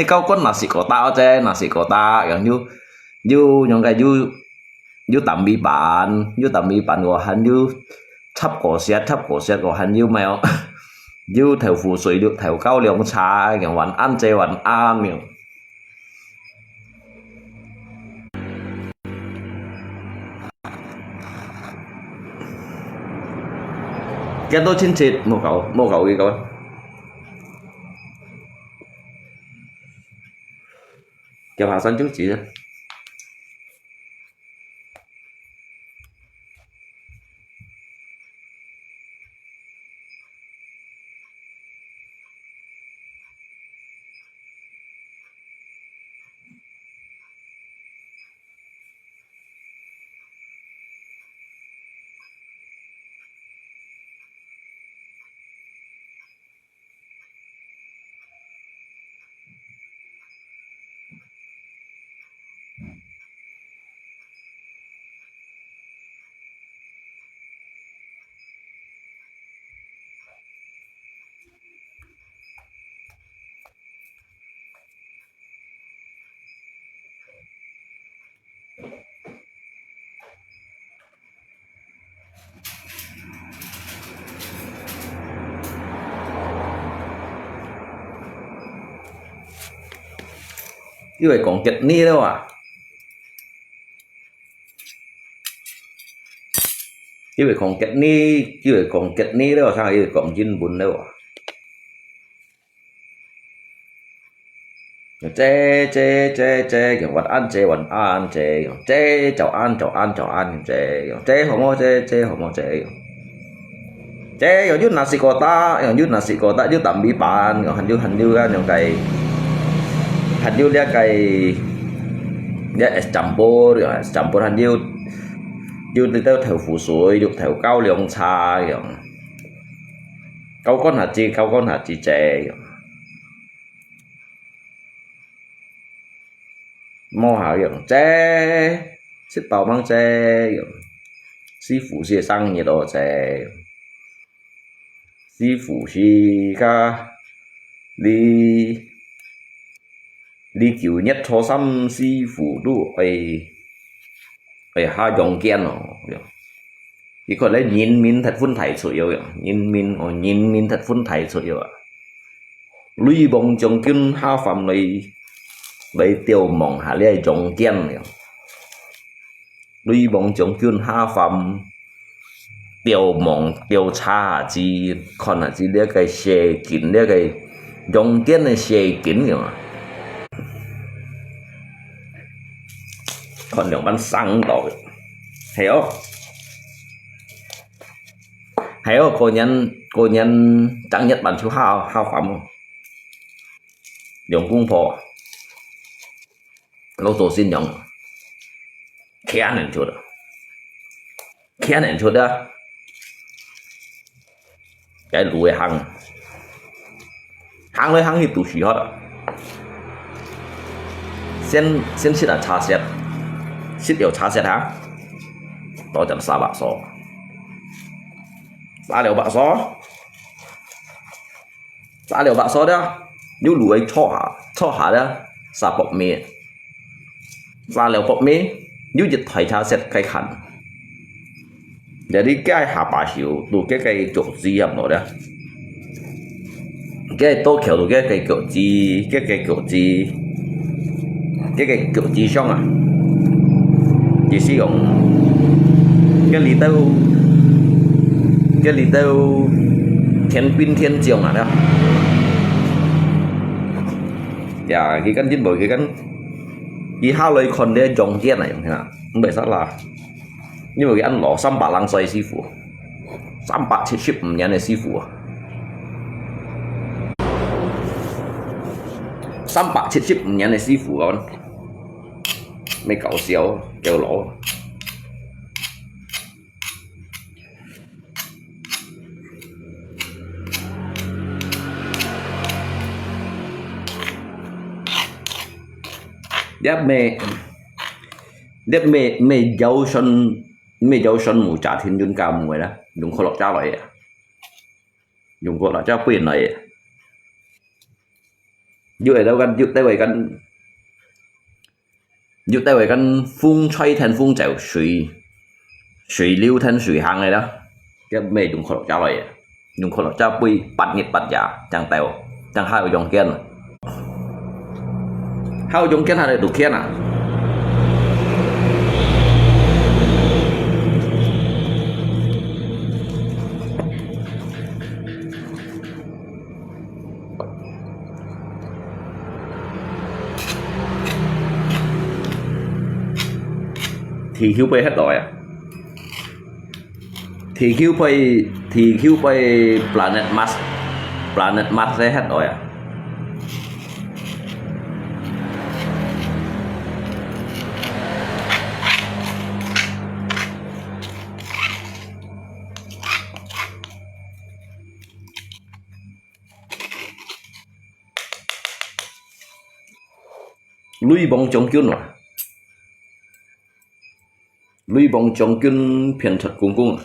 câu quân là sĩ của tao chế là sĩ của ta kiểu như những cái như tạm bị bạn của hắn như thấp cổ xét của hắn như mèo như theo phù水được theo cao lượng trà kiểu晚安chế晚安kiểu cái tôi chín chít mua cậu gì cậu kêu Hà Sơn chút chỉ đó. Như vậy còn chật ni đâu à, như vậy còn chật ni đâu sao vậy còn chín bún đâu à, chế kiểu晚安chế chào an chế hổ mô chế kiểu như nasi kota như tạm bị bạn kiểu hình như ra những cái hình như là cái campur hình như theo phủ suối được theo cao lượng trà kiểu cao con hạt chi chè mò hảo kiểu chè xích tàu mang chè kiểu sĩ phủ xì sang nhiệt độ chè sĩ phủ xì ca đi kiểu nhất cho xăm sĩ phủ đủ ấy hai dòng kiên nó chỉ còn lấy nhìn min thật phun thải sủi yếu nhìn min thật phun thải sủi yếu lui bông trồng kiên ha phẩm lấy tiêu mỏng hạ lấy dòng kiên lui bông trồng kiên ha phẩm tiêu mỏng tiêu cha chỉ còn là chỉ lấy cái xe kín lấy cái dòng kiên này xe kín kìa mà còn đường bắn xăng rồi hiểu cô nhân chẳng nhất bản chú hao phẩm đường cung phò lâu tổ xin nhận khéo nên chưa được khen ảnh chút đó cái lùi hàng lấy hàng thì tụ xí hết先吃点茶先，吃掉茶先哈，多陣沙白蔬，沙料白蔬，沙料白蔬đó，要滷嚟搓下咧，沙薄面，沙料薄面，要熱提茶先開近，有啲雞下巴少，到雞腳趾入落咧，雞多橋到雞腳趾，雞腳趾。cái kiểu gì xong à chỉ sử dụng cái ly tao thiên pin thiên trường à đó và cái cánh chính bởi cái cánh đi hao lời còn để trồng chết này thế nào không biết sao là nhưng mà cái anh lọ xăm bạc lăng xoay sư phụ xăm bạc chết ship nhà này sư phụ xăm bạc chết ship nhà này sư phụ con mấy cậu xéo kêu lỗ đếp mê dấu sân mù trả thiên duyên cao mùi đó dùng khổ lọc trao lại dùng khổ lọc trao quyền này dưới đâu gần dưới tay vậy gần dưới tay vậy gần phun xoay thành phun chèo水流thành水hàng này đó cái mê dùng khổ lọc trao lại dùng khổ lọc trao quy bạch nhiệt bạch giả chẳng tèo chẳng hai dòng kiên hai dòng kiên hay là đủ kiên à thì khiêu bay hết rồi à thì khiêu bay planet Mars sẽ hết rồi à lui bóng chống kiên rồi lui bóng chống kiên phiền thật cung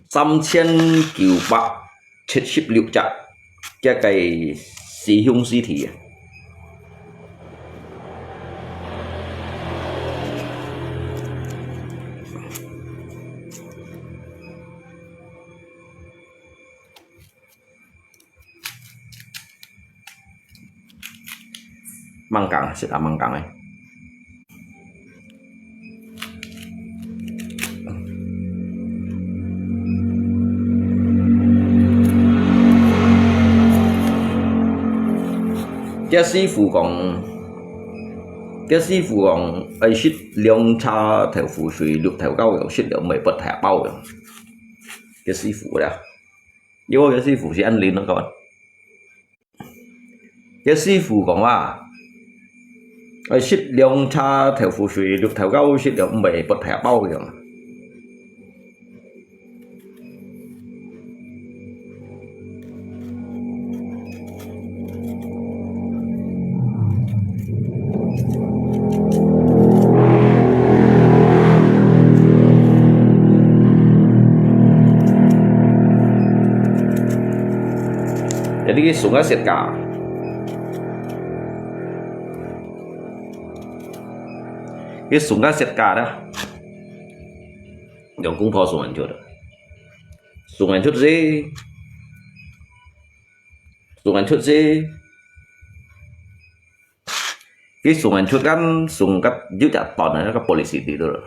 xăm千976隻cái sĩ hung sĩ thị măng cẳng sẽ là măng cẳng này cái sư phụ còn ai ship lượng cha theo phụ suy được theo cao rồi ship được mấy bật thẻ bao rồi cái sư phụ đó vô cái sư phụ sẽ ăn liền nó còn cái sư phụ cònว่าai ship lượng cha theo phụ suy được theo cao ship được mấy bật thẻ bao rồi jadi cái súng siết cả cái súng siết cả đó dùng cũng thò súng anh chút gì cái súng anh chút kan súng cắt giữ chặt tòn này các policy thì được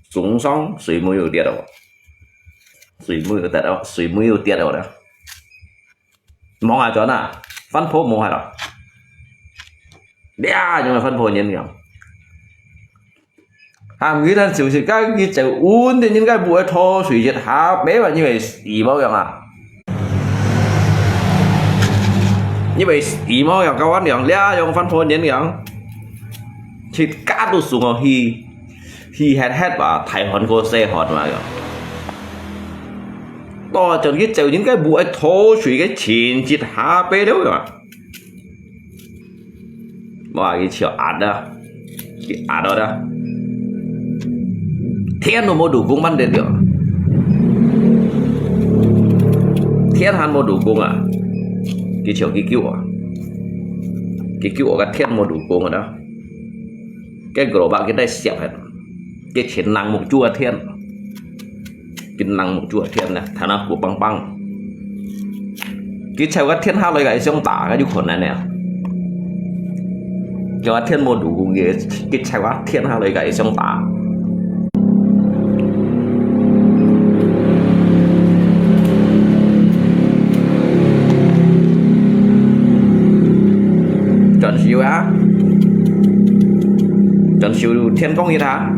súng xong suy mùi ở tiệt đâu suy mùi ở tiệt đâu đó mong ai cho nè phân phố mong ai rồi đẻ nhưng mà phân phố nhân nhiều hàng nghĩ thân sự các cái chịu uốn thì những cái buổi thô suy diệt hạ bé và như vậy gì bao giờ à như vậy ý mà các bạn nhỉ lẽ trong văn phòng nhấn nhỉ thì cá tu xuống ở hi hết và thải hòn cô xe hòn mà nhỉ to cho cái chịu những cái bụi thô suy cái chín chít hạ bê đâu rồi mà cái chiều ạt đó cái ạt đó thiên nó mua đủ cung ban đến được thiên hắn mua đủ cung à cái chiều cái kiểu cái thiên mua đủ cung rồi đó cái gỗ bạc cái đây xẹp hết cái chiến năng một chua thiên cái năng một chua thiên này thằng nào của băng băng cái chiều cái thiên hao lại cái xong tả cái chú này nè cho thiên mua đủ cung cái chiều cái thiên hao lại cái xong tả Trần Siêu Thiên Công Nhiệt hả?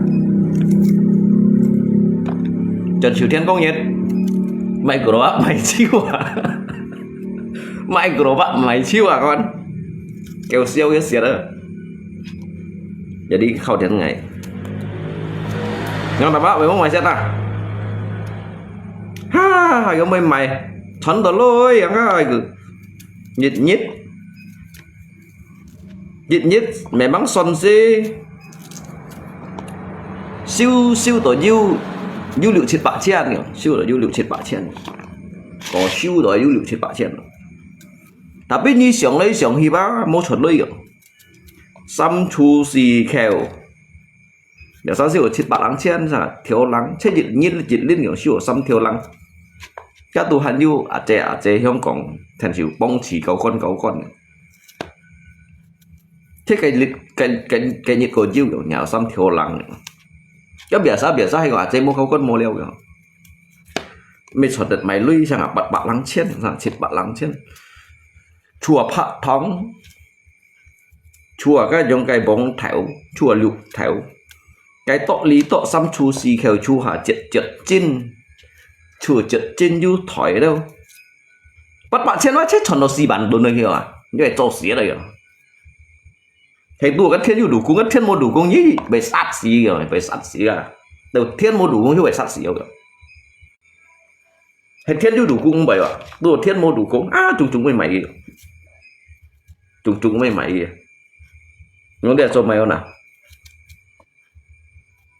Trần Siêu Thiên Công Nhiệt mày của nó mày chiêu à? Mày của nó mày chiêu à con? Kêu siêu cái xiết đó. Jadi khâu đến ngày. Nhưng mà bác mày muốn mày xét à? Ha, cái mày thấn tao lôi cái nhít nhít mẹ bắn xuân gì siêu tổ dữ liệu chết bạc chen nhỉ siêu là dữ liệu chết bạc chen có siêu là dữ liệu chết bạc chen tapi như sòng lấy sòng hi bá mô chuẩn lấy xăm chu xì khèo để sao siêu chết bạc lắng chen ra thiếu lắng chết dịch lên kiểu siêu xăm thiếu lắng các tu hành yêu à trẻ Hong Kong thành chịu bông chỉ cấu con thế cái nhiệt cổ diêu kiểu nhào xăm thiếu lắng cái bìa sao hay gọi trên mua khâu con mua leo kiểu mày chọn được mày lui sang à bạc lắng chết rằng chết bạc lắng chết chùa phật thóng chùa cái giống cái bóng thẻo chùa lục thẻo cái tọ lý tọ xăm chu xì khều chu hả chật chín chùa chật chín du thỏi đâu bắt bạn chết nói chết chọn nó xì bản đồ nơi kia à như vậy cho xía đây à thầy đùa cái thiên đủ cung cái thiên mua đủ cung nhỉ phải sát xí rồi phải sát xí à đầu thiên mua đủ cung chứ phải sát xí rồi thầy thiên đủ cung vậy à đùa thiên mua đủ cung chúng mày kìa nó để cho mày không nào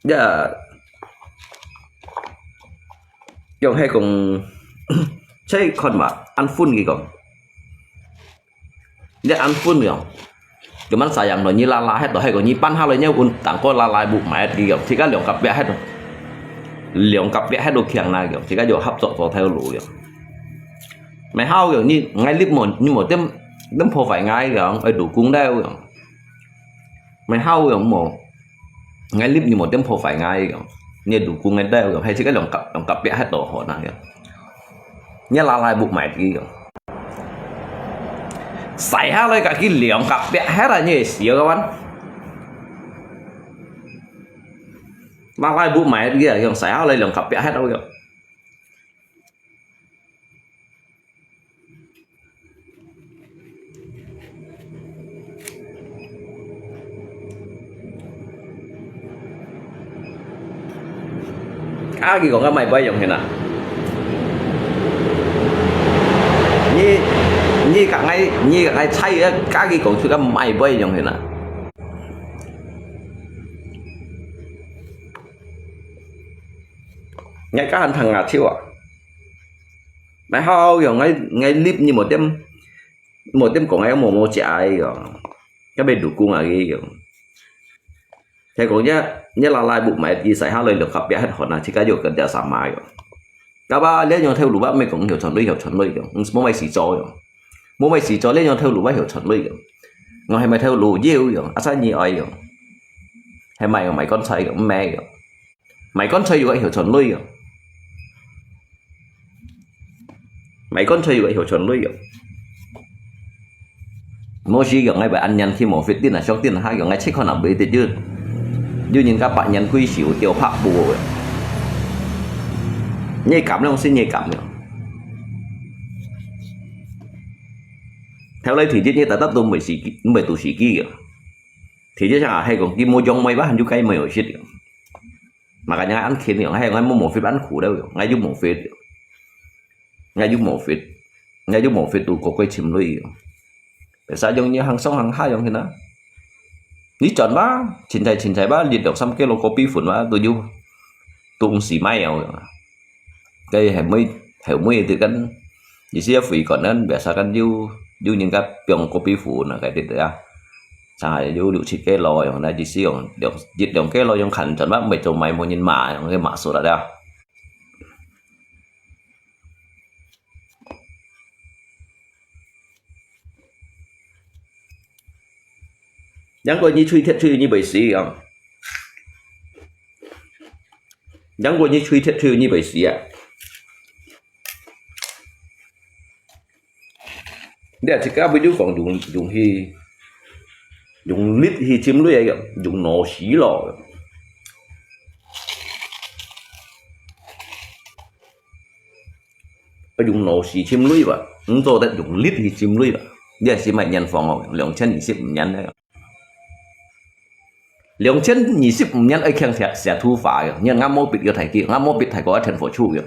giờ dòng hay còn chơi con mà ăn phun gì còn giờ ăn phun rồi cuman sayang nó như la hết rồi hay còn như pan hai lời nhau cũng tặng con la bụng mẹ thì kiểu chỉ có liều cặp vẽ hết rồi liều cặp vẽ hết đồ khiang này kiểu chỉ có điều hấp dẫn vào theo lũ kiểu mày hao kiểu như ngay clip một như một tấm phô phải ngay kiểu phải đủ cung đeo kiểu mày hao kiểu một ngay clip như một tấm phô phải ngay kiểu như đủ cung ngay đeo kiểu hay chỉ có liều cặp vẽ hết đồ họ này kiểu như la bụng mẹ thì kiểu xảy raเลยcả cái liệm cặp vẽ hết là như xíu các bạn mang lại bụng mày kia kiểu xảy raเลยliệm cặp vẽ hết đâu kiểu cái còn cái mày bây giờ thế nào như cả ngày thay các cái còn cái mày bây giờ thế nào ngay các anh thằng ngà chiêu à mày hao rồi ngay clip như một đêm còn ngay một chạy rồi cái bên đủ cung à cái kiểu thế còn nhớ là lại bụng mày thì xảy ra lời được gặp bé hết họ là chỉ cái điều cần để giảm mai rồi các bạn nếu như theo lũ bác mày cũng hiểu chuẩn lý kiểu mỗi mày xì cho nếu như theo lũ bác hiểu chuẩn lý kiểu ngồi hay mày theo lũ yêu kiểu sao nhiều ai kiểu hay mày con trai kiểu mẹ kiểu mày con trai vậy hiểu chuẩn lý kiểu mày con trai vậy hiểu chuẩn lý kiểu mỗi khi kiểu ngay bài ăn nhăn khi một việc tin là trong tin là hai kiểu ngay check con nào bị thì chưa như những các bạn nhận quy xỉu tiểu phạm bù nhạy cảm không xin nhạy cảm nữa theo lấy thì chứ như ta tắt tôi mày tụ sĩ kia thì chứ chẳng hay còn cái mua trong mấy bác hành du cây mày ở shit mà cả nhà ăn khiến hiểu hay còn mua một phiết bán khủ đâu ngay giúp một phiết tụ có quay chìm lui tại sao giống như hàng sông hàng hai giống thế đó ní chọn bá chín thầy bá liệt được xong cái lô copy phun bá tôi du tung xì may rồi cây hẻo mươi từ căn chỉ xe phí còn nên bây giờ căn du những cái 병 copy phun là cái gì đấy à sai du liệu chỉ cái lò hoặc là chỉ xe được dịch được cái lò trong khẩn chọn bá mấy chỗ mày một nhìn mã cái mã số là đâyยังกว่านี้ช่วยเท็จช่วยนี่ไปสิอ่ะยังกว่านี้ช่วยเท็จช่วยนี่ไปสิอ่ะเดี๋ยวที่ก้าวไปดูของdùng lít hi chim lưới ấy dùng nổ xí lò dùng nổ xí chim lưới vậy chúng tôi đã dùng lít hi chim lưới vậy giờ chỉ mày nhận phòng lượng chân thì xếp nhận đấy lượng chân nhị xếp nhân ấy khen sẽ thu phải nhân ngắm mô bịt cái thầy kia ngắm mô bịt thầy có thành phố chủ vậy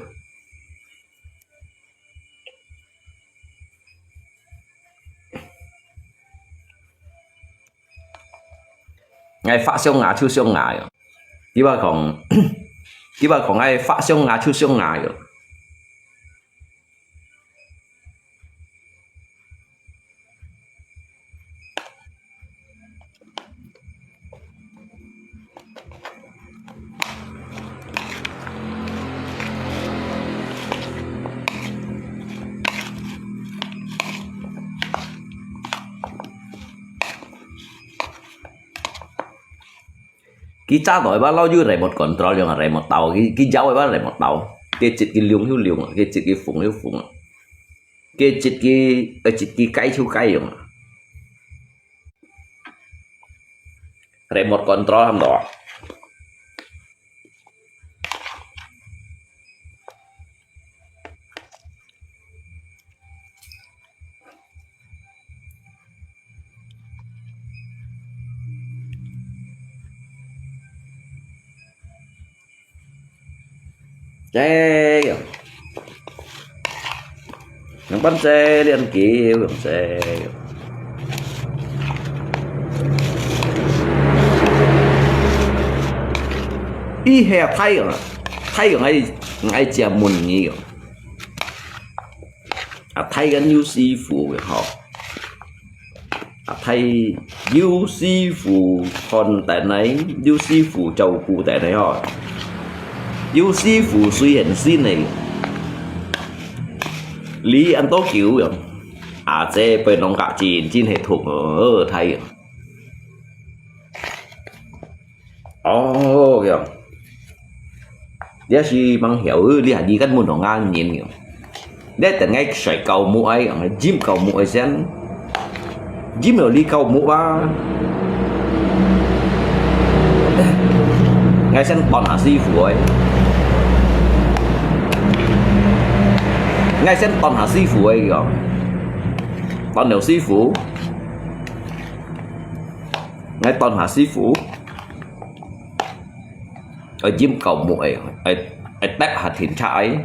ngày phát siêu ngã chưa siêu ngã cái bà còn ngày phát siêu ngã chưa siêu ngã rồi cái cha đổi ba lâu dư rải một control yang rải một tàu cái giáo ba rải một tàu cái chít cái liung hiu liung cái chít cái phụng hiu phụng cái chít cái cái hiu cái yang rải một control ham đó xe nó bắn xe đi ăn kiểu làm xe y hè thay rồi ngay chè mùn nhiều thay cái new sư phụ của họ thay new sư phụ còn tại nấy new sư phụ chầu cụ tại nấy họ yêu sư phụ suy hiện xin này lý ăn tốt kiểu rồi chế bên nông cả chín trên hệ thống ở thầy kìa giá sĩ bằng hiểu lý hả gì cách muốn nó ngang nhìn kìa để tận ngay sợi cầu mũ ấy chim cầu mũ ấy xem chim rồi đi cầu mũ ba ngay xem bọn hạ sư phụ ấy ngay xem toàn hạ sư phụ ấy kìa toàn đều sư phụ ngay toàn hạ sư phụ ở chim cầu muội ở tép hạt thịt trái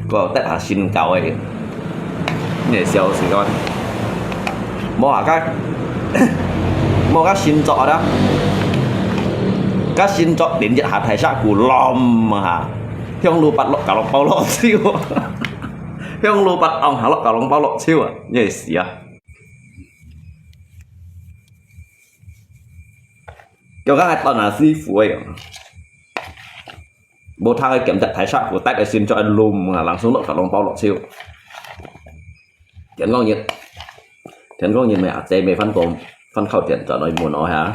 có tép hạt xin cầu ấy để xeo xí con mua các xin trọ đó các xin chọn đến nhận hạt thái sa của lòm mà hả형 lu bắt lọ cả lòng bao lọ siêu형 lu bắt ông hả lọ cả lòng bao lọ siêu à như gì à cho các toàn là sư phụ ấy bộ thang kiểm tra thái sa của tay để xin cho anh lùm là lắng xuống lọ cả lòng bao lọ siêu tiền ngon nhiệt mẹ tê mẹ phân khẩu tiền cho nói muốn nói hả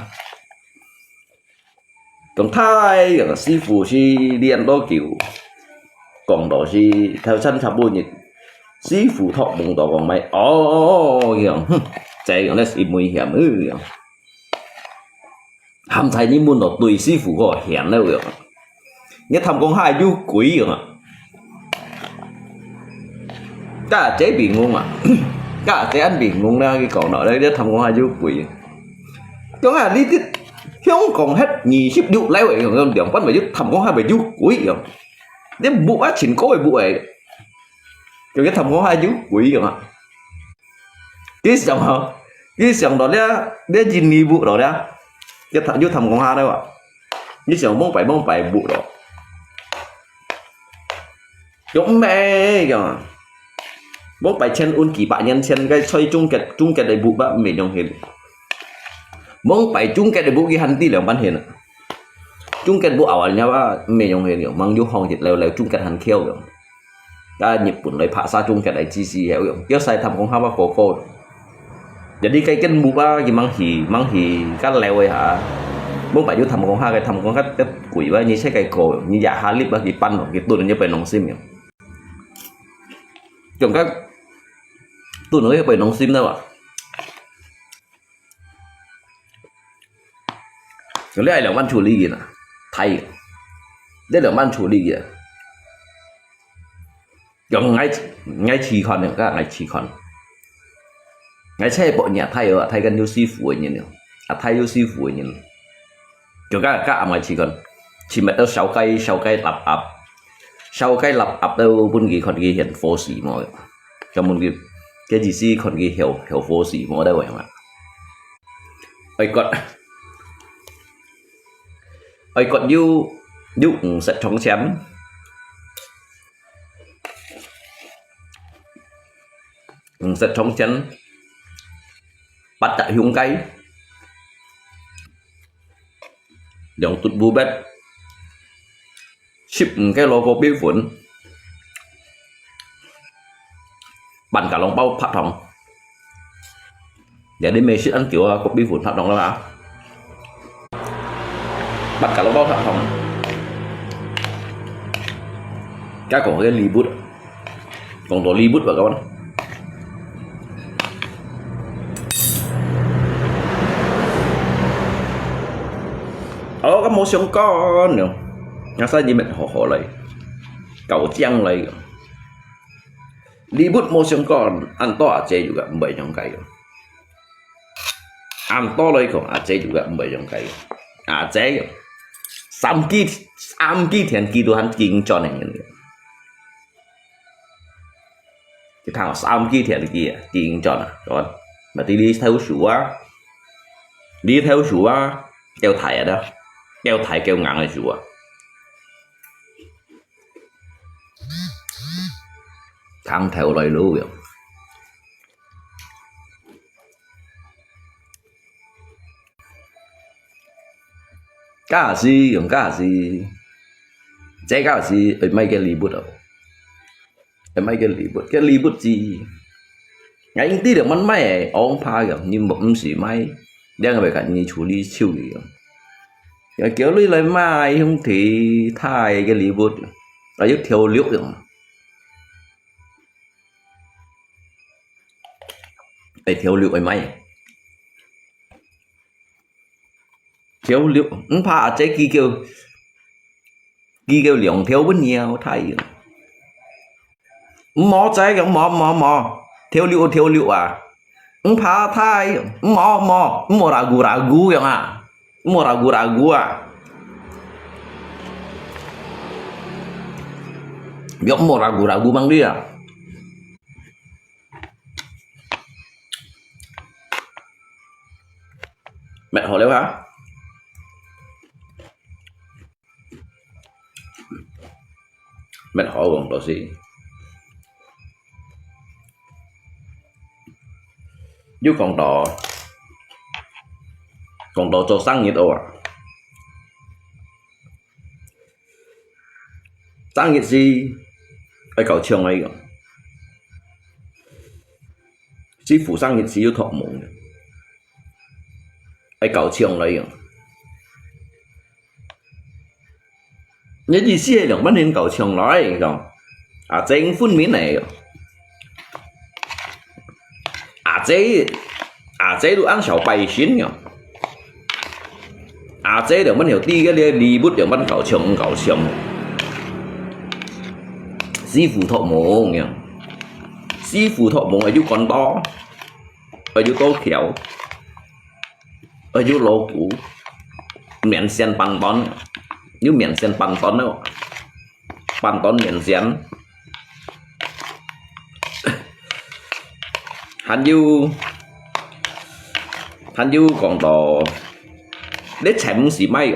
còn thay là sư phụ si điền đô kiểu còn đó si theo chân chập bùi nhỉ sư phụ thọ bùng đó còn mày hiểu chạy còn là sự nguy hiểm hàm thầy như muốn nó tùy sư phụ gọi hẹn đâu hiểu nhất thầm con hai du quý hiểu cả chế bị ngung à cả chế ăn bị ngung ra cái còn nọ đấy để thầm con hai chú quỷ chúng à đi tiếp không còn hết nhì ship dụ lấy vậy rồi điểm bắt phải giúp thầm con hai bài chú quỷ rồi đến vụ á chỉnh có bài vụ ấy rồi cái thầm con hai chú quỷ rồi cái sòng đó để nhìn đi vụ đó đấy cái thằng giúp thầm con hai đâu ạ như sòng bông phải vụ đó giống mẹ kìa bố bài chân ôn kỳ bạn nhân chân cái xoay chung kết đại vụ bạn mình trong hiện bố bài chung kết đại vụ cái hành ti lượng ban hiện chung kết vụ ảo nha ba mình trong hiện mang vô hòn thịt lèo chung kết hành kêu rồi ta nhịp buồn lấy phá xa chung kết đại chi xì hiểu không sai thầm con hai ba cô jadi cái vụ ba gì mang hì các lèo ấy hả bố bài vô thầm con hai cái thầm con cái quỷ ba như xe cây cổ như giả halip ba cái pan cái tuần như vậy nòng sim nhỉ trong các tôi nói về nông sim đâu ạ cái này là ban chủ lý gì nè thay đây là ban chủ lý gì giống ngay chỉ còn nữa các ngày chỉ còn ngay xe bộ nhà thay ở thay gần như si phủ như nhiều thay như si phủ như chúng các ngày chỉ còn chỉ mất đâu 6 cây lập ập sau cái lập ập đâu buôn gì còn ghi hiện phố xỉ mọi cho buôn gì cái gì xí còn ghi hiểu phố xỉ mọi đâu vậy mà ai còn you sẽ chống chém sẽ chống chém bắt tại hung cây dòng tụt bu bét ship cái logo biểu vốn bàn cả lòng bao phát thòng để đến mê ship ăn kiểu có biểu vốn phát thòng đó hả bàn cả lòng bao phát thòng cái còn cái ly bút còn tổ ly bút vào các bạn cái mô sống con nữa nó sẽ gì mình họ lại cầu chăng lại đi bút mô sống con ăn to à chế juga 7 trong cây ăn to lại còn à chế juga 7 trong cây à chế 3 kỳ thiền kỳ đồ hắn kinh cho này cái thằng 3 kỳ thiền kỳ kinh cho này rồi mà đi theo số á kêu thầy ở đó kêu thầy kêu ngắn là số thằng theo lời lưu vậy cả gì chế cả gì ở mấy cái lý bút đâu ở mấy cái lý bút gì ngày anh tí được mắn mày ông pha kiểu như bấm xỉ may đang về cạnh như chú đi siêu gì kiểu lấy lại mai không thì thay cái lý bút ở giúp theo liệu được để theo liệu ấy mày theo liệu pha trái kia kêu liỏng theo rất nhiều thay mò trái cái mò theo liệu à pha thay mò ragu yang à mò ragu à biết mò ragu bang đi à mẹ hỏi đâu hả mẹ hỏi còn đó gì chứ còn đó cho sang nhiệt đâu à sang nhiệt gì ai cầu trường ấy chỉ phủ sang nhiệt gì yêu thọ mộng ai cầu trường ấy những gì xí là bắt nên cầu trường nói rồi à chính phun miếng này à chế đồ ăn sầu bày xín nhở à chế được bắt hiểu đi cái đi bút được bắt cầu trường xí phủ thọ mộng nhở Sư phụ thọ bụng ở dưới con to, ở dưới tô khéo, ở dưới lô cũ, miệng sen bằng tón, như miệng sen bằng tón đâu, bằng tón miệng sen. Hắn du còn đó để chạy măng xì may,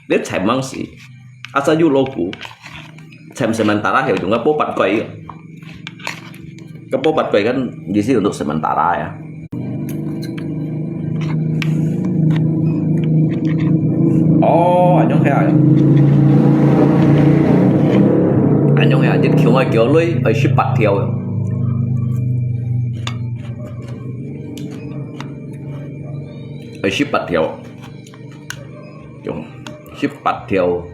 để chạy măng xì, asa du lô cũ, chạy sementara hiểu chúng cái bố bắt quay. Cái bố bật về kan di sini untuk sementara ya. Oh, anh thấy à? Anh thấy à? Chỉ kiểu ngoài kiểu lưới ở ship bật theo. Ở ship bật theo. Ship bật theo.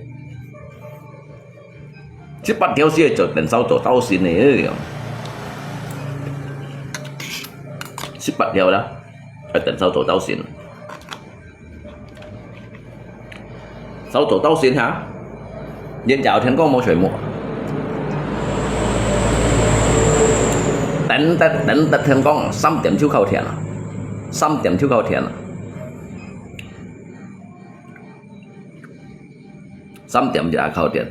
Ship bật theo sẽ cho đến sau tổ tàu xin này. Ship bật theo đó ở tận sau tổ tàu xin. Sau tổ tàu xin hả? Nhân chào thiên có một水木。等天光3點就靠天啦，3點就靠天啦，3點就靠天。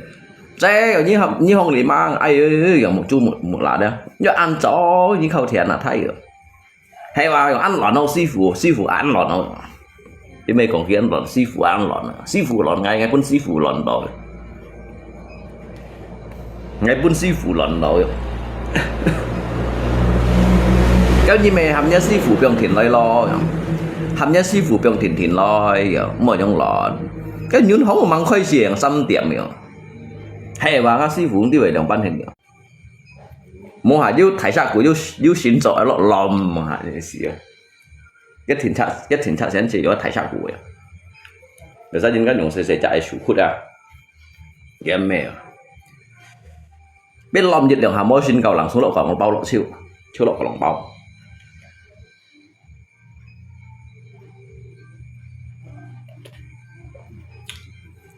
這你行你嘛？哎呦，有một chú một lá đấy, nhớ ăn chó như靠thiên là thay rồi. Hay là ăn lợn đâu sư phụ ăn lợn đâu. Thì mấy còn kia ăn lợn, sư phụ ăn lợn, sư phụ lợn ngay quân sư phụ lợn rồi. Ngay quân sư phụ lợn rồi. Cái gì mà hàm nhớ sư phụ 병田來咯，hàm nhớ sư phụ 병田來，冇用lợn. Cái nhún không mang khoai xiềng 3 điểm rồi. Hay là các sư phụ đi về đồng ban hình rồi. Mua hạt yêu thái sát của yêu xin rõ ở lọ lòm mà hạt gì à? Cái thỉnh trạng sẽ chỉ có thái sát của vậy. Để ra những cái dùng sẽ chạy chủ khuất ra. Game mẹ. Bên lòm dịch đường hà môi xin cầu lặng xuống lộ còn bao lộ siêu, siêu lộ còn lòng bao.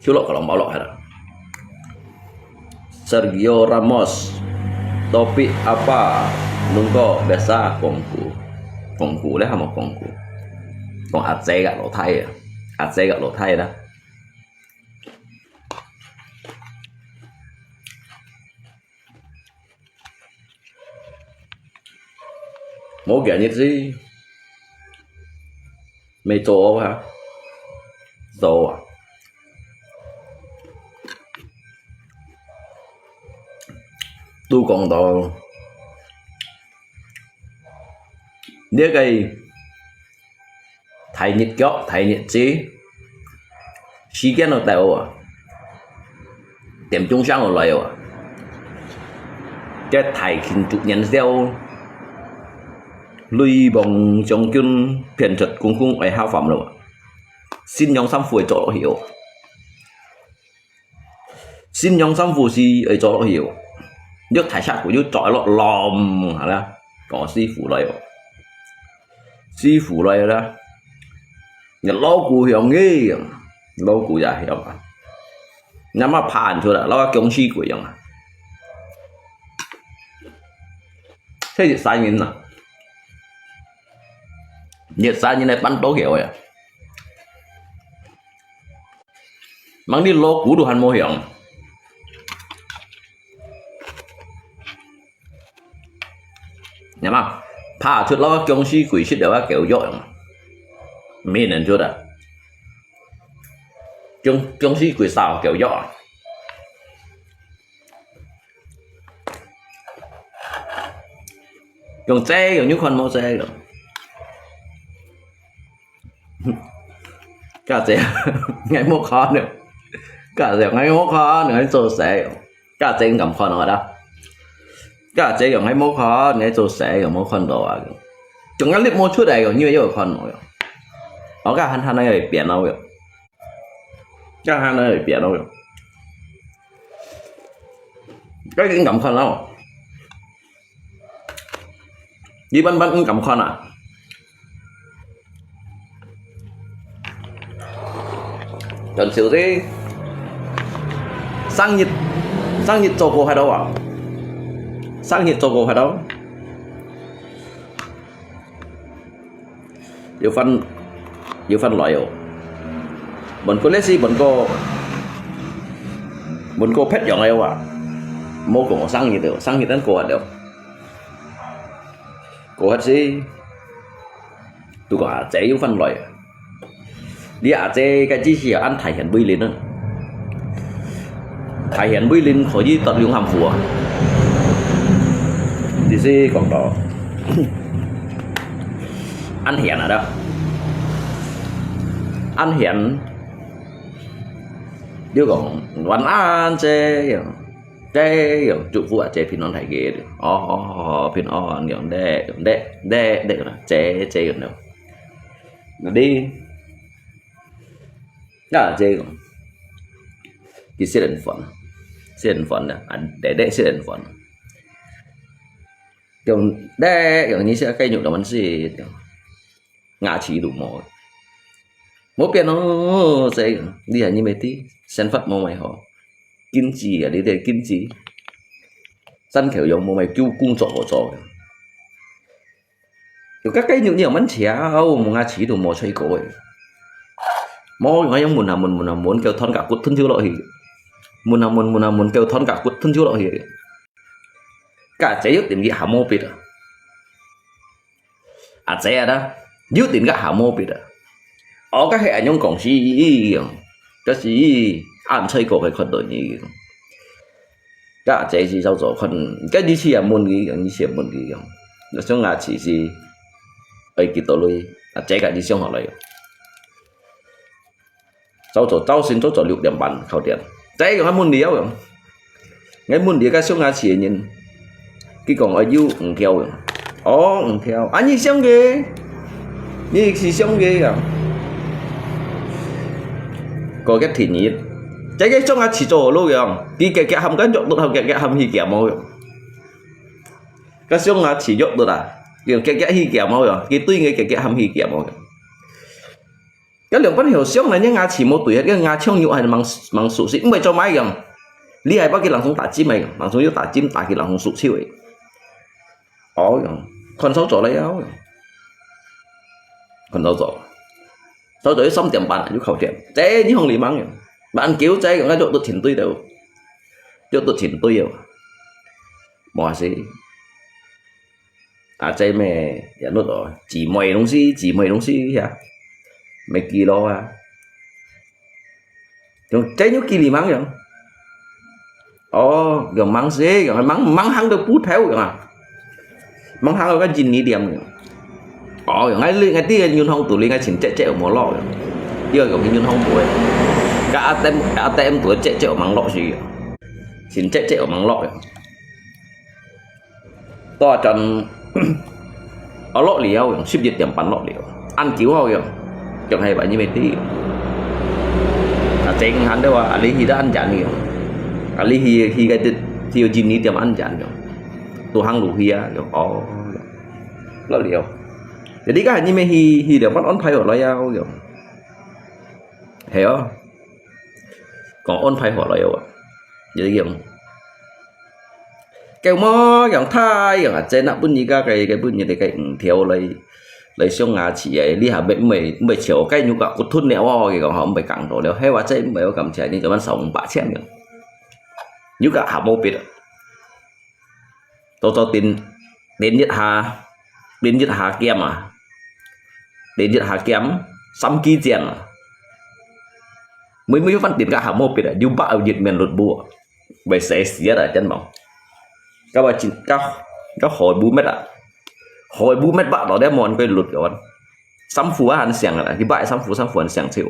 Siêu lộ còn lòng bao lộ hay là Sergio Ramos. Topik apa nunggu biasa kongku đấy hả một kongku còn ạt dây gạt lỗ thay đó mỗi kiểu như gì mày tổ hả tổ à tôi còn đồ nếu cái thầy nhật gốc thầy nhật chí sĩ kiến nó đều à điểm trung sáng ở lại à cái thầy khiến tụ nhân gieo lui bằng trong kinh phiền trật cũng ở hao phẩm rồi xin nhóm xăm phùi chỗ hiểu xin nhóm xăm phùi gì ở chỗ hiểu nước thái sát của nước trọi lọ lòm hả là có sư phụ này đó nhận lâu cụ hiểu nghi lâu cụ già hiểu nhắm mà phản thôi là lo công sư của hiểu thế thì sai như nào nhiệt sai như này bắn tố hiểu rồi mang đi lô cụ đồ hành mô hiểu nhắm mà phá chút lo công sư quỷ sĩ đều kiểu dội mình nên chưa đã công sư quỷ sao kiểu dội công xe kiểu như con mô xe rồi cả xe ngay mô khó nữa cả xe ngay mô khó nữa ngay chỗ xe cả xe cầm con ở đó cả chế kiểu ngay mô khó ngay chỗ sẽ kiểu mô con đồ à chúng ngắn liếc mô chút này kiểu như vậy con rồi nó cả hắn này ở biển đâu vậy cả hắn này ở biển đâu vậy cái gì cầm con đâu gì bắn cầm con à cần xíu gì sang nhật chỗ cô hay đâu à sang hiện cho cô phải đâu yêu phân loại rồi bọn cô lấy gì bọn cô phép dọn yêu à mô cổ sang như đến cô hả đều cô hết gì tụi có chế yêu phân loại đi chế cái chi là ăn thải hiện bươi lên đó thải hiện bươi lên khỏi gì tận dụng hàm phù thì gì còn đó ăn hiện ở đó ăn hiện điều cònวันăn chế trụ phụ chế pin non thải ghê pin nhiều đe chế còn đâu đi đó chế còn cái xe điện phận nè để xe điện phận kiểu đe kiểu như sẽ cây nhục là vấn gì ngã chỉ đủ mỏi mỗi bên nó sẽ đi là như mấy tí sen phát mô mày họ kim chỉ ở đây để kim chỉ săn kiểu dùng mô mày kêu cung trọ kiểu các cây nhục nhiều mắn chéo một ngã chỉ đủ mỏi xoay cổ ấy mỗi người giống muốn kêu thon cả cút thân chưa lội muốn kêu thon cả cút thân chưa lội cả chế yếu tiền cái hàm mô bịt chế đó yếu tiền cái hàm mô bịt ở các hệ nhóm cộng sĩ cái gì ăn chơi cổ cái con đội nhỉ cả chế gì sao rồi con cái đi xe muốn gì như xe muốn gì nó xong là chỉ gì ấy kỹ tổ lui chế cả đi xong họ lại cháu xin cháu liệu điểm bản khảo điểm chế cái môn điếu rồi cái môn điếu cái xong là chỉ nhìn cái còn ở dưới theo theo anh như xong ghê như gì xong ghê à có cái thịt nhít trái cái trong chỉ chỗ luôn rồi cái hầm cái nhọn được cái hầm hi kẹo màu cái xong là chỉ nhọn được à cái hi kẹo màu rồi cái tuy cái hầm hi kẹo màu cái lượng vẫn hiểu xong là những ngà chỉ một tuổi cái ngà trong nhũ hay bằng sụt xịn mới cho máy rồi lý hay bao cái lòng không tả chim mày bằng số yếu tả chim tả cái lòng không sụt siêu ấy con sáu chỗ lấy áo con đâu rồi sáu chỗ xong tiền bạn là khẩu tiền chế như không lý mắng bạn cứu chế cái chỗ tôi chỉnh tôi đều chỗ tôi chỉnh tôi đều bỏ gì chế mẹ nhận được rồi chỉ mày đúng gì hả mày kỳ lo à chế như kỳ lý mắng vậy rồi mắng gì rồi mắng hắn được phút theo rồi mà mong hàng cái gì ní điểm ngay tiền nhân hông tụi linh ngay chỉnh chạy một lọ giờ có cái nhân hông tuổi cả tem tuổi chạy mắng lọ gì chỉnh chạy mắng lọ to trần ở lọ liều ship dịch điểm bắn lọ liều ăn cứu thôi chẳng hay vậy như mấy tí trên hắn đâu ali hi đã ăn chán nhiều ali hi cái tiêu gì ní điểm ăn chán rồi tụ hang đủ hia rồi lỡ liều jadi cái như mấy hi đều bắt on phải ở lại ao rồi hiểu không còn on phải họ lại rồi vậy kiểu kêu mò dạng thai dạng trên nắp bún gì cái bún như thế cái theo lấy xong ngà chỉ ấy đi hà bệnh mày chiều cái nhu cầu cút thun nẹo thì còn họ mày cẳng rồi đều hay quá trên mày có cầm trẻ đi cho bạn sống bạ chén nữa nhu cầu hà mô biết tôi cho tin đến nhất hà kem đến nhất hà kem xăm kia tiền mới phân tiền cả hà mô biết dù bạo nhiệt miền lụt bùa bởi sẽ xía ở chân bóng các bạn chỉ các hồi 4 mét hồi 4 mét bạn đó đem mòn cái lụt rồi sắm phú hắn xẻng lại cái bãi sắm phú hắn xẻng chịu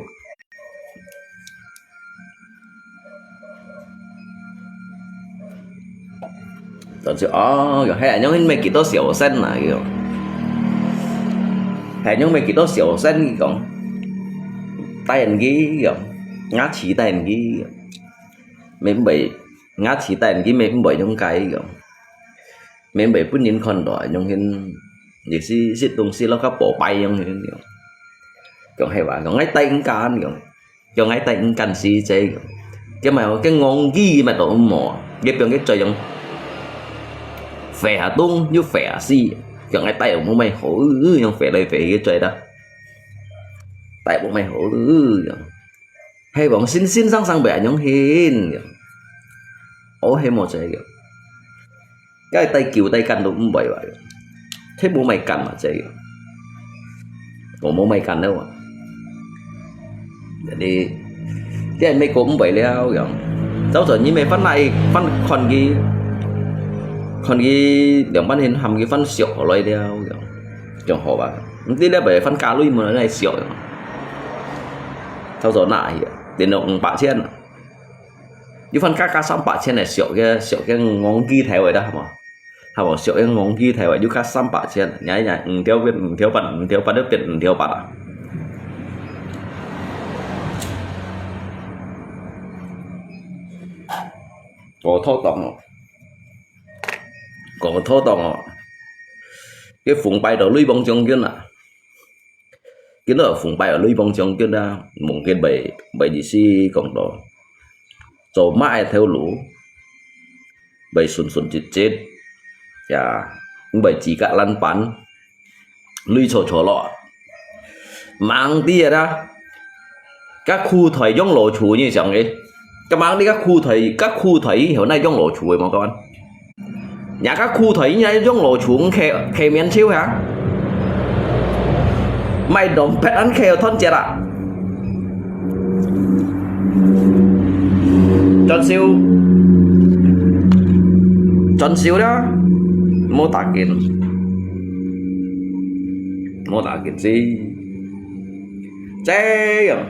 tận sự hay những mấy kỹ tố xỉu sen là kiểu hay những mấy kỹ tố xỉu sen còn tay anh ghi kiểu ngã chỉ tay anh ghi mấy bảy ngã chỉ tay anh ghi mấy bảy trong cái kiểu mấy bảy phút nhìn con đỏ trong hình như si tung si nó có bộ bay trong hình kiểu còn hay bà còn ngay tay cũng can kiểu cho ngay tay cũng can si chơi cái mà cái ngon ghi mà tổ mỏ ghép trong cái chơi trong phẻ tung như phẻ si chẳng ngay tay của bố mày hổ nhưng phẻ đây phẻ cái trời đó tay bố mày hổ hay bọn xin xin sang bẻ nhóm hiền ố hay một chơi cái tay kiều tay canh cũng vậy vậy thế bố mày canh mà chơi còn bố mày canh đâu mà đi cái anh mấy cũng vậy leo rồi cháu giờ như mày phát này phát còn ghi điểm ban hình hầm cái phân xịu ở đây đeo chẳng họ bà tí là bởi phân cá lui mà này xịu sau đó lại tiền động bạn trên như phân cá xong bạn trên này xịu cái ngón ghi theo vậy đó mà họ bảo xịu cái ngón ghi theo vậy như cá xong bạn trên nhảy nhảy theo biết theo bạn nước tiền theo bạn à có thô tổng cái phụng bay ở lưới bóng trong kia nè cái ở phụng bay ở lưới bóng trong kia ra một cái bầy gì si còn đó rồi mãi theo lũ bầy xuân chết và những bầy chỉ cả lăn bắn lưới trò lọ mang tia ra các khu thời giống lộ chủ như chẳng ấy các bạn đi các khu thủy hiểu nay giống lộ chủ mà con nhà các khu thủy nhá giống lộ chủ khe miền siêu hả mày đồng pet ăn khe thân chết à chọn siêu đó mô tả kiện gì chế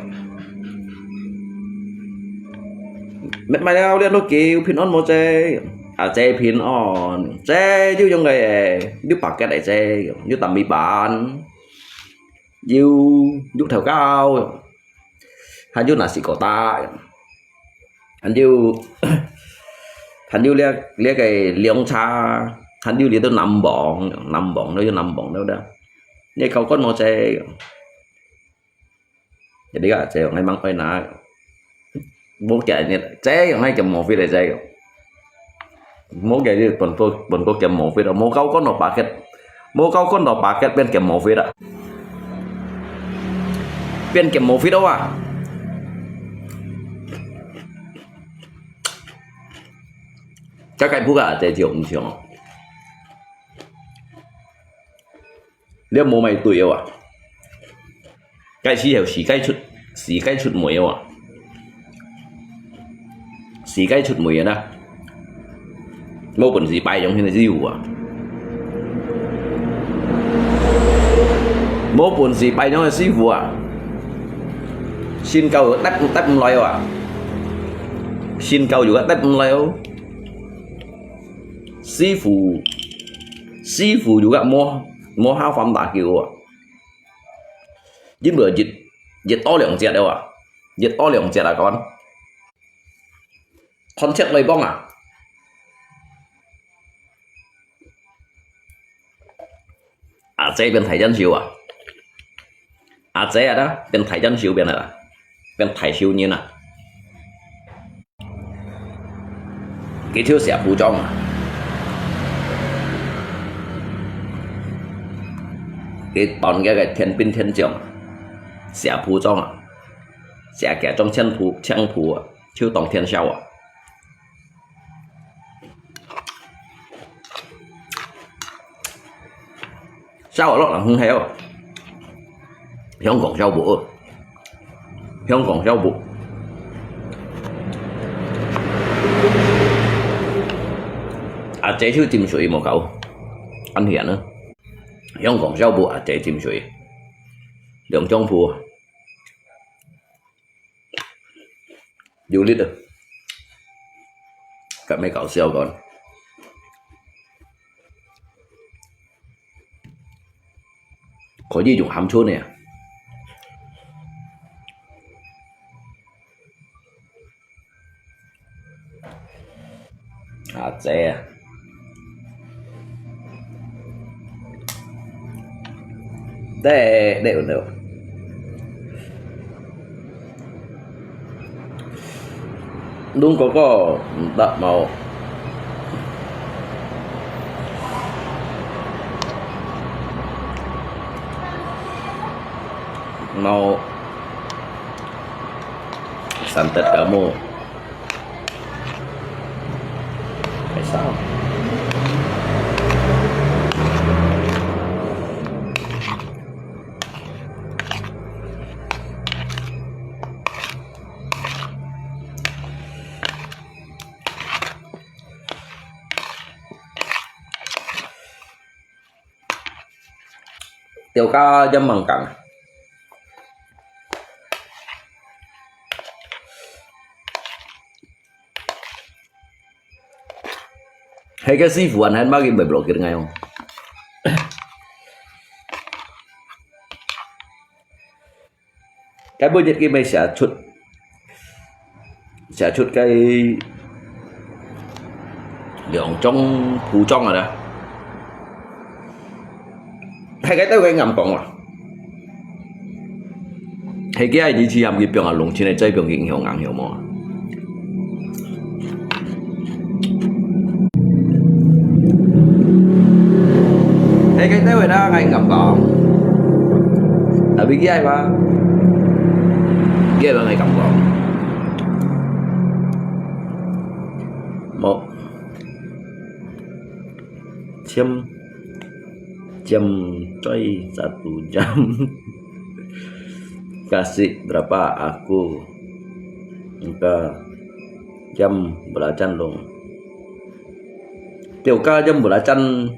mệt mày đâu đi nó kêu pin on một chế chế pin on chế chứ trong này giúp bạc cái này chế như tầm bị bạn giúp theo cao hay giúp là sĩ cổ ta hắn như lia cái liông cha hắn như lia tôi nằm bỏng đâu đó như câu con một chế jadi cả chế ngày mang quay ná bố chạy như chế hôm nay chậm một phía này chế bố chạy đi tuần cô chậm một phía đó bố câu có nộp bạc kết bên chậm một phía đó bên chậm một phía đâu à chắc cái bố cả chế chiều nếu bố mày tuổi yêu à cái gì hiểu xí cái chút muối yêu à xí cái chút muối đó mô bẩn gì bay giống như là diều à mô bẩn gì bay giống như xí vụ à xin câu đắp loài à xin câu juga đắp loài xí phụ juga mua hao phẩm đá kiểu à nhưng bữa dịch to lượng chết đâu à dịch to lượng chết là con chết lấy bong à chế bên thầy chân siêu à chế đó bên thầy chân siêu bên này là bên thầy siêu như nào cái thiếu sẽ phụ trong cái toàn cái thiên binh thiên trưởng sẽ phụ trong sẽ kẻ trong chân phụ chứ tổng thiên sau à sao ở đó là không heo không còn rau bụng chế chứ tìm suy một cậu ăn hiển nữa không còn rau bụng chế tìm suy đường trong phù du lịch được các mấy cậu xeo còn có gì dùng hàm chua này chế để ổn được đúng có đậm màu mau santet kamu tại sao tiểu ca dâm bằng cẳng hay cái sư phụ anh hay bagi bảy blokir ngay không cái budget kia mày sẽ chút cái lượng trong phủ trong rồi đó hay cái tới cái ngầm còn mà hay cái gì chỉ làm cái 병啊，弄起来这병影响硬響嘛。hay cái tới rồi đó ngay ngầm còn ở bên kia mà kia là ngay ngầm còn một jam coy 1 jam kasih berapa aku engkau jam belacan dong tiểu ca jam belacan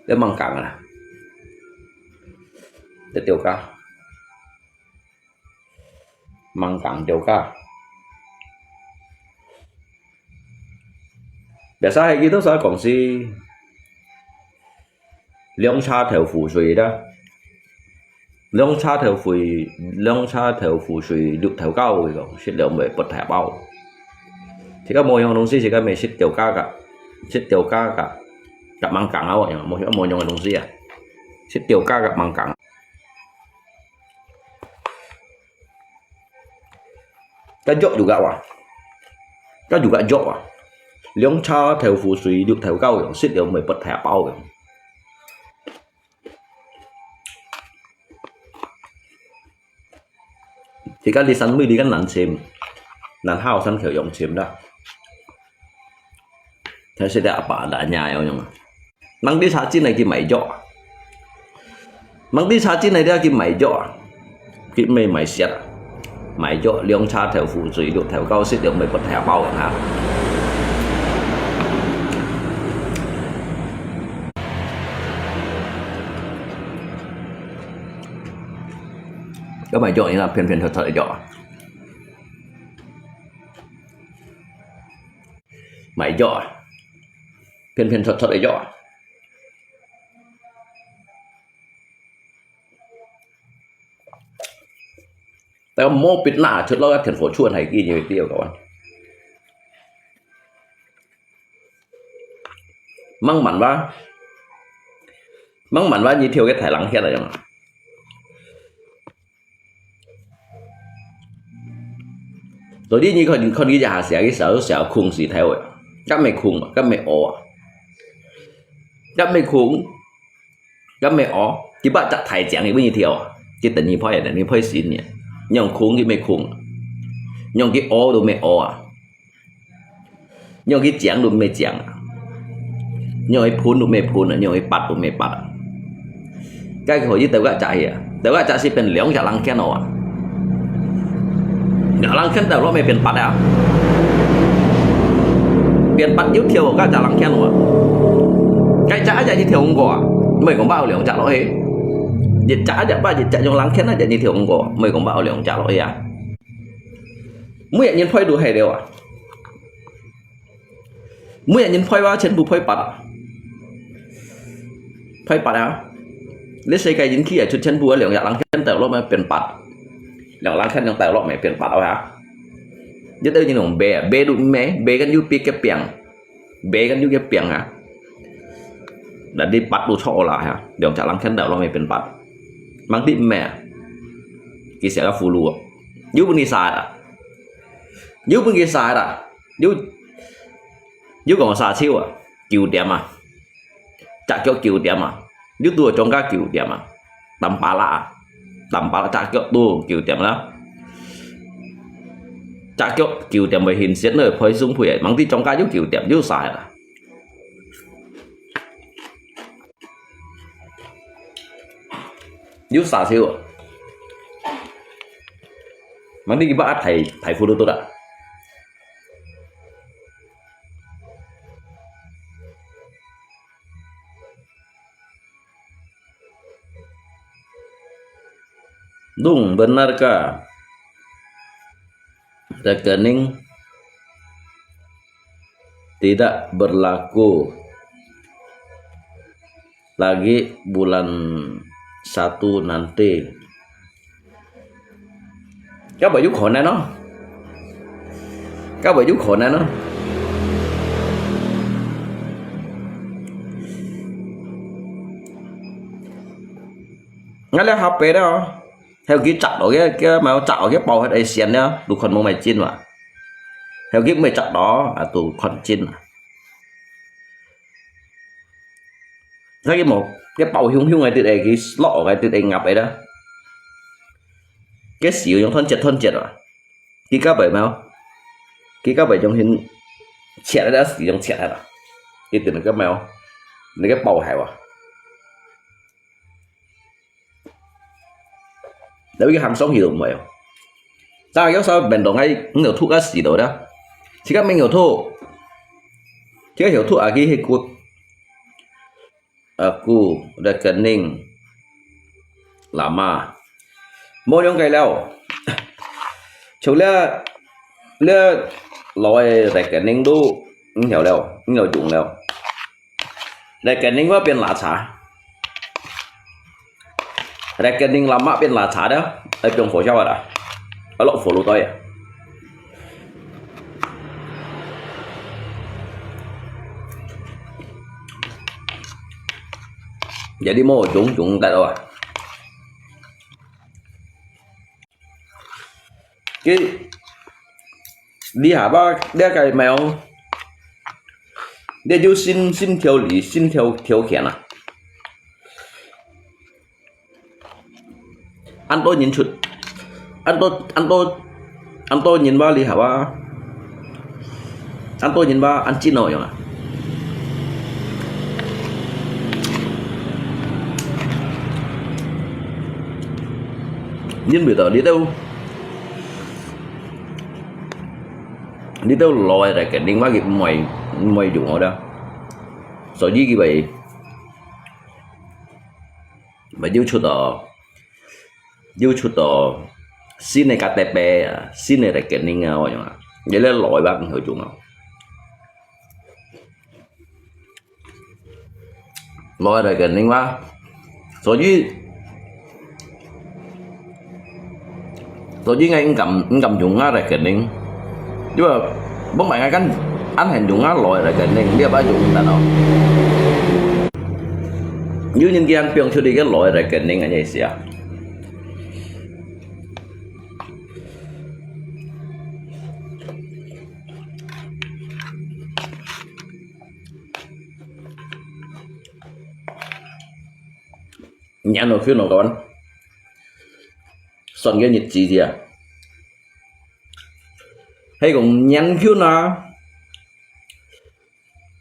để mang cẳng à để tiểu ca mang cẳng tiểu ca biasa kayak gitu saya kongsi凉茶调符水的，凉茶调符水六條膠嘅，食了咪不太飽。而家冇用嘅東西，而家咪食條膠㗎，夾猛梗啊！冇用嘅東西啊，食條膠夾猛梗。Cái jok juga wah, cái juga jok wah.凉茶調符水六條膠嘅，食了咪不太飽嘅。thì các đi săn mới đi cái nắn chìm nắn hao săn kiểu dùng chìm đó thế sẽ đã bà đã nhà nhau nhưng mà mang đi sát chi này thì mày dọ mang đi sát chi này ra thì mày dọ cái mày xét mày dọ liông cha theo phụ dưới được theo cao xích được mày bật thẻ bao hả các mày dọ như là phiền thật thật dọ mày dọ phiền thật thật dọแต่โมปิดหน้าชุดแล้วก็เห็นฝนชวนให้กินอยู่เดียวกับวันมั่งหมันว่ายี่เที่ยวcái thải lắng hết rồi chẳng rồi đi như con đi già sẽ cái sợ khung gì theo rồi các mày khung các mày ổ các mày ổ chỉ bắt chặt thải chẳng thì bao nhiêu thiểu chỉ tình như phơi này phơi xin nhỉ nhông khung cái mày khung nhông cái ổ đồ mày ổ nhông cái chẳng đồ mày chẳng nhông cái phun đồ mày phun nhông cái bát đồ mày bát cái hồi với tao gác chạyเป็นเหลียงจากลังแค่นอเดี๋ยวลังแค่แต่ว่าไม่เป็นปัดอ่ะเปลี่ยนปัดยุทเที่ยวก็จากลังแค่นอcái trả chạy như thiểu không có mày còn bao liều trả lỗi dịch trả chạy ba dịch chạy trong lắng khét là chạy như thiểu không có mày còn bao liều trả lỗi à mới nhận phơi đủ hay đều à mới nhận phơi vào trên bù phơiปัดà lấy xây cái dính khi ở trên bù liều lắng khétแต่ว่ามันเป็นปัดอย่างล้างแค่ยังแต่รอบไม่เปลี่ยนปัดเอาฮะยึดได้ยินของเบดูแม่เบกันยุปีแกเปียงเบกันยุแกเปียงฮะแต่ดิปัดดูช่อละฮะเดี๋ยวจะล้างแค่แต่รอบไม่เป็นปัดบางทีแม่กี่เสียก็ฟูรูยุบนี่สายอ่ะยุบนี่สายอ่ะยุบของสายชิวอ่ะกิวเดียมอ่ะจากเกี่ยวกิวเดียมอ่ะ giúp tôi trong các kiểu điểm à tầm ba lạ trả kiểu tôi kiểu điểm đó trả kiểu điểm về hình diễn rồi phải dùng phải mang đi trong các giúp kiểu điểm giúp sai à giúp sai siêu mang đi cái thầy phụ tôi đã đúng benar kah rekening tidak berlaku lagi bulan 1 nanti. Các bạn giúp khổ này nó. Các bạn giúp khổ này nó. Ngay là học về đó. Theo cái chặt đó cái mà chặt cái bầu hết Asian nhá, tụ con mong mày chín mà. Theo cái mày chặt đó à tụ con chín. Cái một cái bầu hung này từ đây cái lọ cái từ đây ngập ấy đó. Cái xỉu trong thân chết rồi. Cái các bạn mà cái các bạn trong hình chết đã xỉu trong chết rồi. Cái từ này cái mèo này cái bầu hại à. Đấy cái hàng sống hiểu mày không? Sao cái sao bên đó ngay nhiều thuốc cái gì đó đó. Chỉ các mình hiểu thuốc. Chỉ cái hiểu thuốc à cái aku rekening lama. Mỗi những cái nào. Chủ là loại rekening đó hiểu đâu, hiểu dùng đâu. Rekeningว่าเป็นหลาฉา rekening lama เป็นหลาฉา đó ở trong phổ sao à ở lộ phổ lô tôi à jadi mau chúng tại đâu à cái đi hả ba đeo cái mèo đeo chú xin theo lý xin theo khiển à anh tôi nhìn chút anh tôi nhìn ba lý hả ba anh tôi nhìn ba anh chín nổi à nhìn bây giờ đi đâu lòi ra cái điện thoại cái mày dùng ở đâu rồi gì cái vậy mà yêu chút đó xin này KTP xin này là cái điện thoại mà vậy là lòi bác người dùng không lòi ra cái điện thoại rồi gì ngay cầm dùng á ra cái điện nhưng mà bóng bạn anh hành dụng á loại là cái này biết bao dụng là nó như những cái anh pion cho đi cái loại là cái này như gì à nhãn nó phiêu nó các bạn son cái nhật gì à hay còn nhắn khiếu nó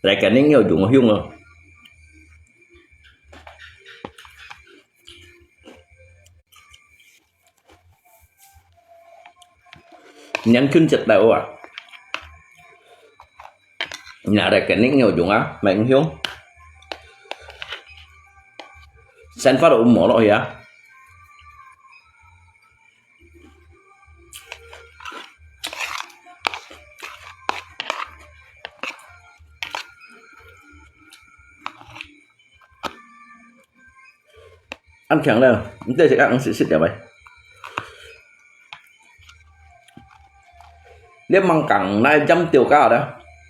lại cả những nhiều dụng hiung rồi nhắn khuyên chật đâu à nhà lại cả những nhiều dụng á mạnh hiếu sen phát độ mỏ loại á ăn chẳng đâu chúng ta sẽ ăn xịt vậy nếu măng cẳng này trăm tiêu cao đó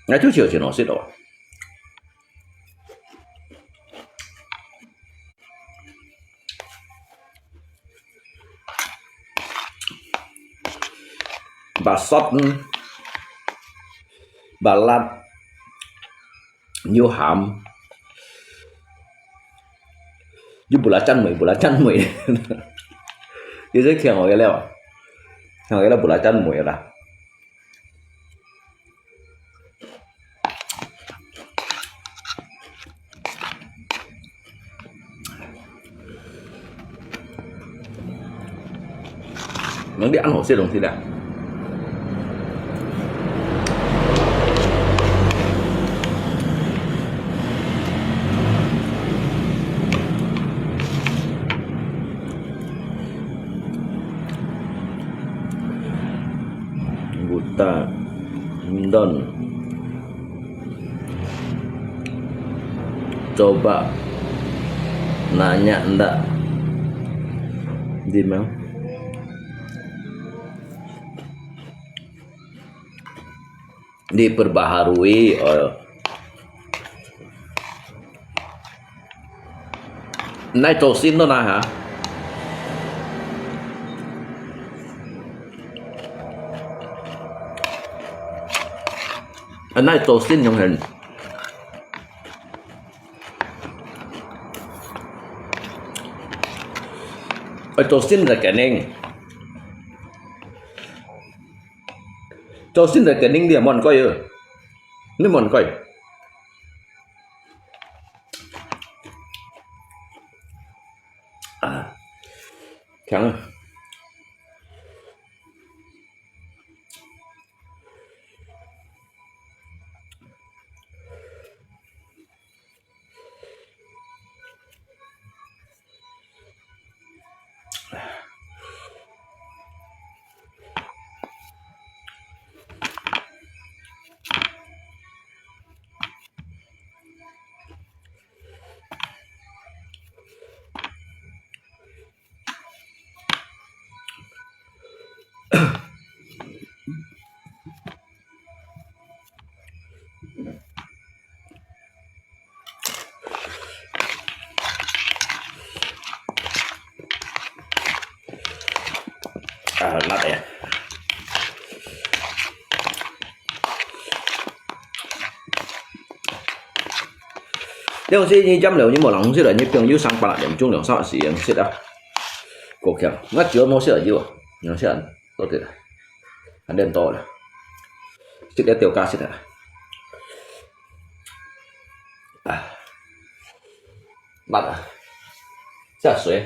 ngay chút chiều chỉ nó xịt rồi bà sót bà lát nhiều hàm như bù lá chăn mùi như giới thiệu hỏi cái leo hỏi cái là bù lá chăn mùi là nó đi ăn hổ xe đồng thì đã Buta Don coba nanya ndak di mana diperbaharui nitrosin đó nè hả nitrosin trong hình nitrosin là cái nền nitrosin là cái nền đi mòn coi nếu mòn coi chẳng lát đây nếu gì như trăm liệu như một lòng sẽ là như cường như sang bạn điểm chung lượng sao xỉ sẽ đã cuộc khéo ngắt chứa nó sẽ ở dưới nó sẽ tốt tuyệt anh đen to rồi chiếc đeo tiểu ca sẽ là bạn à sẽ suy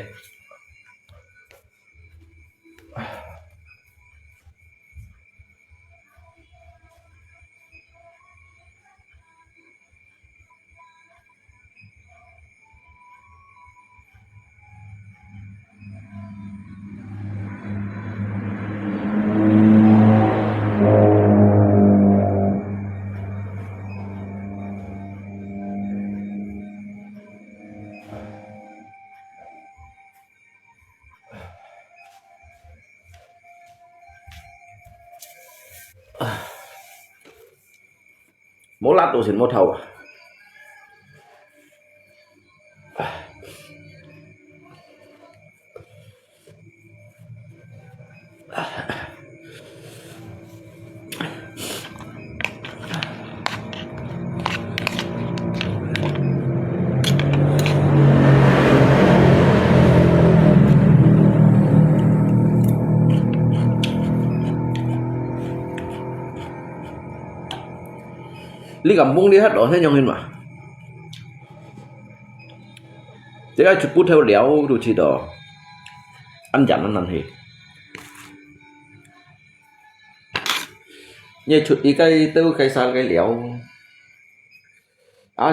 mỗi lát đồ xin một thầu lý cảm bung đi hết đó thế nhau hình mà thế cái chụp bút theo léo đồ chỉ đó ăn chặn ăn thì như chụp đi cái tư cái sang cái léo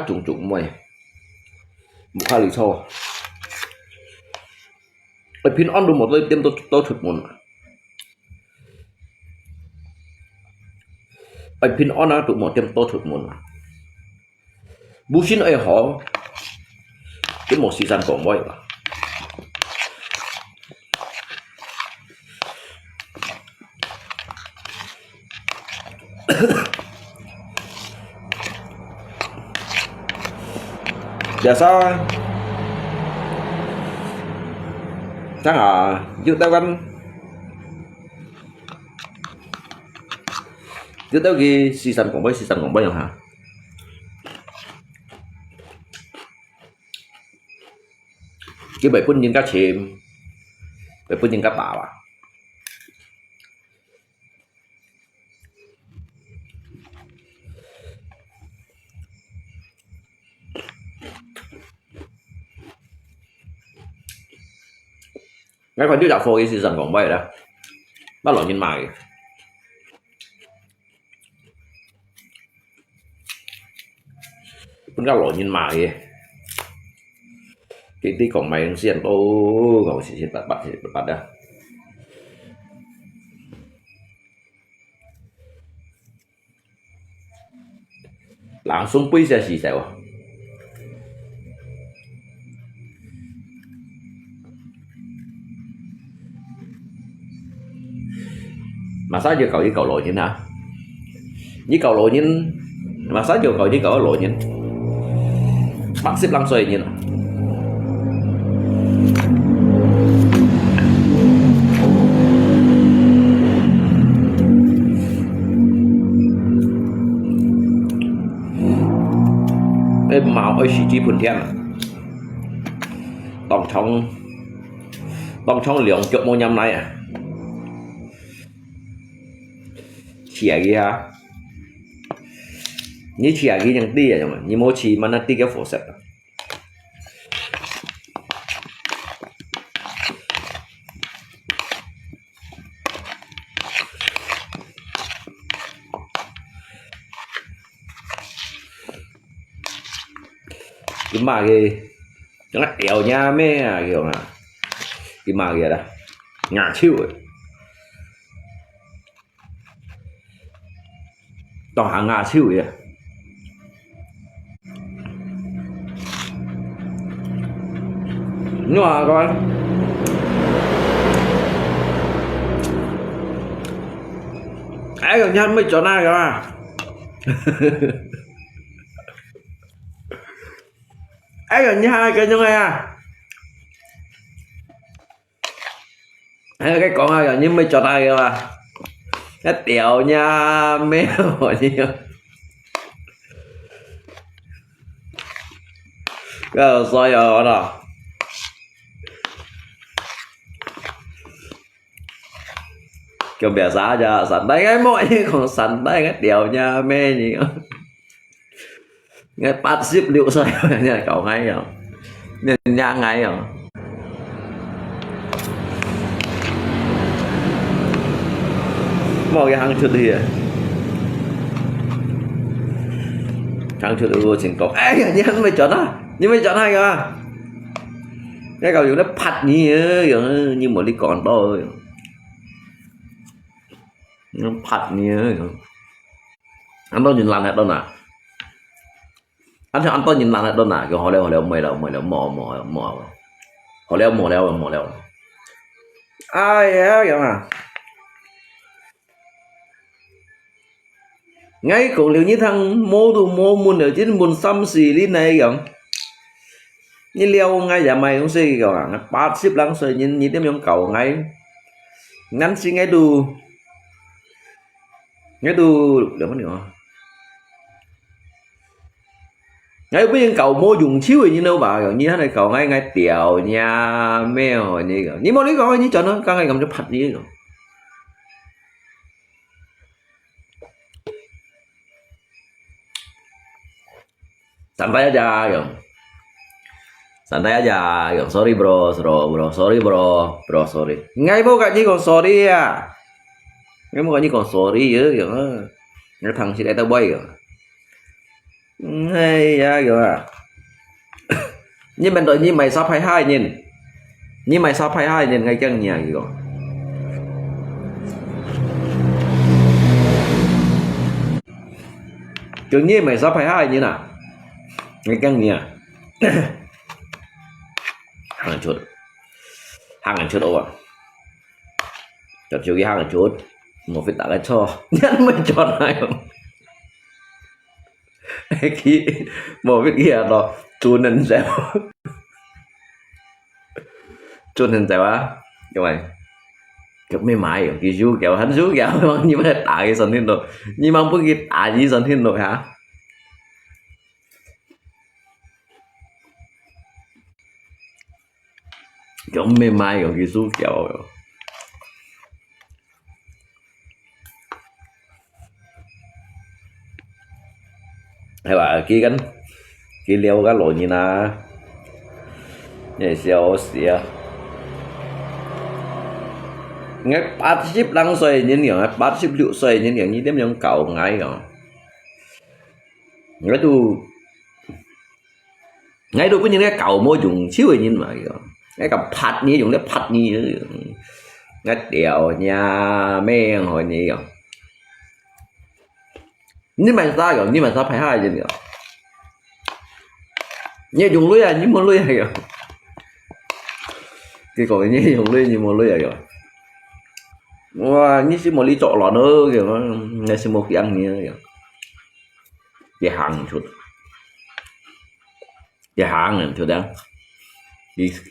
trùng mày một hai lý so ở pin on được một đôi tiêm tôi chụp một ở pin on á tụi một tiêm to thụt một bù xin ở họ cái một xì dàn cổ môi giờ sao chắc là giúp tao gắn giúp tao ghi xì dàn cổ môi chẳng hả cái bảy quân nhìn cá chìm bảy quân nhìn cá bảo à ngay phần trước đạo phô cái season còn vậy đó bắt lỗi nhìn mày cũng gặp lỗi nhìn mày cái tí còn mày đang xiên ô ngồi xịt bắt đó langsung pui saya sih saya mà sao giờ cậu với cậu lội như nào với cậu lội như mà sao giờ cậu với cậu lội như bắt xếp lăng xoay như nào em mạo ơi chỉ phun thiên tổng trong lượng chợ mua nhâm này à chè kia như chè kia chẳng đi à như mua chỉ mà nó đi cái phổ sệt cái mà cái nó đèo nha mẹ kiểu là cái mà kia đó ngả chiêu rồi toàn hàng ngả chiêu vậy nhưng mà coi ai còn nhăn mới cho này cơ mà ai gần như hai cái như này à cái con ai gần như mấy trò này mà cái tiểu nha mèo nhiều cái soi ở đó kiểu bẻ giá cho sẵn đây cái mọi như còn sẵn đây cái tiểu nha mê nhiều nghe bắt ship liệu xoay nha cậu ngay rồi nên nha ngay rồi một cái hàng chuột đi à hàng chuột rồi chính cậu ấy nhưng mày chọn á nhưng mày chọn hay cơ cái cậu dùng nó phạt như một ly còn thôi nó phạt như anh đâu nhìn làm hết đâu nè anh tôi nhìn lại đâu nè kiểu họ leo mày là mò họ leo ai vậy mà ngay cổ liệu như thằng mô muôn ở trên muôn xăm xì đi này kìa như leo ngay giả mày không xì kìa nó bắt xếp lăng xoay nhìn tiếp trong cầu ngay ngắn xí ngay đu để mất nữa ngay bây giờ cậu mua dùng chiếu như đâu vào như thế này cậu ngay tiểu nha mèo như vậy nhưng mà lý coi như cho nó các ngày cầm cho phật gì rồi santai aja kiểu sorry bro sorry ngay bố cả như còn sorry à ngay bố cả như còn sorry chứ kiểu nó thằng chị đại tao bay rồi hay à kiểu à nhưng mình đợi như mày sắp 22 nhìn như mày sắp 22 nhìn ngay chân nhà gì rồi kiểu như mày sắp 22 như nào ngay chân nhà hàng chút đâu à chọn chiều cái hàng chút một cái tặng cái cho nhắn mình chọn này không khi một cái kia đó chun nên dẻo á các bạn kiểu mấy mày kiểu chú kiểu hắn chú kiểu nhưng mà tại cái sân thiên độ nhưng mà không cái tại gì sân thiên độ hả Giống mê mai của cái số kiểu hay bà cái leo cái lỗ như na nhảy xèo xìa ngay 85 岁 nhân nhiều 86 岁 nhân nhiều như đếm những cậu ngay rồi ngay tôi có những cái cậu môi dùng xíu rồi nhìn mà cái cặp phạt như dùng cái phạt như ngay đèo nhà mẹ hồi nhỉ rồi nhưng mà sao rồi nhưng mà sao phải hai gì nữa như dùng lưới à nhưng mà lưới rồi cái còn như dùng lưới nhưng mà lưới rồi wow như chỉ một ly trọ lọ nữa kiểu ngay chỉ một cái ăn như vậy cái hàng chút cái hàng này thôi đang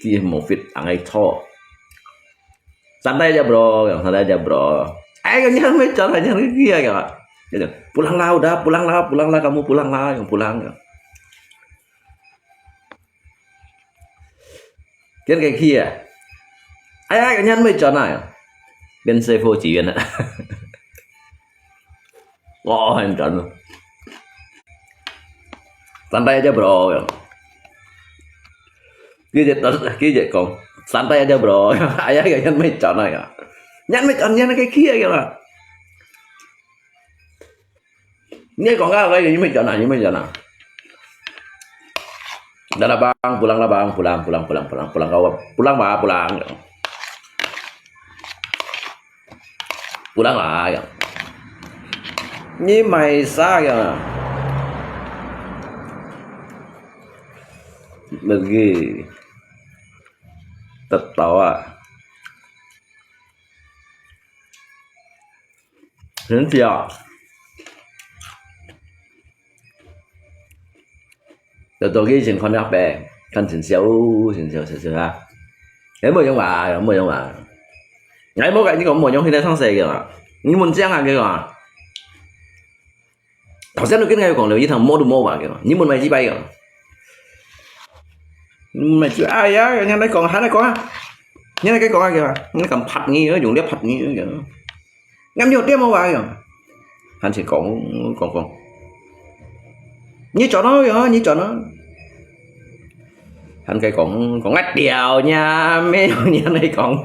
cái một vít ăn ấy to santai aja bro santai aja bro jangan mencari jangan kia ya gitu. Pulanglah udah pulanglah kamu pulanglah yang pulang ya. Cái kia ai nhắn mấy trò này bên xe phô chỉ viên ạ wow anh trần santai aja bro cái gì còn santai aja bro ai nhắn mấy trò này à nhắn mấy trò nhắn cái kia kìa mà ini kok enggak kayak gini jangan. Udah lah bang, pulang kau pulang pak pulang lah ya. Ini mày sao ya? Lagi tertawa. Đến chưa? Tôi cái chuyện con áp bè con chuyện xấu ha đấy mới giống bà ngày mỗi cái như có một giống khi đây thằng xe kìa nhưng muốn chăng à kìa thằng xe nó cái ngày còn留ý thằng mô bà kìa nhưng muốn mày chỉ bay kìa mày chưa ai á nhà đây còn hắn đây có nhà đây cái có kìa nó cầm phật nghi nó dùng đép phật nghi kìa ngắm nhiều đép mô bà kìa hắn chỉ còn như chỗ nó kìa như chỗ nó anh cái còn ngắt đèo nha mấy nhà này còn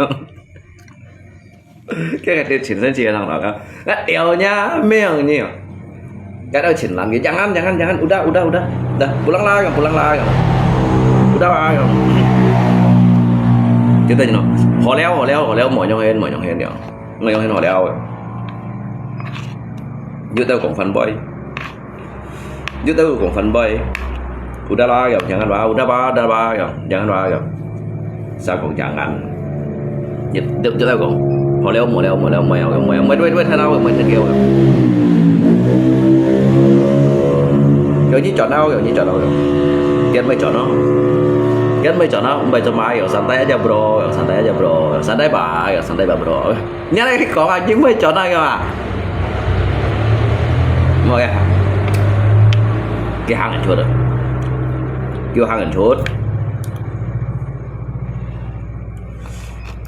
cái chỉnh lên chia thằng nào ngắt đèo nha mấy nhiều cái đó chỉnh làm gì jangan udah pulang lah udah kita gì nó họ leo mọi nhau hen nhỉ họ leo như tao còn phần boy udah lah jangan sao còn jangan dịch được cho tao còn họ leo mèo mấy thay đâu mấy thay kêu rồi như chọn đâu kết mấy chọn nó bây giờ mai santai aja bro santai bà bro nhớ đây có anh những mấy chọn này mà mọi cái hàng ảnh chuột rồi kêu hàng ảnh chuột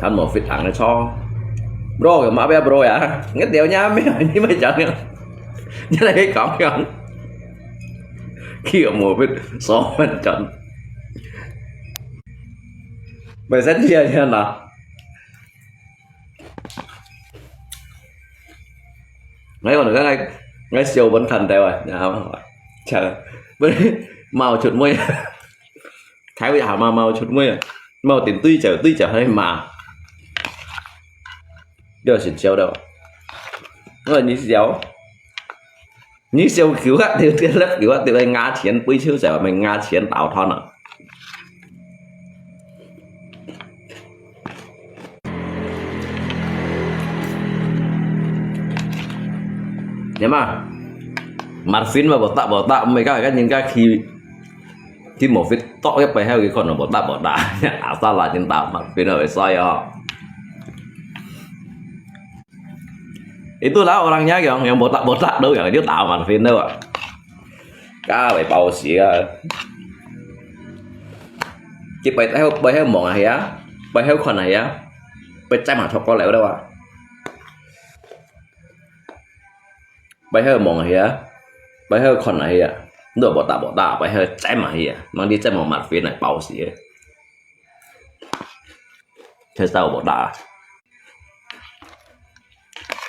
ăn một vịt thẳng này cho bro kiểu mà bé bro à nghe đéo nha mấy trận nữa như này cái cổng không kia một vịt số bên trận mày rất chia như nào mấy còn nữa ngay siêu vẫn thần đây rồi chờ với màu chuột môi thái bây giờ màu chuột môi màu tiền tuy chở hay mà đưa xịt xéo đâu nó là như xéo cứu các tiêu tiên lớp cứu các tiêu anh ngã chiến bơi siêu xẻo mình ngã chiến tạo thon à nếu mà Marvin và bỏ tạ mấy cái những cái khi một vết to cái bài heo cái con nó bỏ tạ ảo sao là nhân tạo Marvin ở soi họ itu lah orangnya yang botak đâu ya dia tahu Marvin đâu ạ cái bài bầu xì cái bài heo mỏng này á bài hơi khoản này á bài trái mà cho có lẽo đâu à bài hơi mong này á bài hơi khoản này á nửa bỏ tạ bài hơi trái mà hi à mang đi trái mà mặt phía này bảo gì ấy thế sao bỏ tạ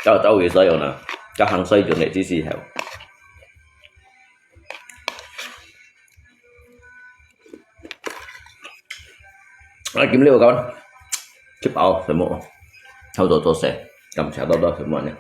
cháu gì xây rồi nè cháu hàng xây chuẩn nghệ tí gì hả kiếm liêu con chụp áo phải mộ sau rồi tôi sẽ cầm trả đó đó phải mộ nhé